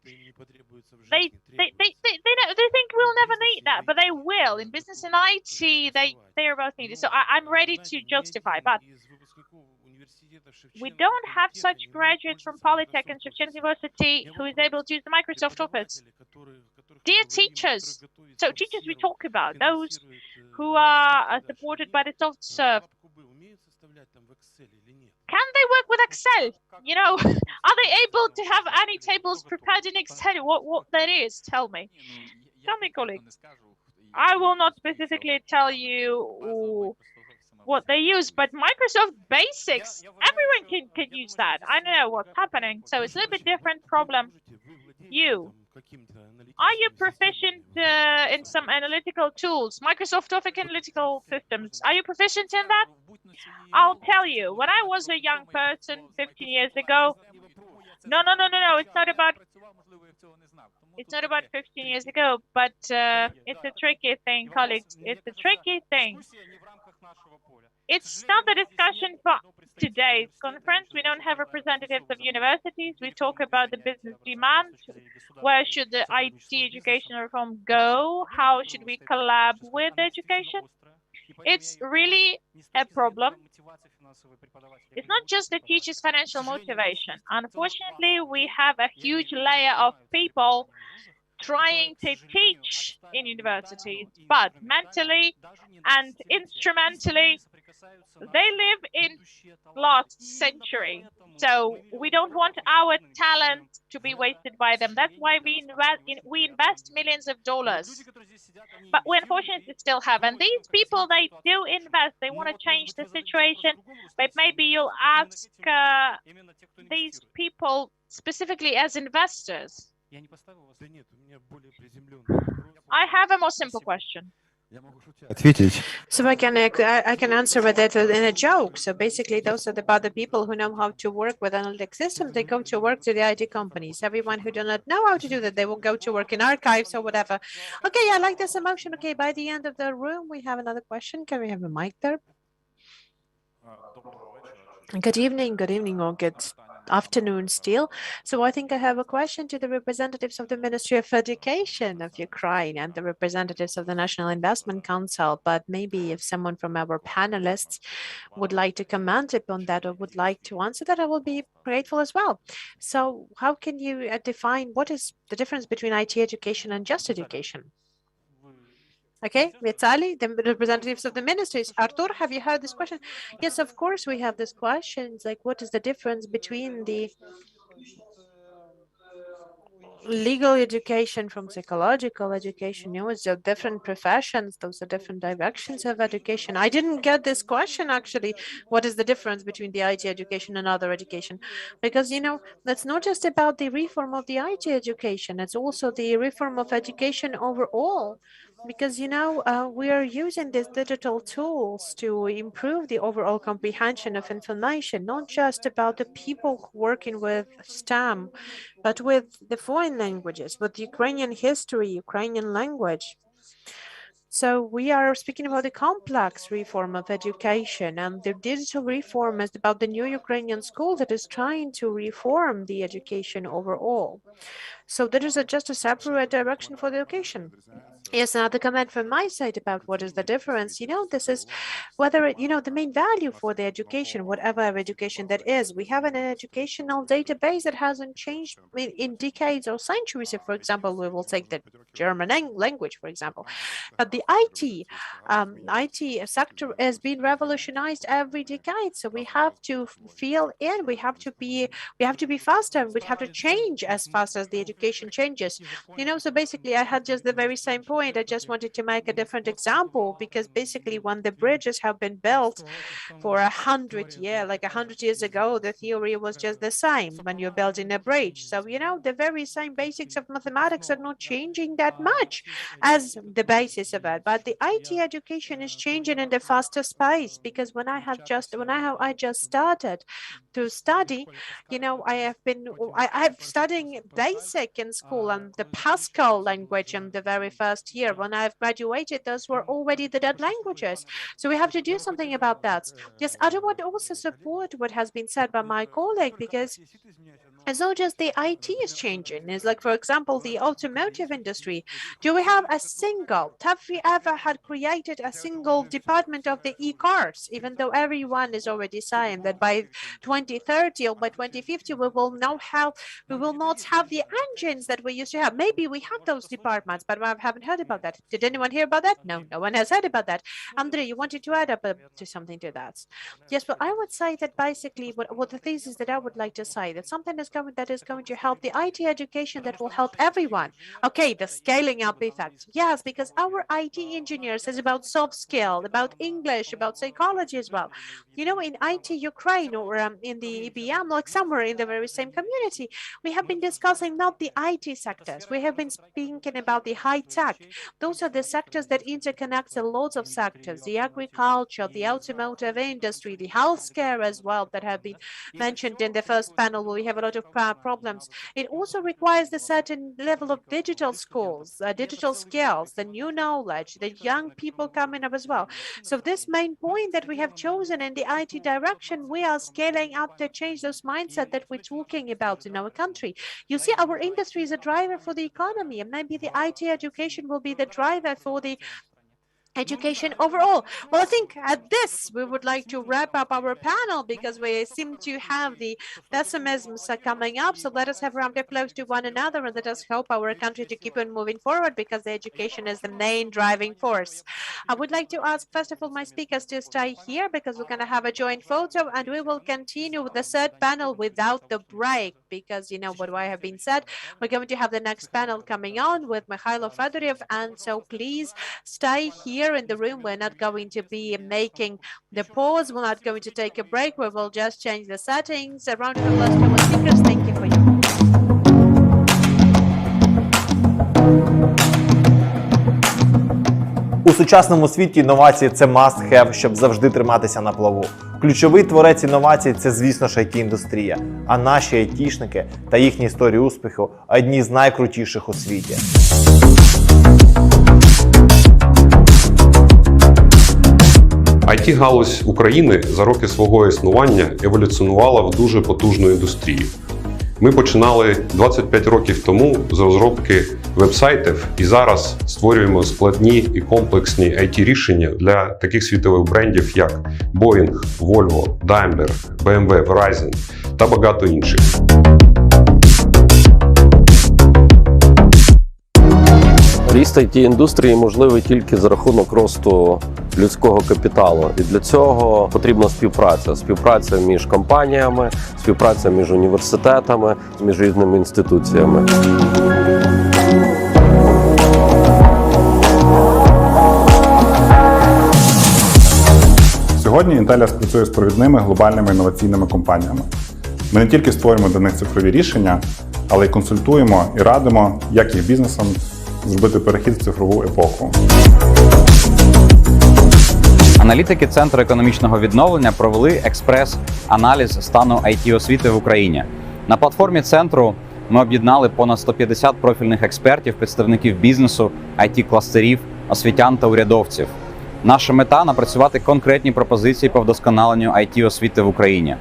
They think we'll never need that, but they will. In business and IT, they're both needed. So I'm ready to justify, but we don't have such graduates from Polytech and Shevchenko University who is able to use the Microsoft Office. Dear teachers, so teachers we talk about, those who are supported by the soft serve, can they work with Excel? You know, are they able to have any tables prepared in Excel? What that is? Tell me, colleagues. I will not specifically tell you what they use, but Microsoft Basics, everyone can use that. I don't know what's happening. So it's a little bit different problem. Are you proficient in some analytical tools, Microsoft Office analytical systems? Are you proficient in that? I'll tell you, when I was a young person 15 years ago, no, it's not about, It's not about 15 years ago, but it's a tricky thing, colleagues. It's a tricky thing. It's not the discussion for today's conference. We don't have representatives of universities. We talk about the business demand. Where should the IT education reform go? How should we collab with education? It's really a problem. It's not just the teacher's financial motivation. Unfortunately, we have a huge layer of people trying to teach in universities, but mentally and instrumentally, they live in last century. So we don't want our talent to be wasted by them. That's why we invest millions of dollars. But we unfortunately still have. And these people, they do invest. They want to change the situation. But maybe you'll ask these people specifically as investors. I have a more simple question. So I can answer with it in a joke. So basically, those are about the people who know how to work with analytic systems. They go to work to the IT companies. Everyone who do not know how to do that, they will go to work in archives or whatever. Okay, I like this emotion. Okay, by the end of the room, we have another question. Can we have a mic there? Good evening, or good afternoon still. So I think I have a question to the representatives of the Ministry of Education of Ukraine and the representatives of the National Investment Council, but maybe if someone from our panelists would like to comment upon that or would like to answer that, I will be grateful as well. So how can you define what is the difference between IT education and just education? Okay, Vitaly, the representatives of the ministries. Artur, have you heard this question? Yes, of course we have this question. It's like, what is the difference between the legal education from psychological education? You know, it's different professions. Those are different directions of education. I didn't get this question, actually. What is the difference between the IT education and other education? Because, you know, that's not just about the reform of the IT education. It's also the reform of education overall. Because, you know, we are using these digital tools to improve the overall comprehension of information, not just about the people working with STEM, but with the foreign languages, with Ukrainian history, Ukrainian language. So we are speaking about the complex reform of education, and the digital reform is about the new Ukrainian school that is trying to reform the education overall. So there is just a separate direction for the education. Yes, another comment from my side about what is the difference. You know, this is whether, you know, the main value for the education, whatever education that is. We have an educational database that hasn't changed in decades or centuries. If, for example, we will take the German language, for example. But the IT sector has been revolutionized every decade. So we have to feel in, we have to be faster, and we have to change as fast as the education changes. You know, so basically I had just the very same point. I just wanted to make a different example, because basically when the bridges have been built for 100 years, like 100 years ago, the theory was just the same when you're building a bridge. So, you know, the very same basics of mathematics are not changing that much as the basis of it. But the IT education is changing in the fastest pace, because when I just started to study, you know, I've studying basic in school and the Pascal language in the very first year. When I've graduated, those were already the dead languages. So we have to do something about that. Yes, I would also support what has been said by my colleague, because it's not just the IT is changing. It's like, for example, the automotive industry. Have we ever had created a single department of the e-cars, even though everyone is already saying that by 2030 or by 2050, we will not have the engines that we used to have. Maybe we have those departments, but I haven't heard about that. Did anyone hear about that? No, no one has heard about that. Andrei, you wanted to add up to something to that? Yes, but I would say that basically what the thesis that I would like to say, that something that is going to help the IT education, that will help everyone. Okay, the scaling up effect. Yes, because our IT engineers is about soft skill, about English, about psychology as well. You know, in IT Ukraine or in the EBM, like somewhere in the very same community, we have been discussing not the IT sectors. We have been speaking about the high tech. Those are the sectors that interconnect a lot of sectors, the agriculture, the automotive industry, the healthcare as well, that have been mentioned in the first panel, where we have a lot of problems. It also requires a certain level of digital skills, digital skills, the new knowledge, the young people coming up as well. So this main point that we have chosen in the IT direction, we are scaling up to change those mindset that we're talking about in our country. You see, our industry is a driver for the economy, and maybe the IT education will be the driver for the education overall. Well, I think at this we would like to wrap up our panel because we seem to have the pessimisms coming up. So let us have round applause to one another and let us help our country to keep on moving forward because the education is the main driving force. I would like to ask first of all my speakers to stay here because we're going to have a joint photo and we will continue with the third panel without the break because you know what I have been said. We're going to have the next panel coming on with Mikhailo Fedorov, and so please stay here in the room. We're not going to be making the pause. We're not going to take a break. We will just change the settings. A round of applause to our speakers. Thank you for you. У сучасному світі інновації – це must-have, щоб завжди триматися на плаву. Ключовий творець інновацій – це, звісно ж, IT-індустрія. А наші айтішники та їхні історії успіху – одні з найкрутіших у світі. IT-галузь України за роки свого існування еволюціонувала в дуже потужну індустрію. Ми починали 25 років тому з розробки веб-сайтів і зараз створюємо складні і комплексні IT-рішення для таких світових брендів, як Boeing, Volvo, Daimler, BMW, Verizon та багато інших. Ріст IT-індустрії можливий тільки за рахунок росту людського капіталу. І для цього потрібна співпраця. Співпраця між компаніями, співпраця між університетами, між різними інституціями. Сьогодні Intellias працює з провідними глобальними інноваційними компаніями. Ми не тільки створюємо для них цифрові рішення, але й консультуємо і радимо, як їх бізнесам зробити перехід в цифрову епоху. Аналітики Центру економічного відновлення провели експрес-аналіз стану IT-освіти в Україні. На платформі центру ми об'єднали понад 150 профільних експертів, представників бізнесу, IT-кластерів, освітян та урядовців. Наша мета – напрацювати конкретні пропозиції по вдосконаленню IT-освіти в Україні.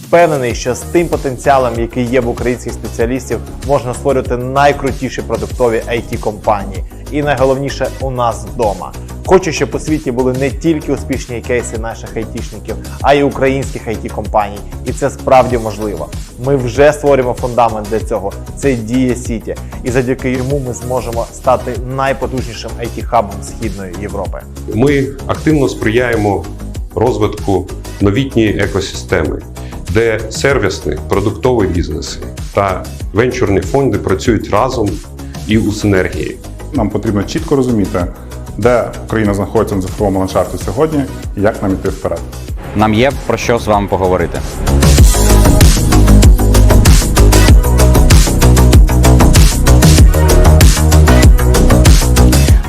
Впевнений, що з тим потенціалом, який є в українських спеціалістів, можна створювати найкрутіші продуктові IT-компанії. І найголовніше – у нас вдома. Хочу, щоб у світі були не тільки успішні кейси наших айтішників, а й українських IT-компаній. І це справді можливо. Ми вже створюємо фундамент для цього. Це Дія Сіті. І завдяки йому ми зможемо стати найпотужнішим IT-хабом Східної Європи. Ми активно сприяємо розвитку новітньої екосистеми, де сервісні, продуктові бізнеси та венчурні фонди працюють разом і у синергії. Нам потрібно чітко розуміти, де Україна знаходиться на цифровому ландшафті сьогодні і як нам йти вперед. Нам є про що з вами поговорити.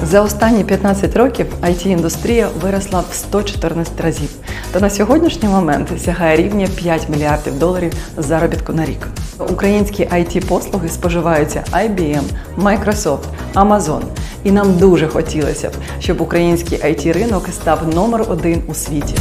За останні 15 років IT-індустрія виросла в 114 разів та на сьогоднішній момент сягає рівня 5 мільярдів доларів заробітку на рік. Українські IT-послуги споживаються IBM, Microsoft, Amazon. І нам дуже хотілося б, щоб український IT-ринок став номер 1 у світі.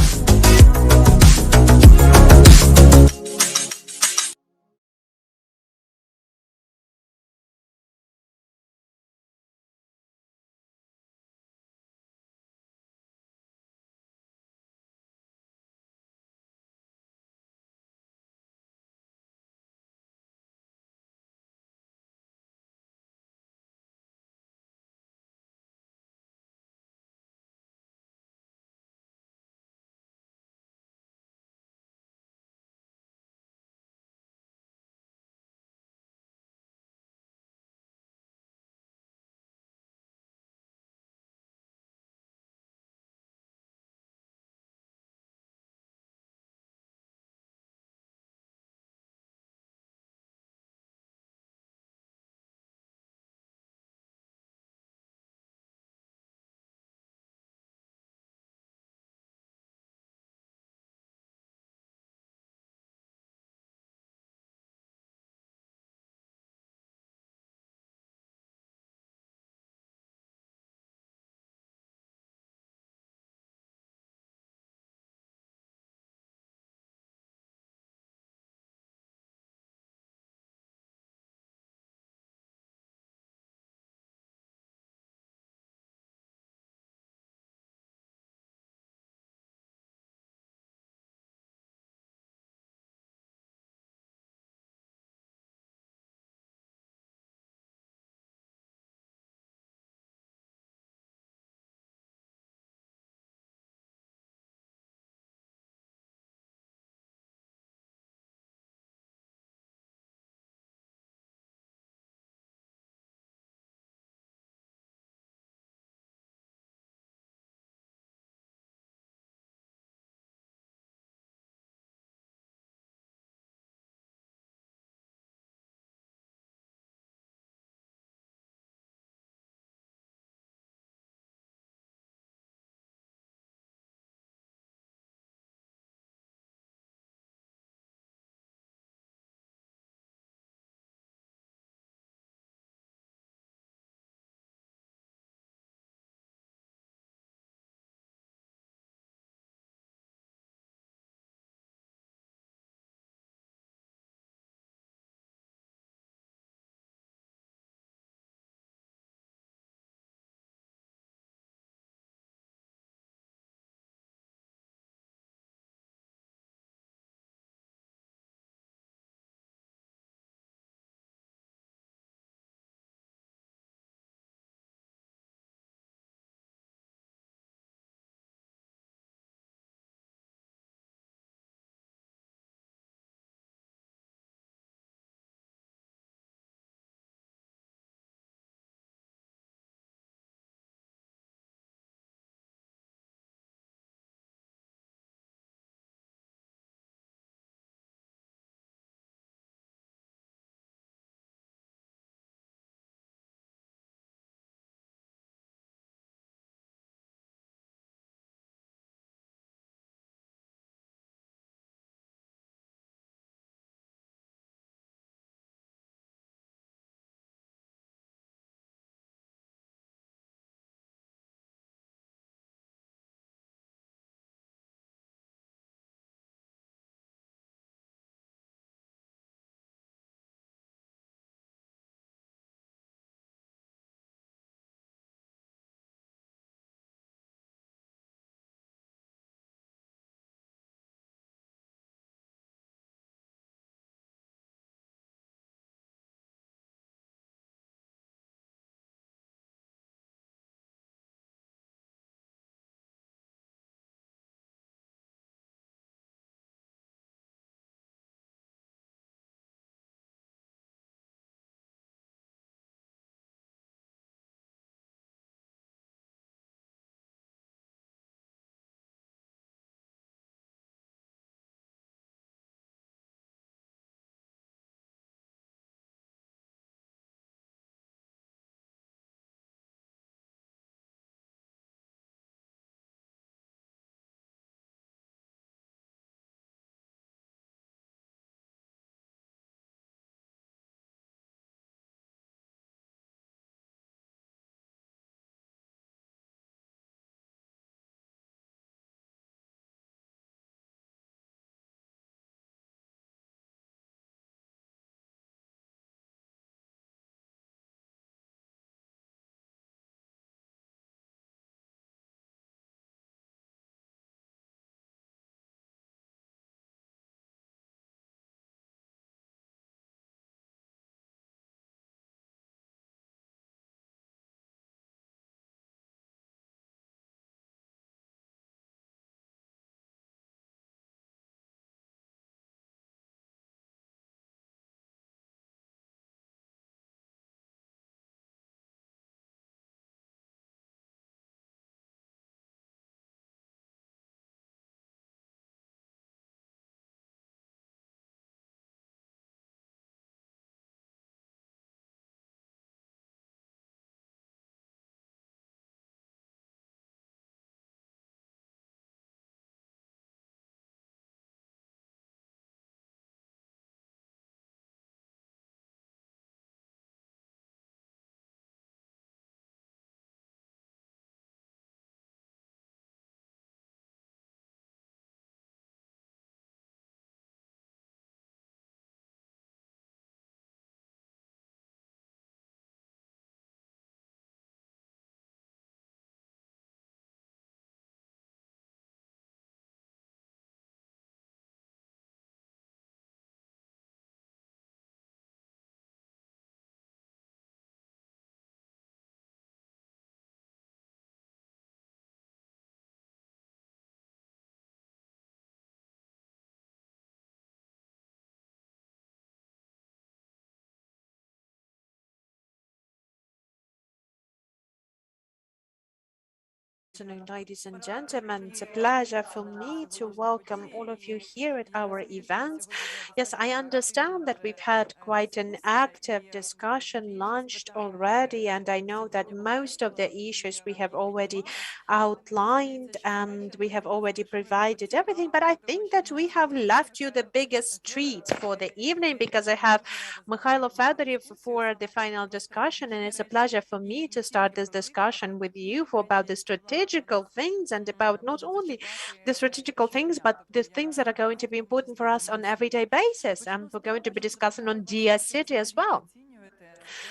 Afternoon, ladies and gentlemen. It's a pleasure for me to welcome all of you here at our event. Yes, I understand that we've had quite an active discussion launched already, and I know that most of the issues we have already outlined and we have already provided everything, but I think that we have left you the biggest treat for the evening because I have Mikhailo Fedorev for the final discussion, and it's a pleasure for me to start this discussion with you for about the strategical things and about not only the strategical things, but the things that are going to be important for us on everyday basis. And we're going to be discussing on DS City as well.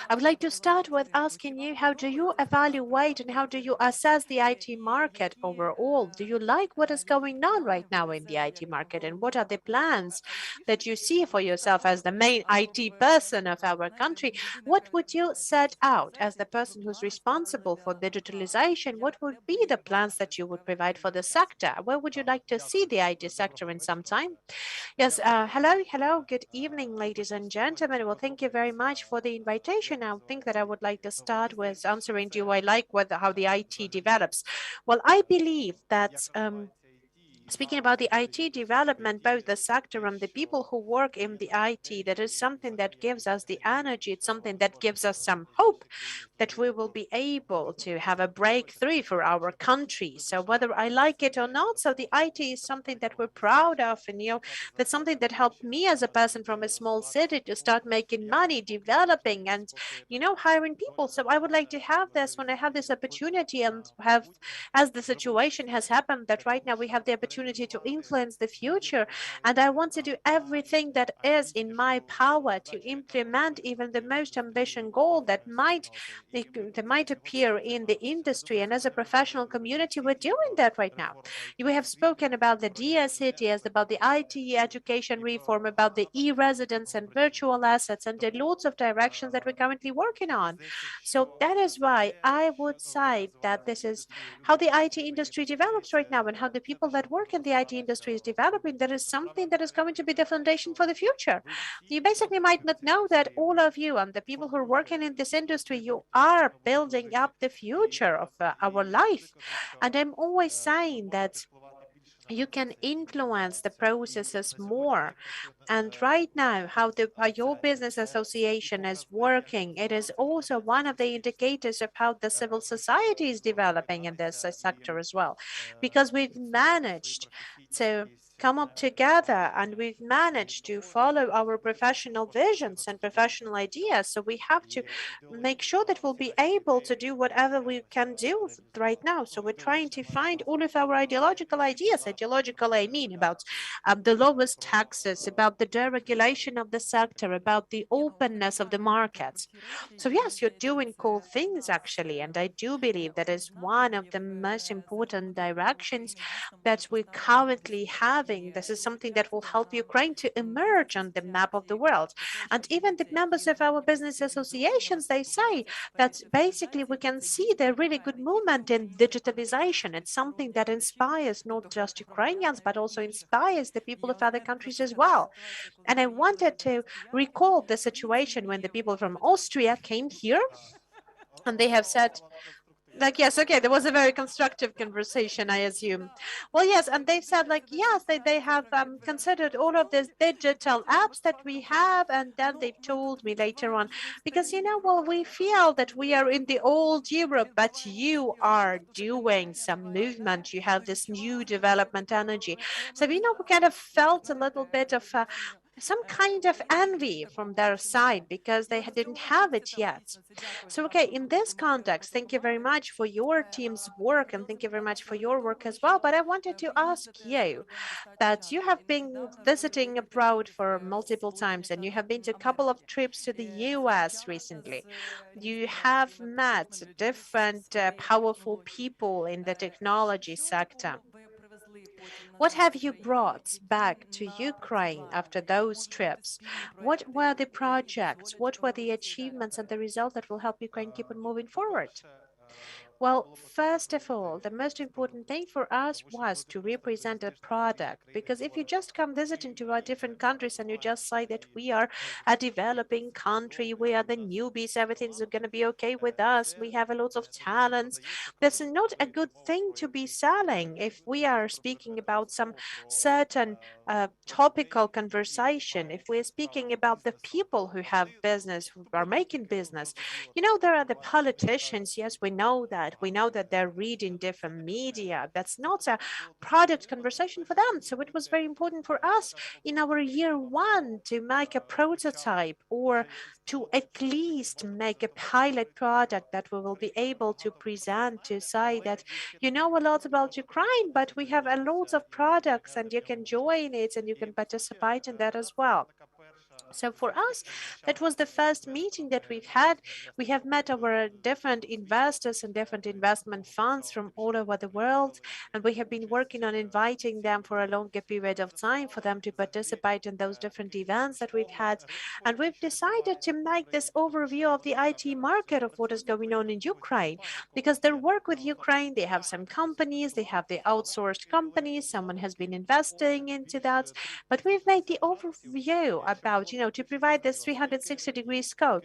I would like to start with asking you, how do you evaluate and how do you assess the IT market overall? Do you like what is going on right now in the IT market, and what are the plans that you see for yourself as the main IT person of our country? What would you set out as the person who's responsible for digitalization? What would be the plans that you would provide for the sector? Where would you like to see the IT sector in some time? Yes, hello, good evening, ladies and gentlemen. Well, thank you very much for the invitation. I think that I would like to start with answering, do I like how the IT develops? Well, I believe that speaking about the IT development, both the sector and the people who work in the IT, that is something that gives us the energy. It's something that gives us some hope that we will be able to have a breakthrough for our country. So whether I like it or not, so the IT is something that we're proud of, and that's something that helped me as a person from a small city to start making money, developing, and hiring people. So I would like to have this when I have this opportunity and have, as the situation has happened, that right now we have the opportunity to influence the future, and I want to do everything that is in my power to implement even the most ambitious goal that might appear in the industry. And as a professional community, we're doing that right now. We have spoken about the DSCTs, about the IT education reform, about the e-residence and virtual assets, and the lots of directions that we're currently working on. So that is why I would say that this is how the IT industry develops right now, and how the people that work in the IT industry is developing. That is something that is going to be the foundation for the future. You basically might not know that all of you and the people who are working in this industry, you are building up the future of our life. And I'm always saying that you can influence the processes more. And right now, how your business association is working, it is also one of the indicators of how the civil society is developing in this sector as well, because we've managed to come up together and we've managed to follow our professional visions and professional ideas. So we have to make sure that we'll be able to do whatever we can do right now. So we're trying to find all of our ideological ideas. Ideological, I mean, about the lowest taxes, about the deregulation of the sector, about the openness of the markets. So yes, you're doing cool things actually, and I do believe that is one of the most important directions that we're currently having. This is something that will help Ukraine to emerge on the map of the world. And even the members of our business associations, they say that basically we can see the really good movement in digitalization. It's something that inspires not just Ukrainians, but also inspires the people of other countries as well. And I wanted to recall the situation when the people from Austria came here and they have said, like, yes, okay, there was a very constructive conversation, I assume. Well, yes, and they've said, like, yes, they have considered all of these digital apps that we have, and then they've told me later on, because well, we feel that we are in the old Europe, but you are doing some movement, you have this new development energy. So we kind of felt a little bit of some kind of envy from their side because they didn't have it yet. So, okay, in this context, thank you very much for your team's work, and thank you very much for your work as well. But I wanted to ask you that you have been visiting abroad for multiple times, and you have been to a couple of trips to the US recently. You have met different powerful people in the technology sector. What have you brought back to Ukraine after those trips? What were the projects? What were the achievements and the results that will help Ukraine keep on moving forward? Well, first of all, the most important thing for us was to represent a product. Because if you just come visiting to our different countries and you just say that we are a developing country, we are the newbies, everything's going to be okay with us, we have a lot of talents, that's not a good thing to be selling. If we are speaking about some certain topical conversation, if we're speaking about the people who have business, who are making business, there are the politicians. Yes, we know that. We know that they're reading different media. That's not a product conversation for them. So it was very important for us in our year one to make a prototype or to at least make a pilot product that we will be able to present to say that you know a lot about Ukraine, but we have a lot of products and you can join it and you can participate in that as well. So for us, that was the first meeting that we've had. We have met our different investors and different investment funds from all over the world, and we have been working on inviting them for a longer period of time for them to participate in those different events that we've had. And we've decided to make this overview of the IT market of what is going on in Ukraine, because their work with Ukraine, they have some companies, they have the outsourced companies, someone has been investing into that, but we've made the overview about, to provide this 360-degree scope.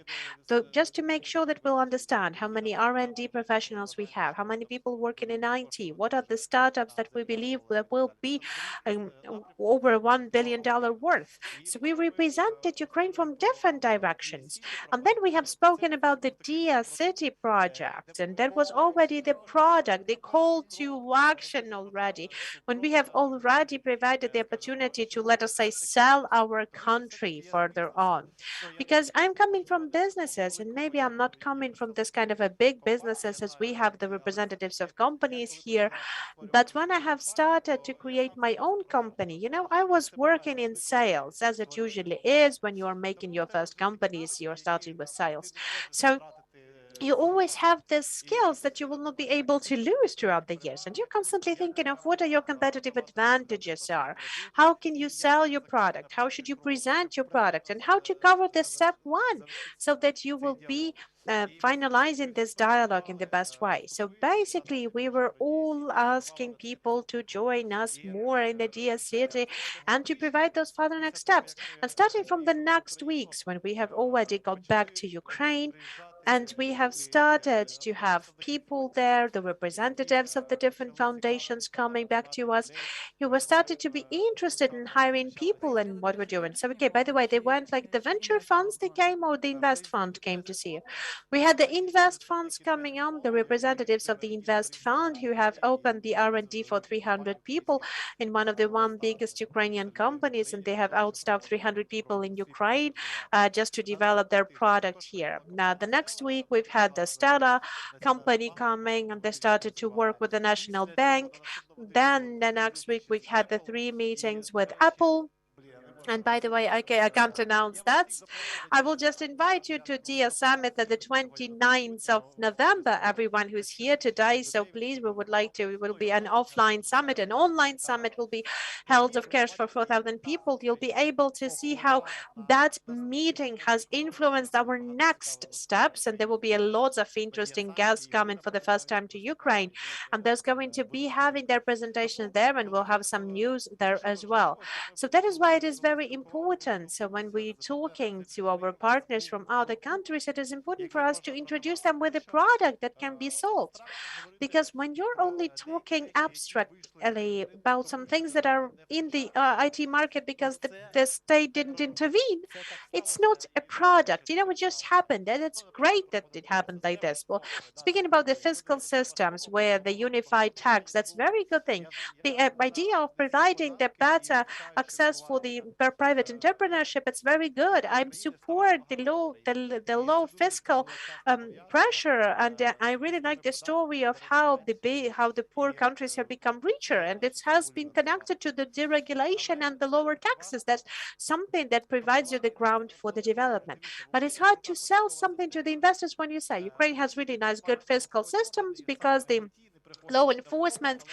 So just to make sure that we'll understand how many R&D professionals we have, how many people working in IT, what are the startups that we believe that will be over $1 billion worth. So we represented Ukraine from different directions. And then we have spoken about the Dia City project, and that was already the product, the call to action already, when we have already provided the opportunity to, let us say, sell our country further on. Because I'm coming from businesses, and maybe I'm not coming from this kind of a big businesses as we have the representatives of companies here, but when I have started to create my own company, I was working in sales, as it usually is when you are making your first companies, you're starting with sales. So you always have the skills that you will not be able to lose throughout the years. And you're constantly thinking of what are your competitive advantages are, how can you sell your product, how should you present your product, and how to cover the step one so that you will be finalizing this dialogue in the best way. So basically, we were all asking people to join us more in the Dia City and to provide those further next steps. And starting from the next weeks, when we have already got back to Ukraine, and we have started to have people there, the representatives of the different foundations coming back to us, who were started to be interested in hiring people and what we're doing. So, okay, by the way, they weren't like the venture funds, they came, or the invest fund came to see you. We had the invest funds coming on, the representatives of the invest fund who have opened the R&D for 300 people in one of the biggest Ukrainian companies, and they have outstaffed 300 people in Ukraine just to develop their product here. Now, the next week, we've had the Stella company coming, and they started to work with the National Bank. Then the next week, we had the 3 meetings with Apple. And by the way, I can't announce that. I will just invite you to Dia Summit at the 29th of November, everyone who's here today. So please, we would like to, it will be an offline summit, an online summit will be held, of course, for 4,000 people. You'll be able to see how that meeting has influenced our next steps. And there will be a lot of interesting guests coming for the first time to Ukraine. And there's going to be having their presentation there, and we'll have some news there as well. So that is why it is very important. So when we're talking to our partners from other countries, it is important for us to introduce them with a product that can be sold. Because when you're only talking abstractly about some things that are in the IT market because the state didn't intervene, it's not a product. It just happened, and it's great that it happened like this. Well, speaking about the fiscal systems where the unified tax, that's very good thing. The idea of providing the better access for the private entrepreneurship, it's very good. I support the low fiscal pressure, and I really like the story of how the poor countries have become richer, and it has been connected to the deregulation and the lower taxes. That's something that provides you the ground for the development. But it's hard to sell something to the investors when you say Ukraine has really nice, good fiscal systems because the law enforcement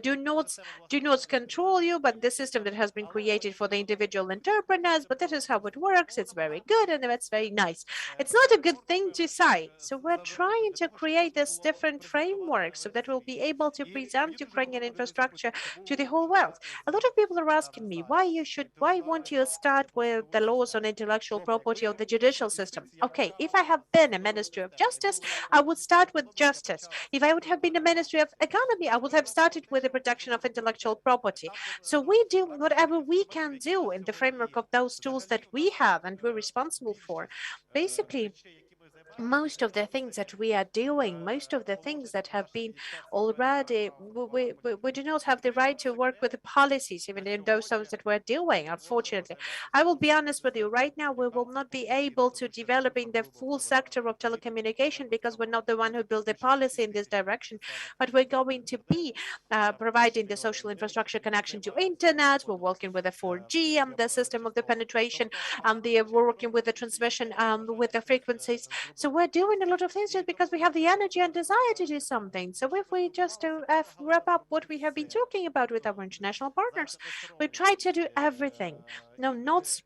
do not control you, but the system that has been created for the individual entrepreneurs. But that is how it works. It's very good and that's very nice. It's not a good thing to say. So we're trying to create this different framework so that we'll be able to present Ukrainian infrastructure to the whole world. A lot of people are asking me why won't you start with the laws on intellectual property of the judicial system? Okay, if I have been a Minister of Justice, I would start with justice. If I would have been a Ministry of Economy, I would have started with the protection of intellectual property. So we do whatever we can do in the framework of those tools that we have and we're responsible for. Basically, most of the things that we are doing, most of the things that have been already, we do not have the right to work with the policies, even in those things that we're doing, unfortunately. I will be honest with you, right now we will not be able to develop in the full sector of telecommunication because we're not the one who built the policy in this direction, but we're going to be providing the social infrastructure connection to internet. We're working with the 4G and the system of the penetration, and we're working with the transmission with the frequencies. So we're doing a lot of things just because we have the energy and desire to do something. So if we just wrap up what we have been talking about with our international partners, we try to do everything. No, not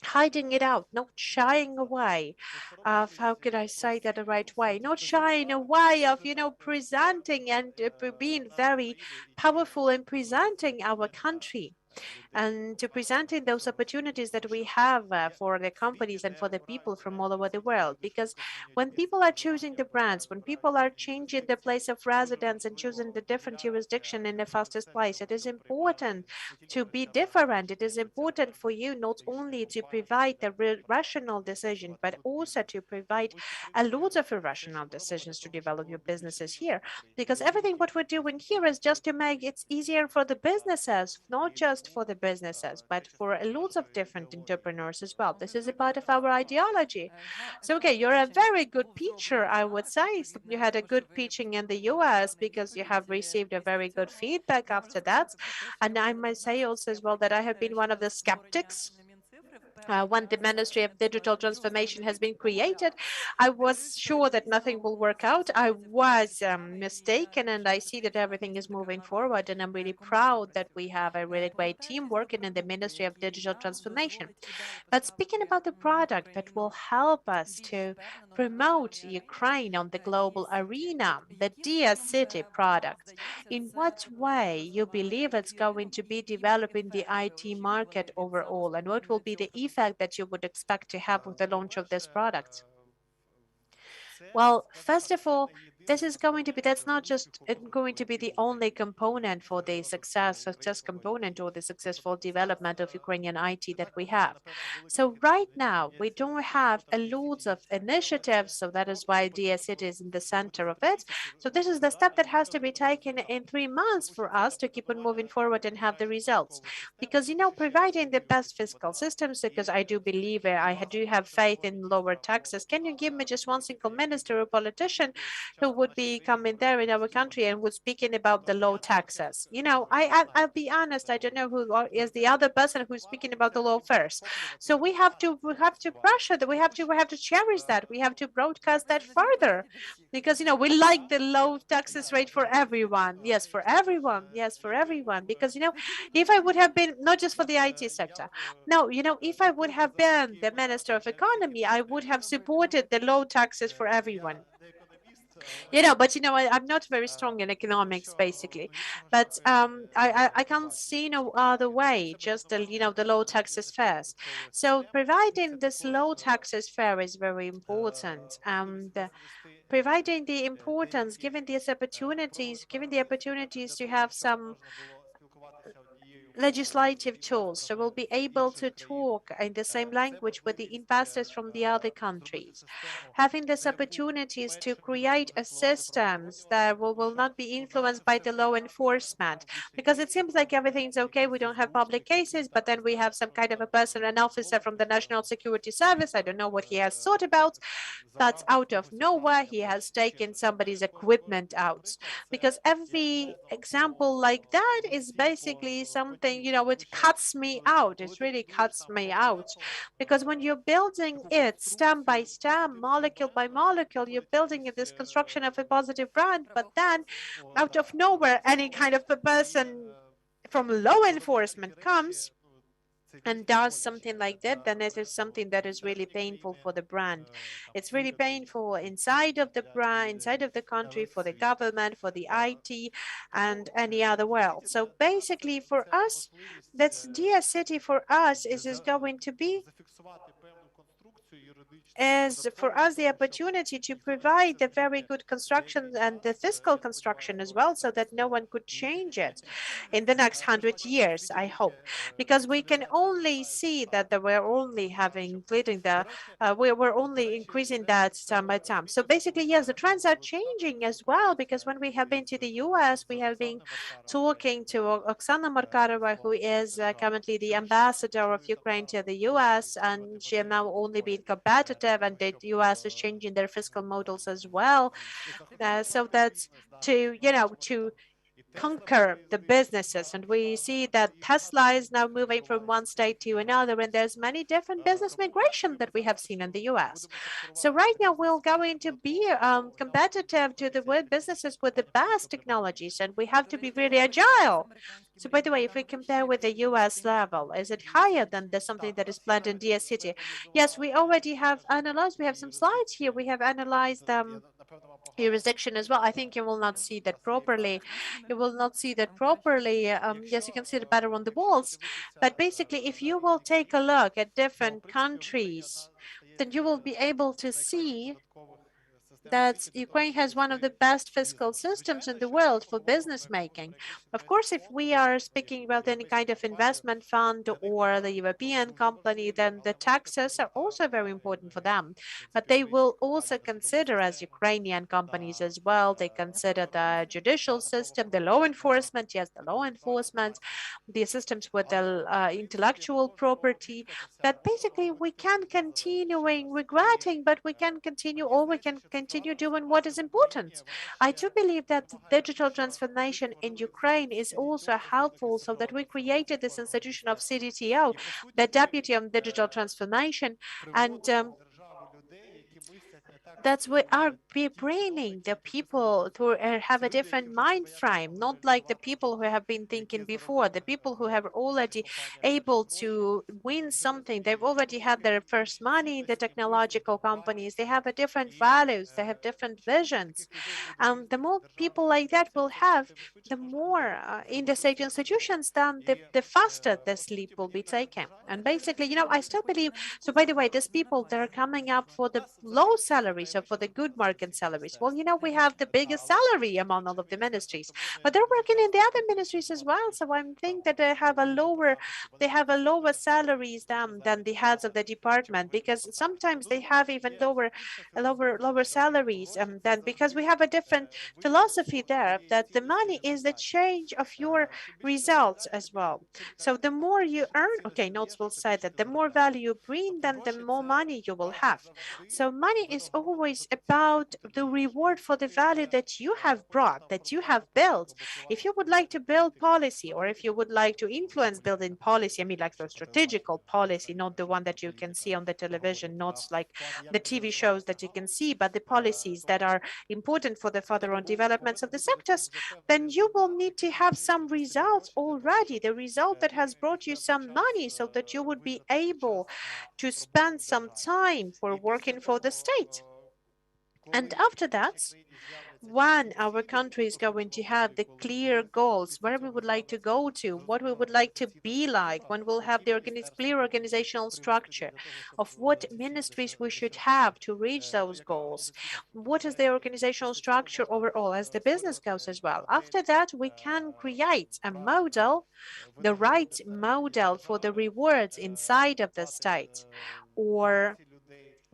hiding it out, not shying away of, how could I say that the right way, not shying away of, presenting and being very powerful in presenting our country and to presenting those opportunities that we have for the companies and for the people from all over the world. Because when people are choosing the brands, when people are changing the place of residence and choosing the different jurisdiction in the fastest place, it is important to be different. It is important for you not only to provide the rational decision, but also to provide a lot of irrational decisions to develop your businesses here. Because everything what we're doing here is just to make it easier for the businesses, not just for the businesses, but for lots of different entrepreneurs as well. This is a part of our ideology. So, okay, you're a very good pitcher, I would say. So you had a good pitching in the US because you have received a very good feedback after that. And I must say also as well that I have been one of the skeptics when the Ministry of Digital Transformation has been created. I was sure that nothing will work out. I was mistaken, and I see that everything is moving forward. And I'm really proud that we have a really great team working in the Ministry of Digital Transformation. But speaking about the product that will help us to promote Ukraine on the global arena, the Dia City product, in what way you believe it's going to be developing the IT market overall, and what will be the effect that you would expect to have with the launch of this product? Well, first of all, that's not just going to be the only component for the success component or the successful development of Ukrainian IT that we have. So right now, we don't have a lot of initiatives, so that is why DSIT is in the center of it. So this is the step that has to be taken in 3 months for us to keep on moving forward and have the results. Because, providing the best fiscal systems, because I do believe, I do have faith in lower taxes. Can you give me just one single minister or politician who would be coming there in our country and was speaking about the low taxes? I'll be honest, I don't know who is the other person who's speaking about the law first. So we have to pressure that, we have to cherish that, we have to broadcast that further, because we like the low taxes rate for everyone. Yes, for everyone. Yes, for everyone. Because if I would have been, not just for the IT sector, no, if I would have been the Minister of Economy, I would have supported the low taxes for everyone. But I'm not very strong in economics, basically. But I can't see no other way, just the low taxes fares. So providing this low taxes fare is very important. Providing the importance, giving the opportunities to have some legislative tools, so we'll be able to talk in the same language with the investors from the other countries. Having these opportunities to create a systems that will not be influenced by the law enforcement, because it seems like everything's okay, we don't have public cases, but then we have some kind of a person, an officer from the National Security Service, I don't know what he has thought about, but out of nowhere he has taken somebody's equipment out. Because every example like that is basically something something, it cuts me out. It really cuts me out. Because when you're building it stem by stem, molecule by molecule, you're building this construction of a positive brand, but then out of nowhere, any kind of a person from law enforcement comes and does something like that, then it is something that is really painful for the brand. It's really painful inside of the brand, inside of the country, for the government, for the IT, and any other world. So basically, for us, that's Dear City for us is going to be is for us the opportunity to provide the very good construction and the fiscal construction as well, so that no one could change it in the next 100 years, I hope, because we can only see that we're only we're only increasing that time by time. So basically, yes, the trends are changing as well, because when we have been to the US, we have been talking to Oksana Markarova, who is currently the ambassador of Ukraine to the US, and she has now only been competitive, and the US is changing their fiscal models as well. So that's to conquer the businesses. And we see that Tesla is now moving from one state to another, and there's many different business migration that we have seen in the US. So right now we're going to be competitive to the world businesses with the best technologies, and we have to be really agile. So by the way, if we compare with the US level, is it higher than the something that is planned in DS City? Yes, we already have analyzed, we have some slides here, we have analyzed jurisdiction as well. I think you will not see that properly. You will not see that properly. Yes, you can see it better on the walls. But basically, if you will take a look at different countries, then you will be able to see that Ukraine has one of the best fiscal systems in the world for business making. Of course, if we are speaking about any kind of investment fund or the European company, then the taxes are also very important for them. But they will also consider, as Ukrainian companies as well, they consider the judicial system, the law enforcement, yes, the law enforcement, the systems with the intellectual property. But basically, we can continuing regretting, but we can continue, or we can continue doing what is important. I do believe that digital transformation in Ukraine is also helpful, so that we created this institution of CDTO, the Deputy on Digital Transformation, and that's what are we bringing the people to have a different mind frame, not like the people who have been thinking before, the people who have already able to win something. They've already had their first money in the technological companies. They have a different values. They have different visions. The more people like that will have, the more in the state institutions, then the faster this leap will be taken. And basically, I still believe. So by the way, these people, they're coming up for the low salaries or for the good market salaries. Well, we have the biggest salary among all of the ministries, but they're working in the other ministries as well. So I think that they have a lower salaries than the heads of the department, because sometimes they have even lower salaries than, because we have a different philosophy there, that the money is the change of your results as well. So the more you earn, okay, notes will say that the more value you bring, then the more money you will have. So money is always about the reward for the value that you have brought, that you have built. If you would like to build policy, or if you would like to influence building policy, I mean like the strategical policy, not the one that you can see on the television, not like the TV shows that you can see, but the policies that are important for the further on developments of the sectors, then you will need to have some results already, the result that has brought you some money, so that you would be able to spend some time for working for the state. And after that, when our country is going to have the clear goals, where we would like to go to, what we would like to be like, when we'll have the clear organizational structure of what ministries we should have to reach those goals, what is the organizational structure overall as the business goes as well. After that, we can create a model, the right model for the rewards inside of the state, or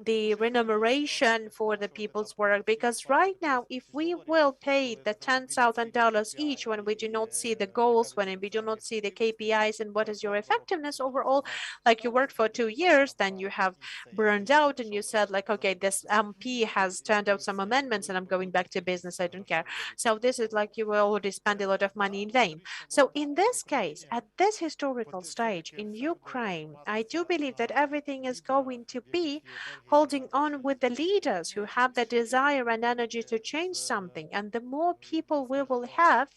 the remuneration for the people's work, because right now if we will pay the $10,000 each when we do not see the goals, when we do not see the KPIs and what is your effectiveness overall, like you worked for 2 years, then you have burned out and you said like, okay, this MP has turned out some amendments and I'm going back to business, I don't care. So this is like you will already spend a lot of money in vain. So in this case, at this historical stage in Ukraine, I do believe that everything is going to be holding on with the leaders who have the desire and energy to change something. And the more people we will have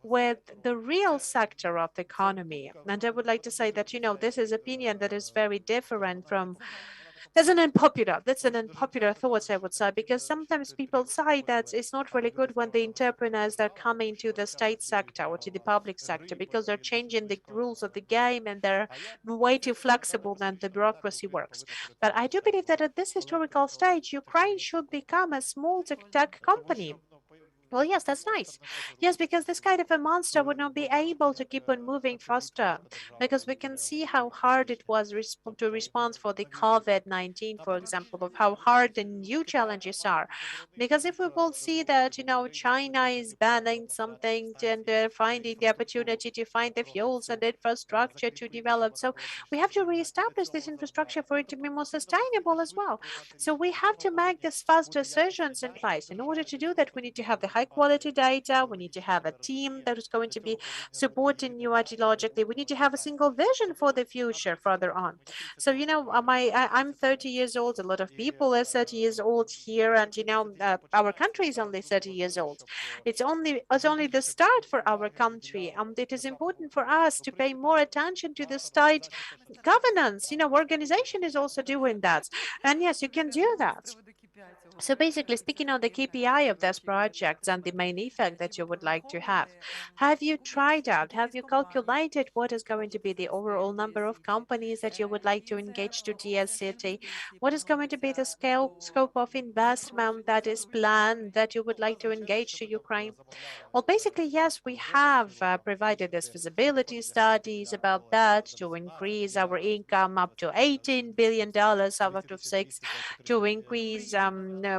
with the real sector of the economy. And I would like to say that, this is opinion that is very different from that's an unpopular thought, I would say, because sometimes people say that it's not really good when the entrepreneurs are coming to the state sector or to the public sector because they're changing the rules of the game and they're way too flexible than the bureaucracy works. But I do believe that at this historical stage, Ukraine should become a small tech company. Well, yes, that's nice. Yes, because this kind of a monster would not be able to keep on moving faster because we can see how hard it was to respond for the COVID-19, for example, of how hard the new challenges are. Because if we will see that, China is banning something and they're finding the opportunity to find the fuels and infrastructure to develop. So we have to reestablish this infrastructure for it to be more sustainable as well. So we have to make these fast decisions in place. In order to do that, we need to have the high quality data. We need to have a team that is going to be supporting you ideologically. We need to have a single vision for the future further on. So, I'm 30 years old. A lot of people are 30 years old here. And, our country is only 30 years old. It's only the start for our country. It is important for us to pay more attention to the state governance. Organization is also doing that. And yes, you can do that. So basically, speaking on the KPI of this project and the main effect that you would like to have you tried out, have you calculated what is going to be the overall number of companies that you would like to engage to DSCT? What is going to be the scope of investment that is planned that you would like to engage to Ukraine? Well, basically, yes, we have provided this feasibility studies about that to increase our income up to $18 billion out of six, to increase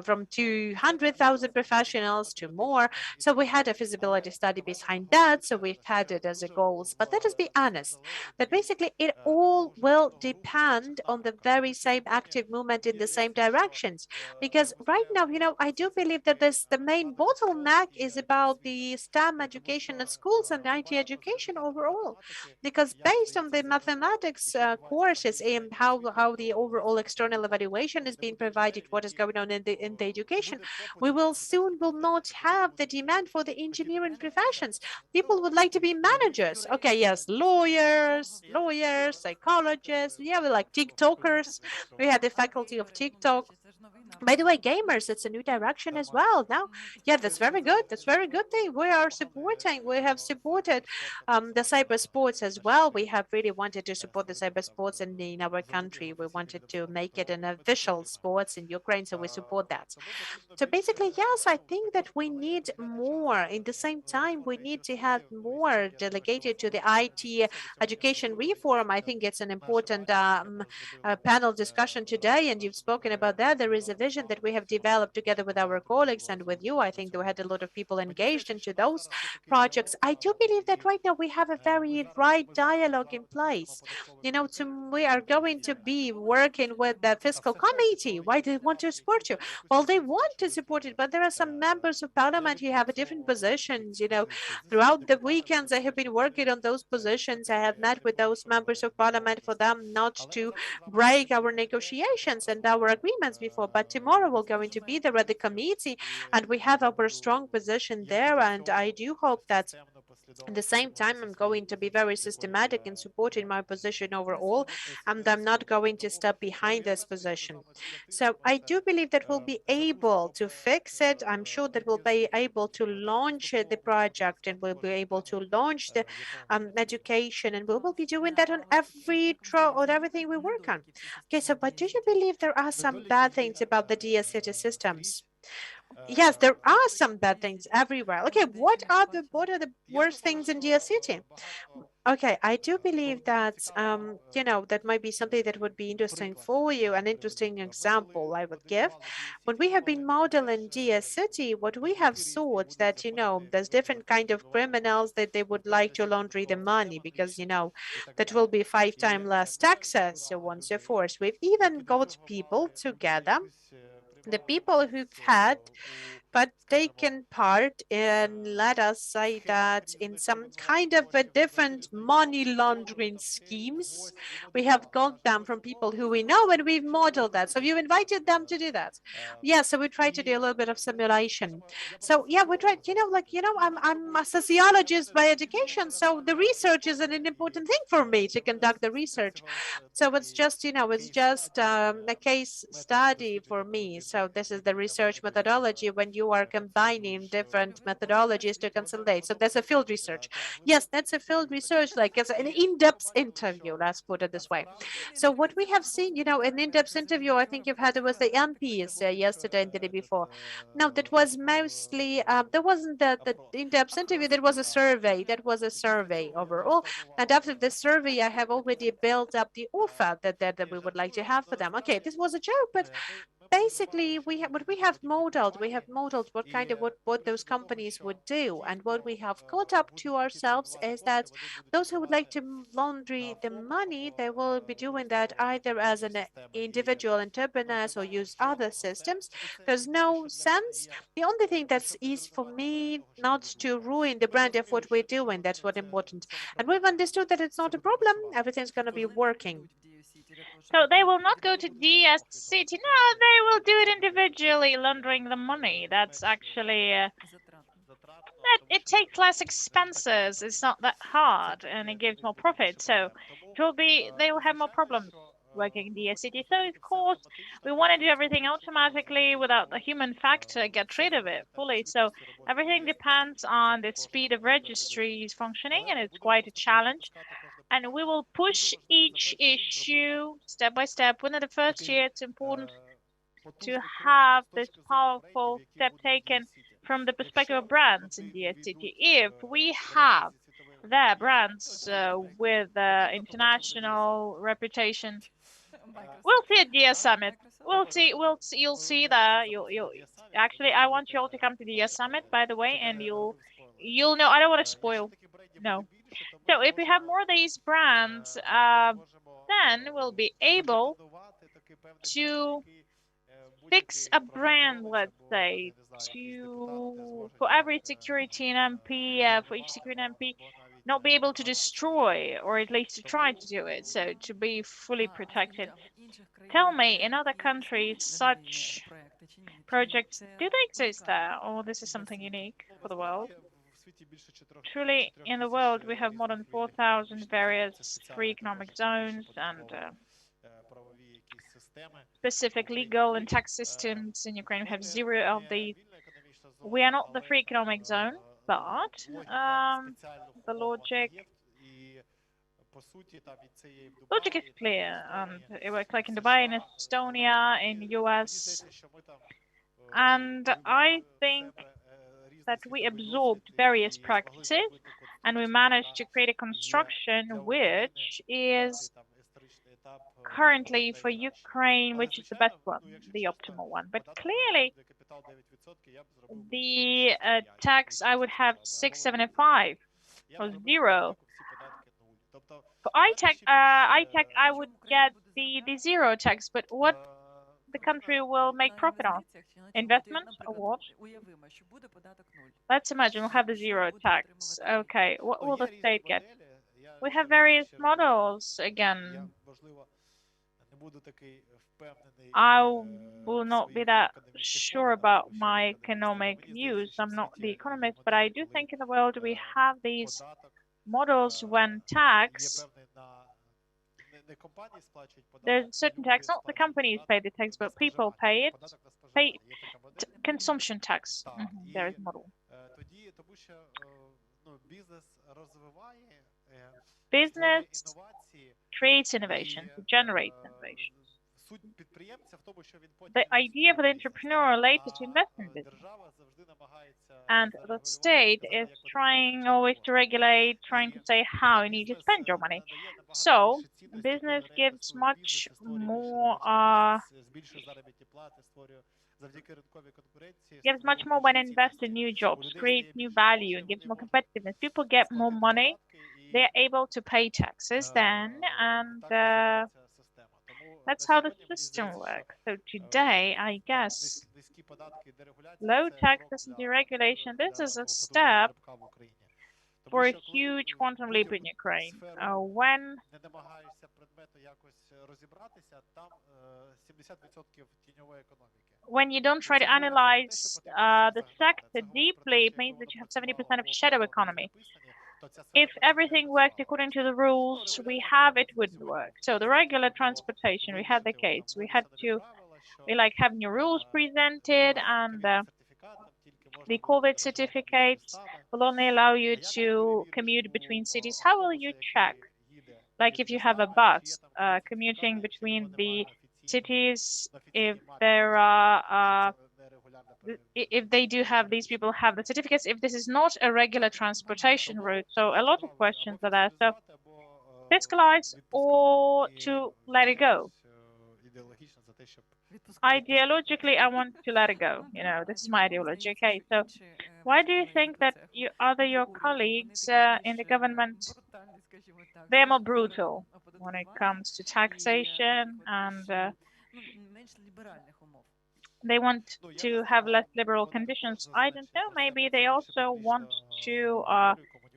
from 200,000 professionals to more. So we had a feasibility study behind that. So we've had it as a goals. But let us be honest that basically it all will depend on the very same active movement in the same directions. Because right now, I do believe that the main bottleneck is about the STEM education at schools and IT education overall. Because based on the mathematics courses and how the overall external evaluation is being provided, what is going on in the education, we will not have the demand for the engineering professions. People would like to be managers. Okay, yes, lawyers, psychologists. Yeah, we like TikTokers. We had the faculty of TikTok. By the way, gamers, it's a new direction as well. Now, yeah, that's very good. That's very good thing. We have supported the cyber sports as well. We have really wanted to support the cyber sports in our country. We wanted to make it an official sports in Ukraine, so we support that. So basically, yes, I think that we need more. In the same time, we need to have more delegated to the IT education reform. I think it's an important panel discussion today, and you've spoken about that. There is a vision that we have developed together with our colleagues and with you. I think we had a lot of people engaged into those projects. I do believe that right now we have a very right dialogue in place. We are going to be working with the fiscal committee. Why do they want to support you? Well, they want to support it, but there are some members of parliament who have different positions. Throughout the weekends, I have been working on those positions. I have met with those members of parliament for them not to break our negotiations and our agreements before. But tomorrow we're going to be there at the committee, and we have our strong position there. And I do hope that at the same time, I'm going to be very systematic in supporting my position overall, and I'm not going to step behind this position. So I do believe that we'll be able to fix it. I'm sure that we'll be able to launch the project and we'll be able to launch the education, and we will be doing that on on everything we work on. Okay, so but do you believe there are some bad things about the DSCT systems? Yes, there are some bad things everywhere. Okay, what are the worst things in dear city? Okay, I do believe that that might be something that would be interesting for you. An interesting example I would give. When we have been modeling dear city, what we have thought that there's different kind of criminals that they would like to laundry the money because that will be 5 times less taxes, so on and so forth. We've even got people together, the people who've had but taken part in, let us say that, in some kind of a different money laundering schemes. We have got them from people who we know and we've modeled that. So you invited them to do that. Yeah, so we try to do a little bit of simulation. So yeah, we tried, I'm a sociologist by education, so the research is an important thing for me to conduct the research. So it's just, it's just a case study for me. So this is the research methodology when you are combining different methodologies to consolidate. So that's a field research. Yes, that's a field research, like it's an in-depth interview, let's put it this way. So what we have seen, an in-depth interview, I think you've had it was the NPs yesterday and the day before. No, that was mostly, there wasn't the in-depth interview, there was a survey. That was a survey overall. And after the survey, I have already built up the offer that we would like to have for them. Okay, this was a joke, but basically we have modeled what kind of what those companies would do, and what we have caught up to ourselves is that those who would like to laundry the money, they will be doing that either as an individual entrepreneurs or use other systems. There's no sense. The only thing that's is for me not to ruin the brand of what we're doing. That's what important. And we've understood that it's not a problem. Everything's going to be working. So they will not go to DS City. No, they will do it individually, laundering the money. That's actually it takes less expenses. It's not that hard, and it gives more profit. So they will have more problems working in DS City. So of course we want to do everything automatically without the human factor. Get rid of it fully. So everything depends on the speed of registries functioning, and it's quite a challenge. And we will push each issue step by step. Within the first year, it's important to have this powerful step taken from the perspective of brands in DSCT. If we have their brands with international reputation, we'll see at DS Summit. We'll see. We'll see. You'll see that. You'll. Actually, I want you all to come to the DS Summit, by the way, and you'll know. I don't want to spoil. No. So if we have more of these brands, then we'll be able to fix a brand, let's say, for every security and MP, for each security and MP, not be able to destroy, or at least to try to do it, so to be fully protected. Tell me, in other countries, such projects, do they exist there, or this is something unique for the world? Truly, in the world, we have more than 4,000 various free economic zones and specific legal and tax systems. In Ukraine, we have 0 of these. We are not the free economic zone, but the logic is clear, and it works like in Dubai, in Estonia, in US, and I think that we absorbed various practices and we managed to create a construction which is currently for Ukraine, which is the best one, the optimal one. But clearly, the tax I would have 675 or 0. For ITech, I would get the 0 tax. But what the country will make profit on? Investment or what? Let's imagine we'll have the 0 tax. Okay, what will the state get? We have various models again. I will not be that sure about my economic views. I'm not the economist, but I do think in the world we have these models when there's a certain tax, not the companies pay the tax, but people pay it, consumption tax. There is a model. Business creates innovation, generates innovation. the idea for the entrepreneur later to invest in business. And the state is trying always to regulate, trying to say how you need to spend your money. So business gives much more when it invests in new jobs, creates new value, and gives more competitiveness. People get more money, they're able to pay taxes then, and that's how the system works. So today, I guess, low taxes and deregulation, this is a step for a huge quantum leap in Ukraine. When you don't try to analyze the sector deeply, it means that you have 70% of shadow economy. If everything worked according to the rules we have, it wouldn't work. So the regular transportation, we had the case. We like have new rules presented, and the COVID certificates will only allow you to commute between cities. How will you check? Like if you have a bus commuting between the cities, if there are if they do have, these people have the certificates, if this is not a regular transportation route. So a lot of questions are there. So fiscalize or to let it go. Ideologically, I want to let it go. You know, this is my ideology. Okay, so why do you think that your colleagues in the government, they're more brutal when it comes to taxation, and they want to have less liberal conditions? I don't know, maybe they also want to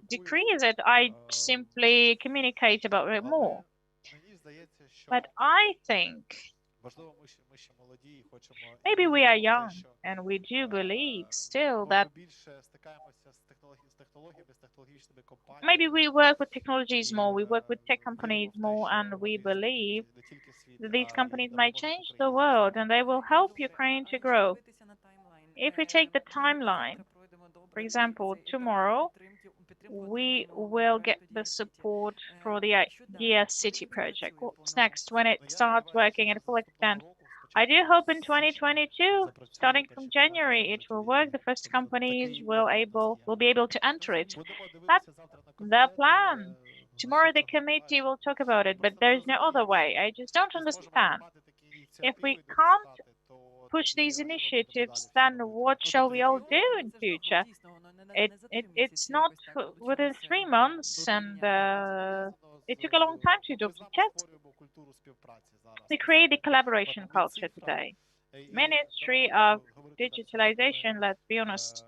decrease it. I simply communicate about it more. But I think maybe we are young and we do believe still that maybe we work with technologies more, we work with tech companies more, and we believe that these companies might change the world and they will help Ukraine to grow. If we take the timeline, for example, tomorrow, we will get the support for the EBA City project. What's next when it starts working at full extent? I do hope in 2022, starting from January, it will work. The first companies will be able to enter it. That's the plan. Tomorrow the committee will talk about it, but there's no other way. I just don't understand. If we can't push these initiatives, then what shall we all do in future? It's not within 3 months, and it took a long time to do it. We create a collaboration culture today. Ministry of Digitalization, let's be honest.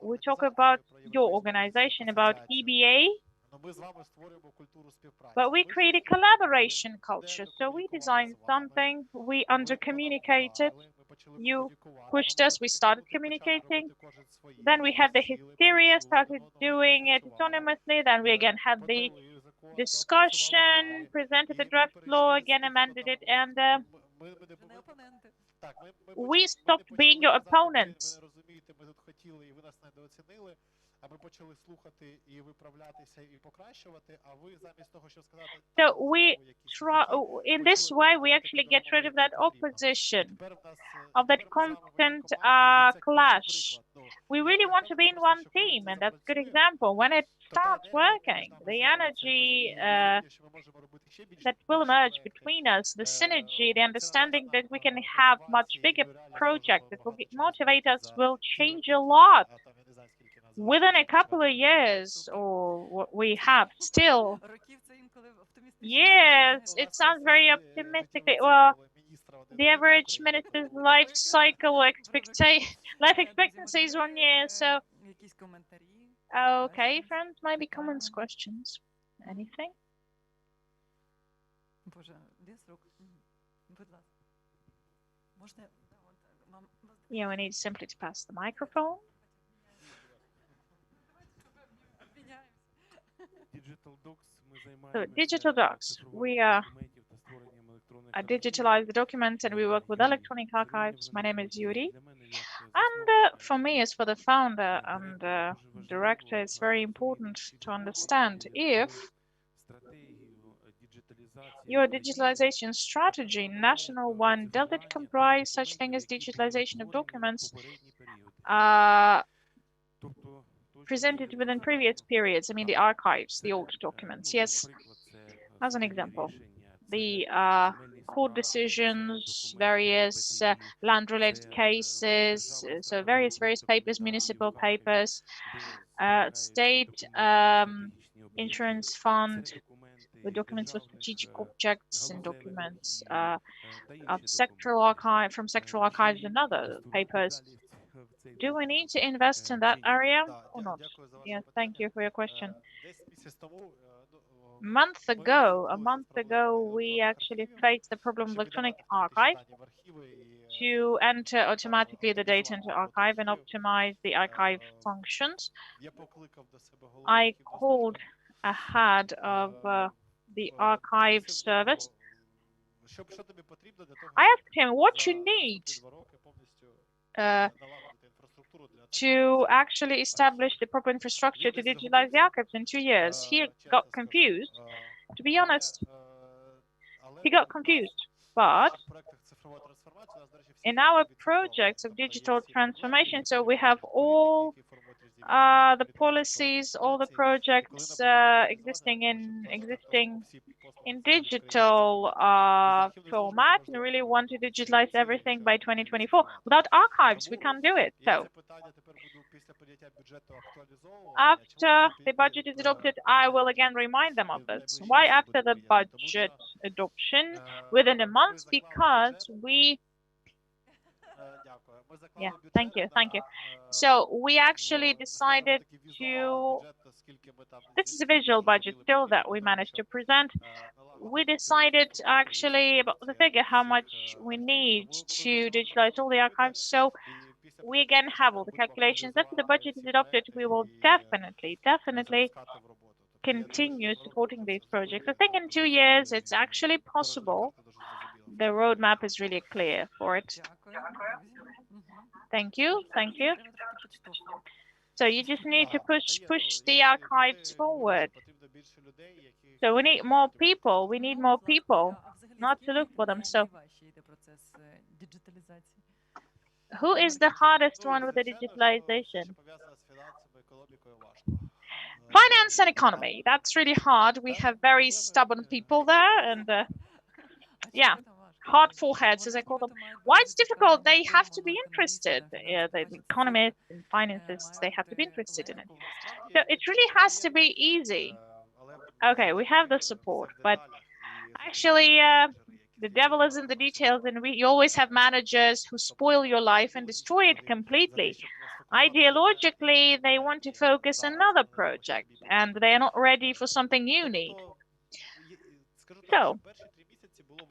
We talk about your organization, about EBA, but we create a collaboration culture. So we designed something, we under-communicated, you pushed us, we started communicating. Then we had the hysteria, started doing it autonomously. Then we again had the discussion, presented the draft law, again amended it, and we stopped being your opponents. So we try, in this way, we actually get rid of that opposition, of that constant clash. We really want to be in one team, and that's a good example. When it starts working, the energy that will emerge between us, the synergy, the understanding that we can have much bigger projects that will motivate us, will change a lot. Within a couple of years, or what we have still. Yes, it sounds very optimistic. Well, the average minister's life expectancy is 1 year, so. Okay, friends, maybe comments, questions, anything? Yeah, we need simply to pass the microphone. So, digital docs. We digitalize the documents and we work with electronic archives. My name is Yuri. And for me, as for the founder and director, it's very important to understand if Your digitalization strategy, national one, does it comprise such thing as digitalization of documents presented within previous periods? I mean, the archives, the old documents. Yes, as an example, the court decisions, various land-related cases, so various papers, municipal papers, state insurance fund, the documents for strategic objects and documents of sectoral archive, from sectoral archives and other papers. Do we need to invest in that area or not? Yes, thank you for your question. A month ago, we actually faced the problem of electronic archive to enter automatically the data into archive and optimize the archive functions. I called ahead of the archive service. I asked him what you need to actually establish the proper infrastructure to digitalize the archives in 2 years. He got confused. To be honest, he got confused. But in our projects of digital transformation, so we have all the policies, all the projects existing in digital format, and really want to digitalize everything by 2024. Without archives, we can't do it. So after the budget is adopted, I will again remind them of this. Why after the budget adoption? Within a month, because we thank you. So we actually decided to, this is a visual budget still that we managed to present. We decided actually about the figure, how much we need to digitalize all the archives. So we again have all the calculations. After the budget is adopted, we will definitely continue supporting these projects. I think in 2 years, it's actually possible. The roadmap is really clear for it. Thank you. So you just need to push the archives forward. So we need more people. Not to look for them. So who is the hardest one with the digitalization? Finance and economy. That's really hard. We have very stubborn people there, and hard foreheads, as I call them. Why it's difficult? They have to be interested. The economists and finances, they have to be interested in it. So it really has to be easy. Okay, we have the support, but actually, the devil is in the details, and you always have managers who spoil your life and destroy it completely. Ideologically, they want to focus on another project, and they are not ready for something unique. So,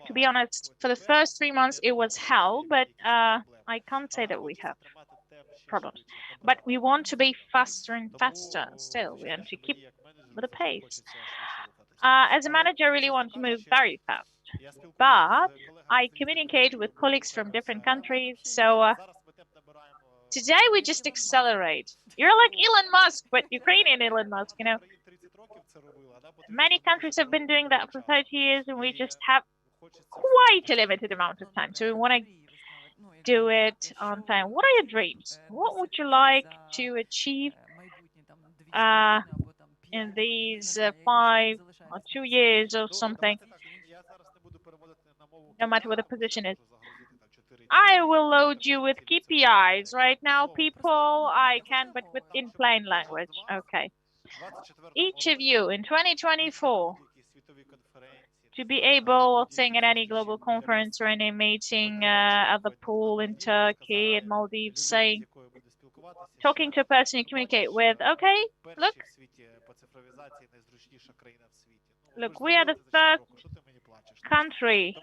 to be honest, for the first 3 months, it was hell, but I can't say that we have problems. But we want to be faster and faster still. We want to keep with the pace. As a manager, I really want to move very fast. But I communicate with colleagues from different countries. So today we just accelerate. You're like Elon Musk, but Ukrainian Elon Musk, you know. Many countries have been doing that for 30 years, and we just have quite a limited amount of time. So we want to do it on time. What are your dreams? What would you like to achieve in these 5 or 2 years or something? No matter what the position is. I will load you with KPIs right now, people. I can, but in plain language. Okay. Each of you in 2024 to be able of saying at any global conference or any meeting at the pool in Turkey and Maldives, saying, talking to a person you communicate with, okay, look, we are the first country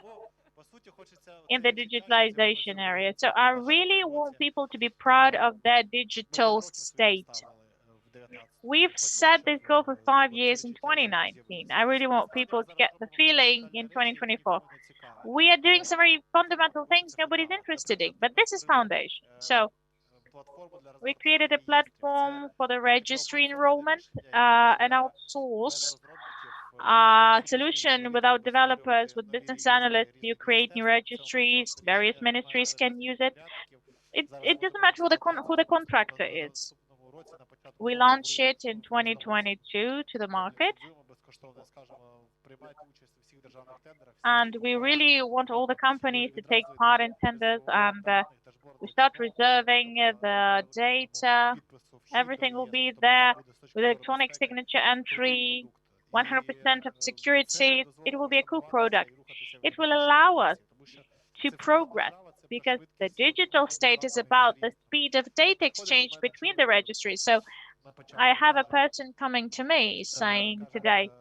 in the digitalization area. So I really want people to be proud of their digital state. We've set this goal for 5 years in 2019. I really want people to get the feeling in 2024. We are doing some very fundamental things nobody's interested in, but this is foundation. So we created a platform for the registry enrollment, and outsource solution without developers, with business analysts. You create new registries, various ministries can use it. It doesn't matter who the contractor is. We launched it in 2022 to the market. And we really want all the companies to take part in tenders, and we start reserving the data. Everything will be there with electronic signature entry, 100% of security. It will be a cool product. It will allow us to progress, because the digital state is about the speed of data exchange between the registries. So I have a person coming to me saying today,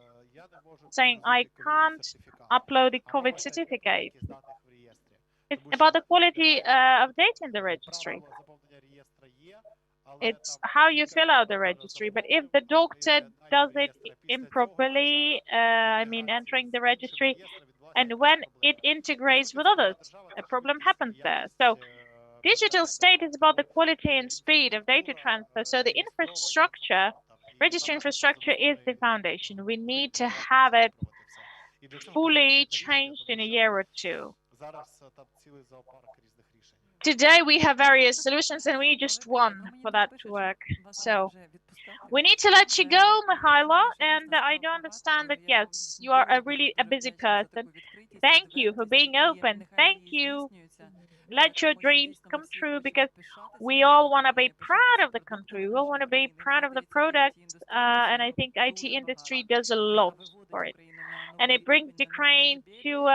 I can't upload the COVID certificate. It's about the quality of data in the registry. It's how you fill out the registry. But if the doctor does it improperly, entering the registry, and when it integrates with others, a problem happens there. So digital state is about the quality and speed of data transfer. So the infrastructure, registry infrastructure, is the foundation. We need to have it fully changed in a year or two. Today we have various solutions and we just one for that to work. So we need to let you go, Mihailo, and I do understand that, yes, you are really a busy person. Thank you for being open. Thank you. Let your dreams come true, because we all want to be proud of the country. We all want to be proud of the product, and I think IT industry does a lot for it. And it brings Ukraine to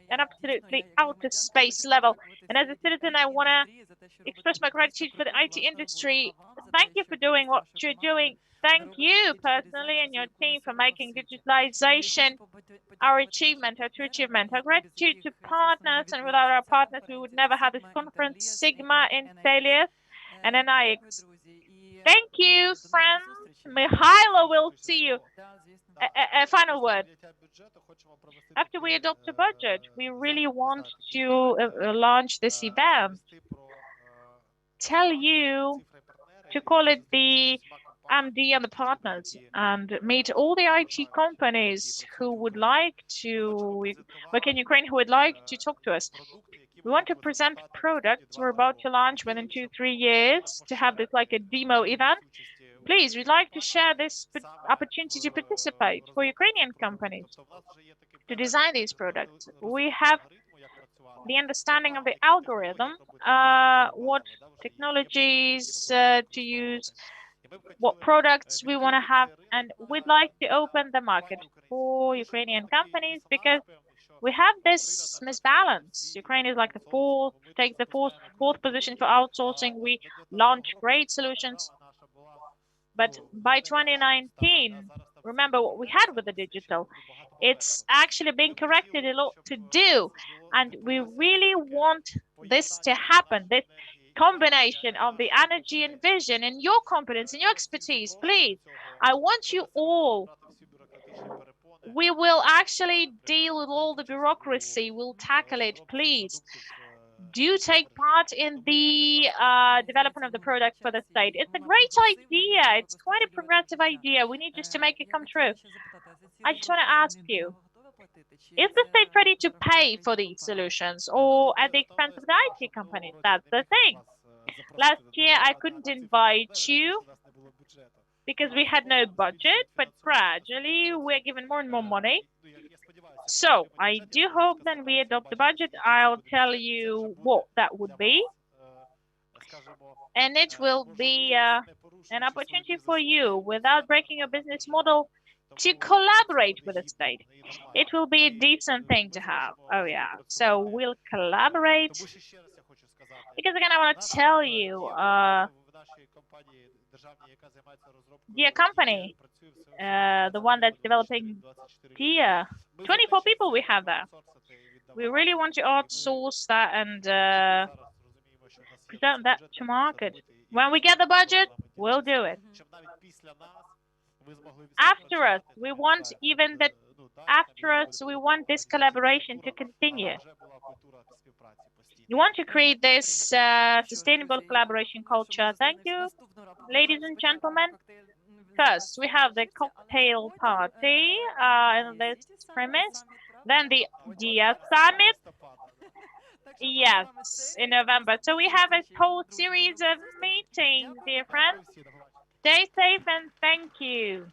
an absolutely outer space level. And as a citizen, I want to express my gratitude for the IT industry. Thank you for doing what you're doing. Thank you personally and your team for making digitalization our achievement, our true achievement. Our gratitude to partners, and without our partners, we would never have this conference, Sigma in Stelius and NIX. Thank you, friends. Mihailo will see you. A final word. After we adopt a budget, we really want to launch this event. Tell you to call it the MD and the partners, and meet all the IT companies who would like to work in Ukraine, who would like to talk to us. We want to present products we're about to launch within 2-3 years, to have this like a demo event. Please, we'd like to share this opportunity to participate for Ukrainian companies to design these products. We have the understanding of the algorithm, what technologies to use, what products we want to have, and we'd like to open the market for Ukrainian companies, because we have this misbalance. Ukraine is like the fourth position for outsourcing. We launch great solutions, but by 2019, remember what we had with the digital. It's actually being corrected, a lot to do, and we really want this to happen. This combination of the energy and vision and your competence and your expertise, please. I want you all. We will actually deal with all the bureaucracy. We'll tackle it, please. Do take part in the development of the product for the state. It's a great idea. It's quite a progressive idea. We need just to make it come true. I just want to ask you, is the state ready to pay for these solutions, or at the expense of the IT companies? That's the thing. Last year, I couldn't invite you because we had no budget, but gradually we're given more and more money. So I do hope that we adopt the budget. I'll tell you what that would be. And it will be an opportunity for you, without breaking your business model, to collaborate with the state. It will be a decent thing to have. Oh yeah. So we'll collaborate. Because again, I want to tell you, dear company, the one that's developing DIA, 24 people we have there. We really want to outsource that and present that to market. When we get the budget, we'll do it. After us, we want this collaboration to continue. You want to create this sustainable collaboration culture. Thank you, ladies and gentlemen. first, we have the cocktail party in this premise, then the DIA Summit, yes, in November. So we have a whole series of meetings, dear friends. Stay safe and thank you.